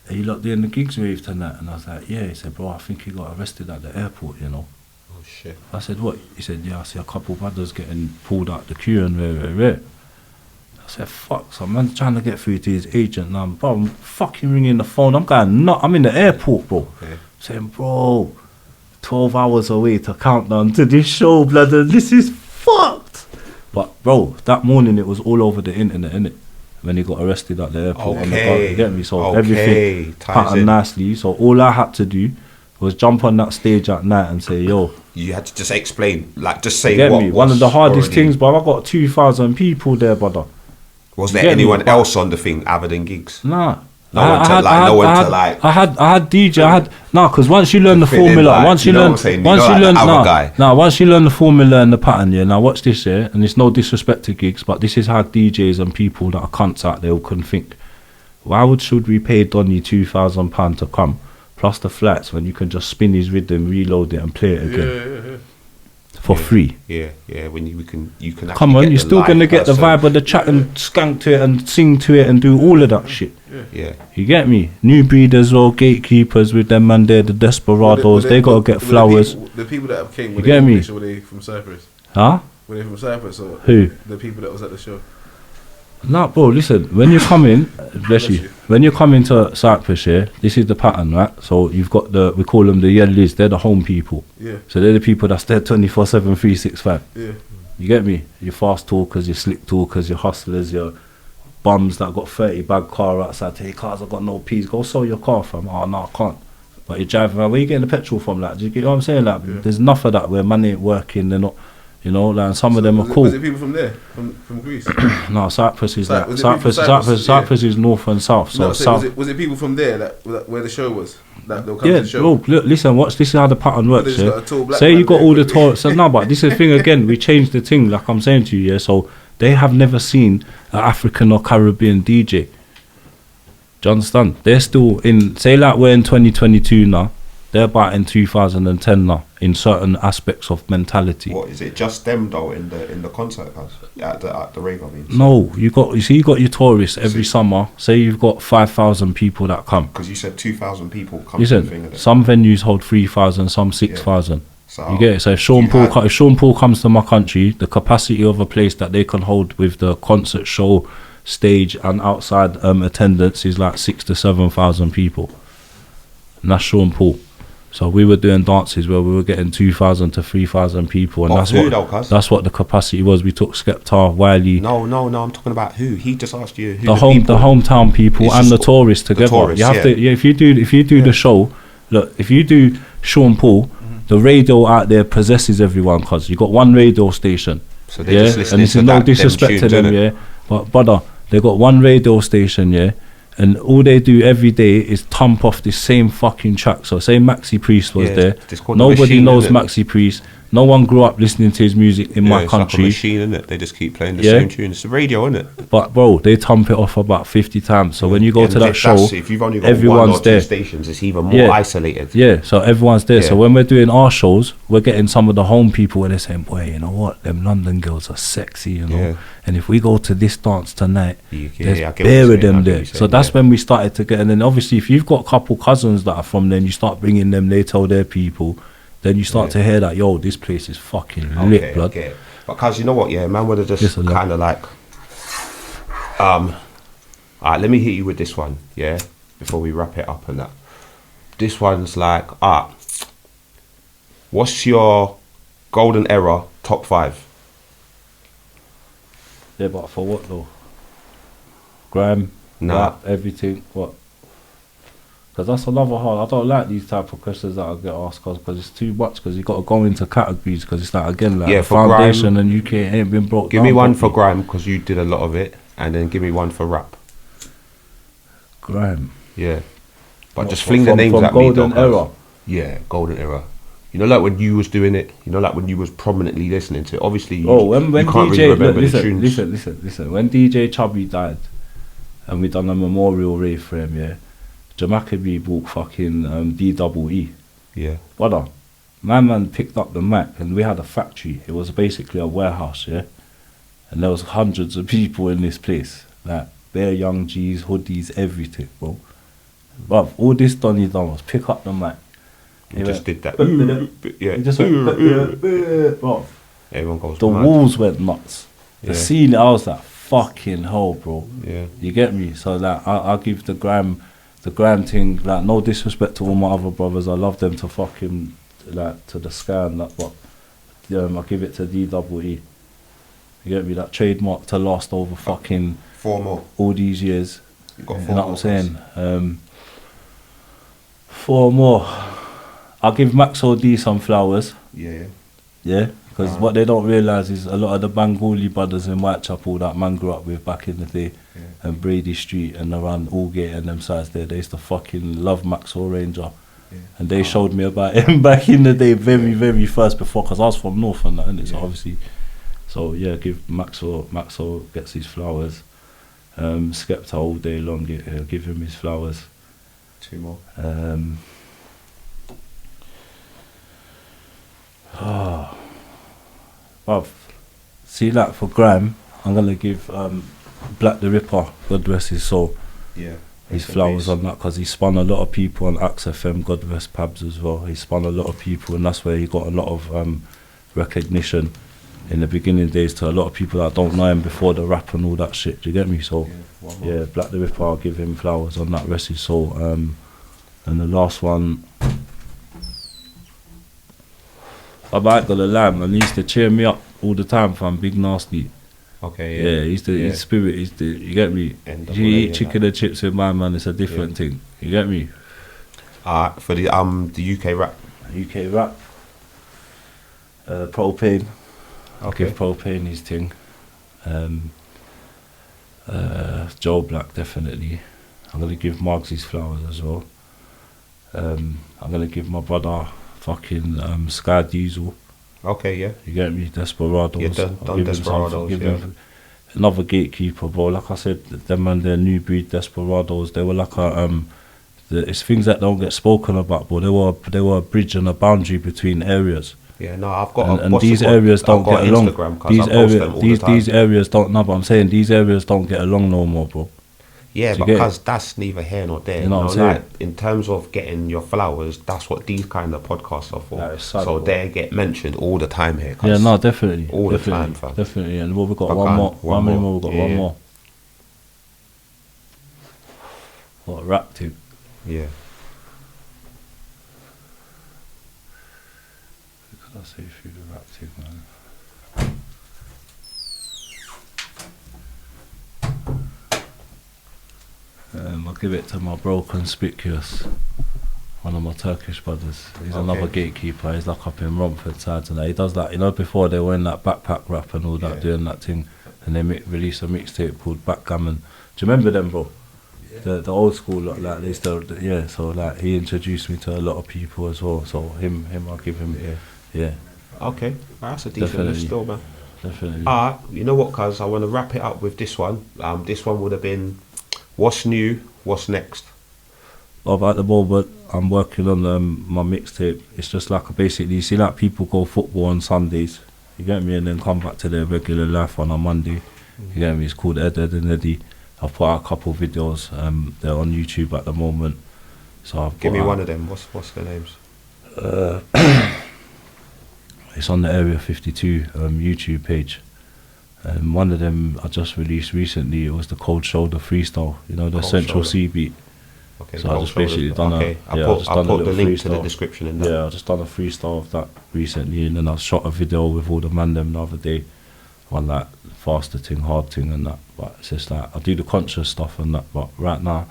are you lot doing the gigs rave tonight? And I was like, yeah. He said, bro, I think he got arrested at the airport, you know. Oh, shit. I said, what? He said, yeah, I see a couple brothers getting pulled out the queue and rare. I said, fuck, some man's trying to get through to his agent now. Bro, I'm fucking ringing the phone. I'm going nuts. I'm in the airport, bro. Okay. Saying, bro, 12 hours away to countdown to this show, blood, and this is fucked. But, bro, that morning it was all over the internet, innit? When he got arrested at the airport on the car, you get me? So everything patterned nicely. So all I had to do was jump on that stage at night and say, yo. You had to just explain, like, just say what. One of the hardest things, bro. I got 2,000 people there, brother. Was there anyone else on the thing other than gigs? Nah. I had DJ. Because once you learn the formula, once you learn the formula and the pattern, yeah. Now watch this, yeah. And it's no disrespect to gigs, but this is how DJs and people that are cunts out there can think. Why should we pay Donny £2,000 to come plus the flats when you can just spin his rhythm, reload it, and play it again for free? Yeah. When you can. Come on, you're still gonna get the vibe of the chat and skank to it and sing to it and do all of that shit. Yeah. You get me? New breed as well, gatekeepers with them man there, the desperados. They gotta get flowers. The people that came, you get me? Were they from Cyprus? Huh? Were they from Cyprus or who? The people that was at the show. Nah, bro, listen, when you come in, bless you, when you come into Cyprus, yeah, this is the pattern, right? So you've got we call them the Yellies, they're the home people. Yeah. So they're the people that's there 24/7, 365. Yeah. You get me? Your fast talkers, your slick talkers, your hustlers, your bums that got 30 bag car outside, hey, cars, I got no P's, go sell your car from. Oh, no, I can't. But you're driving around, where you getting the petrol from? Like, do you get what I'm saying? Like, there's enough of that where money ain't working, they're not You know, like, and some of them are cool. Was it people from there, from Greece? No, Cyprus is like Was it people from Cyprus is north and south. So No, south. was it people from there that where the show was? That they'll come to Yeah, the show. bro. Look, listen. Watch. This is how the pattern works. there's Yeah. got a tall black Say man you got there, all the but- tourists. So no, but this is the thing again. We changed the thing. Like I'm saying to you, yeah. So they have never seen an African or Caribbean DJ. Do you understand? They're still in. Say like we're in 2022 now. They're about in 2010 now in certain aspects of mentality. What is it? Just them though in the concert house at the rave? I mean, No, you got your tourists every summer. Say you've got 5,000 people that come. because you said 2,000 people come to the thing. Listen, some venues hold 3,000, some 6,000. So You get it. So if Sean Paul comes to my country, the capacity of a place that they can hold with the concert show, stage, and outside attendance is like 6,000 to 7,000 people. And that's Sean Paul. So we were doing dances where we were getting 2,000 to 3,000 people, and that's what the capacity was. We took Skepta, Wiley, No, I'm talking about who. He just asked you who the people. hometown people It's and the just tourists together. tourists, you have yeah. to, if you do the show. Look, if you do Sean Paul, the radio out there possesses everyone because you got one radio station. So they just listening and this to is no them disrespect to tunes, them, innit? yeah. But brother, they got one radio station, yeah, and all they do every day is thump off the same fucking track. So say Maxi Priest was Yeah, there. it's called the Nobody machine, knows innit? Maxi Priest. No one grew up listening to his music in my It's like a country. machine, isn't it? They just keep playing the Yeah. same tune. It's the radio, isn't it? But bro, they thump it off about 50 times. So when you go to that show, if you've only got everyone's one or there. two stations, it's even more Yeah. isolated. Yeah, so everyone's there. So Yeah. when we're doing our shows, we're getting some of the home people where they're saying, boy, you know what, them London girls are sexy, you know. Yeah. And if we go to this dance tonight, Yeah, there's I get what bare you're of saying, I them get what there. you're So saying, that's yeah. when we started to get, and then obviously if you've got a couple cousins that are from there and you start bringing them, they tell their people, then you start to hear that, yo, this place is fucking lit, blood. Okay. Because you know what, yeah, man would have just Listen, kind of like, alright, let me hit you with this one, yeah, before we wrap it up and that. This one's like, what's your golden era top 5? Yeah, but for what though? Grime, Nah. rap, everything, what? Because that's another hard. I don't like these type of questions that I get asked because it's too much. Because you got to go into categories. Because it's like again, like Yeah, the for foundation grime, and UK ain't been broke. Give me down one for properly. grime because you did a lot of it, and then give me one for rap. Grime. Yeah, but What, just fling the from names at golden me, though, era. cuz- Yeah, golden era. You know, like when you was doing it. You know, like when you was prominently listening to it. Obviously, you, Oh, when you can't DJ really remember the listen, tunes. listen. When DJ Chubby died, and we done a memorial rave for him, yeah. Jamaica bought fucking DEE. Yeah, Brother, my man picked up the mic and we had a factory. It was basically a warehouse, yeah. And there was hundreds of people in this place, like bare young G's, hoodies, everything, bro. Bruv, all this Donny done was pick up the mic. you just did that. Yeah, He just went, bro. everyone goes. The mad. walls went nuts. The Yeah. ceiling, I was like, fucking hell, bro. Yeah, You get me? So like, I'll give the grime thing, like, no disrespect to all my other brothers. I love them to fucking, like, to the sky and that, but I'll give it to DEE. You get me? That trademark to last over fucking 4 more. all these years. You got You 4 know what more. I'm saying? 4 more. I'll give Max OD some flowers. Yeah. Yeah, because what they don't realise is a lot of the Bengali brothers in Whitechapel that man grew up with back in the day, and Brady Street and around Aldgate and them sides there, they used to fucking love Maxwell Ranger. And they showed me about him back in the day, very first before, because I was from North and that, innit? So obviously, so yeah, give Maxwell gets his flowers. Skepta all day long, give him his flowers. 2 more. Bruv, see, like for grime, I'm gonna give Black the Ripper, God rest his soul, Yeah. his flowers on that, because he spun a lot of people on Axe FM, God rest Pabs as well. He spun a lot of people, and that's where he got a lot of recognition in the beginning days to a lot of people that don't know him before the rap and all that shit. Do you get me? So yeah, Black the Ripper, I'll give him flowers on that, rest his soul. And the last one, I might got a lamb, and he used to cheer me up all the time, fam. Big Nasty. Okay. Yeah, his spirit is the, you get me? NAA You eat and chicken and chips with my man, it's a different thing. You get me? For the UK rap. UK rap. Propane. Okay. Give Propane his thing. Joe Black definitely. I'm gonna give Margs his flowers as well. I'm gonna give my brother fucking Sky Diesel. Okay, yeah. You get me? Desperados. Yeah, I'll done give him Desperados, something, give yeah. him another gatekeeper, bro. Like I said, them and their new breed Desperados, they were like it's things that don't get spoken about, but they were a bridge and a boundary between areas. Yeah, no, I've got And these areas don't get along. These areas don't. No, but I'm saying these areas don't get along no more, bro. Yeah, Do you get because that's neither here nor there. You know what I'm like saying? in terms of getting your flowers, that's what these kind of podcasts are for. That is sad, so bro. they get mentioned all the time here. 'Cause Yeah, no, definitely. all the definitely, time, fam. Definitely. And what we got? But One can't- more. one One more. more. We got Yeah, one yeah. more. What rap tip? Yeah. I'll say through the rap tip, man. I'll give it to my bro Conspicuous, one of my Turkish brothers. He's another gatekeeper. He's like up in Romford sides and that. He does that, you know, before they were in that backpack rap and all that, doing that thing, and they released a mixtape called Backgammon. Do you remember them, bro? The old school lot, like they still, yeah. So like he introduced me to a lot of people as well. So him, I'll give him, yeah. Okay, that's a decent list still, man. Definitely. You know what, cuz I want to wrap it up with this one. This one would have been, what's new, what's next? At the moment, I'm working on my mixtape. It's just like basically, you see, like people go football on Sundays, you get me, and then come back to their regular life on a Monday. You get me? It's called Ed and Eddie. I've put out a couple videos. They're on YouTube at the moment. So I've Give me put out- one of them. What's their names? It's on the Area 52 YouTube page. One of them I just released recently. It was the Cold Shoulder Freestyle. You know, the Cold Central Shoulder. C beat. Okay, So I just basically done okay. a yeah, I'll put the little link to the freestyle. description in that. Yeah, I just done a freestyle of that recently, and then I shot a video with all the man them the other day on that faster thing, hard thing, and that. But it's just like I do the conscious stuff and that. But right now,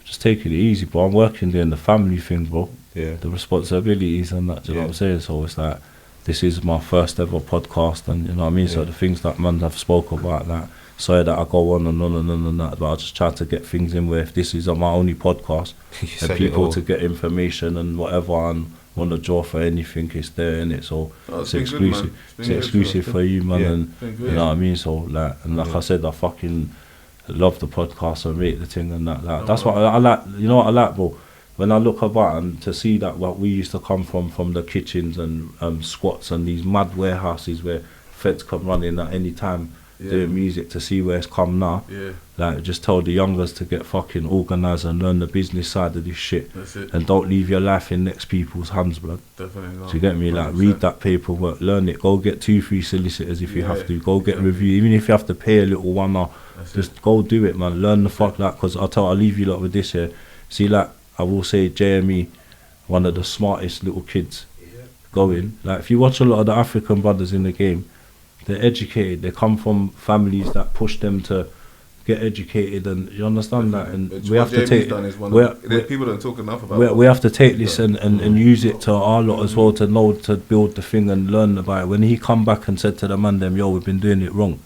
just taking it easy, bro. I'm working doing the family thing, bro. Yeah. The responsibilities and that. Do you know what I'm saying? So it's like this is my first ever podcast, and you know what I mean. So the things that man have spoke about that. So that I go on and on and on and that, but I just try to get things in where if this is on my only podcast, say and it people all. to get information and whatever and want to draw for anything, it's there in it. So it's it's been good, man. exclusive. It's been It's good, exclusive for you, man, Yeah. and Been good. you know what I mean. So like, and like I said, I fucking love the podcast and rate the thing and that. Like, that's what I like. You know what I like, bro. When I look about and to see that what we used to come from the kitchens and squats and these mad warehouses where feds come running at any time. Doing music, to see where it's come now. Yeah. Like, just tell the youngers to get fucking organised and learn the business side of this shit. That's it. And don't leave your life in next people's hands, blood. Definitely not. Do you get me? Like, 100%. read that paperwork, learn it. Go get 2-3 solicitors if you have Yeah, to. Go get a exactly. review, even if you have to pay a little one now. That's Just go do it, man. Learn the fuck that. Because I'll leave you lot with this here. See, like, I will say JME, one of the smartest little kids going. Like, if you watch a lot of the African brothers in the game, they're educated. They come from families that push them to get educated, and you understand that. And Which we what have to Jamie's take. done is one we're- of the, people don't talk enough about. we have to take this and use it to our lot as well, to know, to build the thing and learn about it. When he come back and said to the man them, yo, we've been doing it wrong.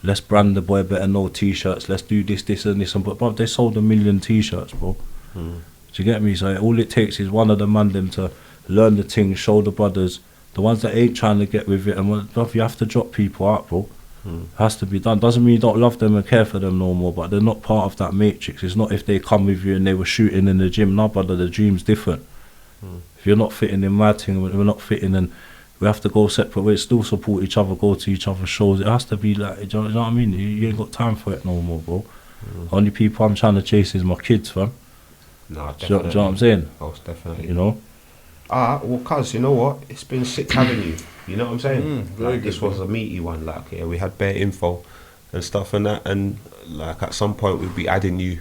Let's brand the boy better, no t-shirts. Let's do this and this. And but bruv, they sold 1 million t-shirts, bro. Do you get me? So all it takes is one of the man them to learn the thing, show the brothers. The ones that ain't trying to get with it, and bruv, you have to drop people out, bro. Has to be done. Doesn't mean you don't love them and care for them no more, but they're not part of that matrix. It's not if they come with you and they were shooting in the gym. No, brother, the dream's different. If you're not fitting in my thing, we're not fitting, and we have to go separate ways, still support each other, go to each other's shows. It has to be like, do you know what I mean? You ain't got time for it no more, bro. Only people I'm trying to chase is my kids, fam. No, Do you know what I'm saying? Most definitely. You know? Well, cuz, you know what? It's been sick having you. You know what I'm saying? very Like, this good, was a meaty one. Like, yeah, we had bare info and stuff and that. And, like, at some point, we'll be adding you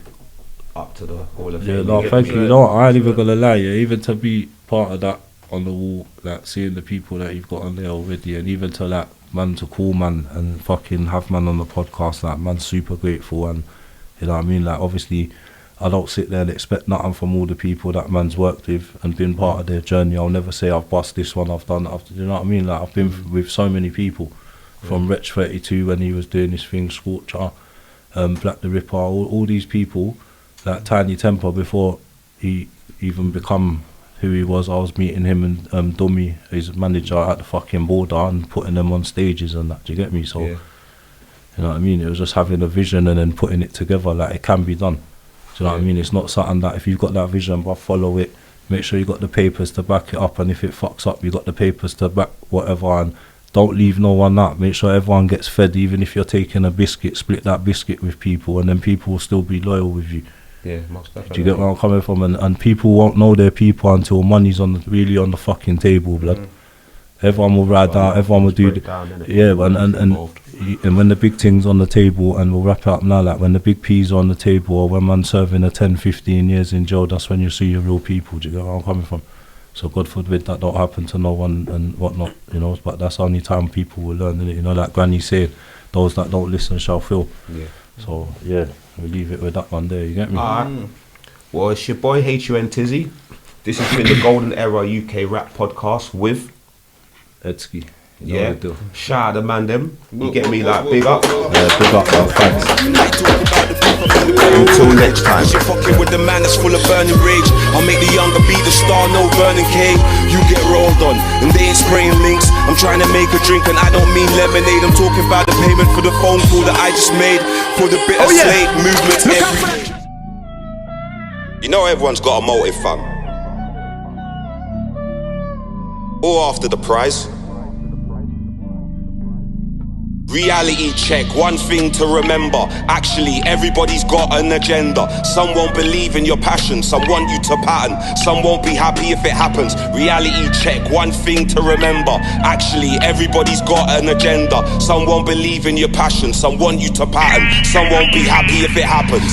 up to the Hall of Yeah, Fame. no, get thank me? you. You know what? I ain't even gonna lie, yeah. Even to be part of that on the wall, like seeing the people that you've got on there already, and even to like man to call man and fucking have man on the podcast, like man's super grateful, and you know what I mean. Like obviously, I don't sit there and expect nothing from all the people that man's worked with and been part of their journey. I'll never say I've bust this one, I've done, you know what I mean? Like I've been with so many people, from Wretch 32 when he was doing his thing, Scorcher, Black the Ripper, all these people, like Tiny Temper before he even become who he was. I was meeting him and Dummy, his manager, at the fucking border and putting them on stages and that. Do you get me? So, you know what I mean? It was just having a vision and then putting it together. Like it can be done. Do you know what I mean? It's not something that if you've got that vision, but follow it. Make sure you got the papers to back it up, and if it fucks up, you got the papers to back whatever. And don't leave no one out. Make sure everyone gets fed. Even if you're taking a biscuit, split that biscuit with people, and then people will still be loyal with you. Yeah, most definitely. Do you get where I'm coming from? And people won't know their people until money's really on the fucking table, blood. Everyone will ride down, everyone will do and when the big thing's on the table, and we'll wrap it up now, like when the big P's are on the table, or when man's serving a 10-15 years in jail, that's when you see your real people. Do you get where I'm coming from? So God forbid that don't happen to no one and whatnot, you know, but that's the only time people will learn, innit? You know, like Granny said, those that don't listen shall feel. Yeah. So yeah, we'll leave it with that one there, you get me? Well, it's your boy HUN Tizzy. This has been the Golden Era UK Rap Podcast with Edski. Yeah, shout out the man them. You get me, like big up. Big up, man. Thanks. Until next time. You're fucking with the man that's full of burning rage. I'll make the younger be the star, no burning cake. You get rolled on, and they ain't spraying links. I'm trying to make a drink, and I don't mean lemonade. I'm talking about the payment for the phone call that I just made for the bitter slate movement. You know everyone's got a motive, fam. All after the prize. Reality check, one thing to remember. Actually, everybody's got an agenda. Some won't believe in your passion, some want you to pattern. Some won't be happy if it happens. Reality check, one thing to remember. Actually, everybody's got an agenda. Some won't believe in your passion, some want you to pattern. Some won't be happy if it happens.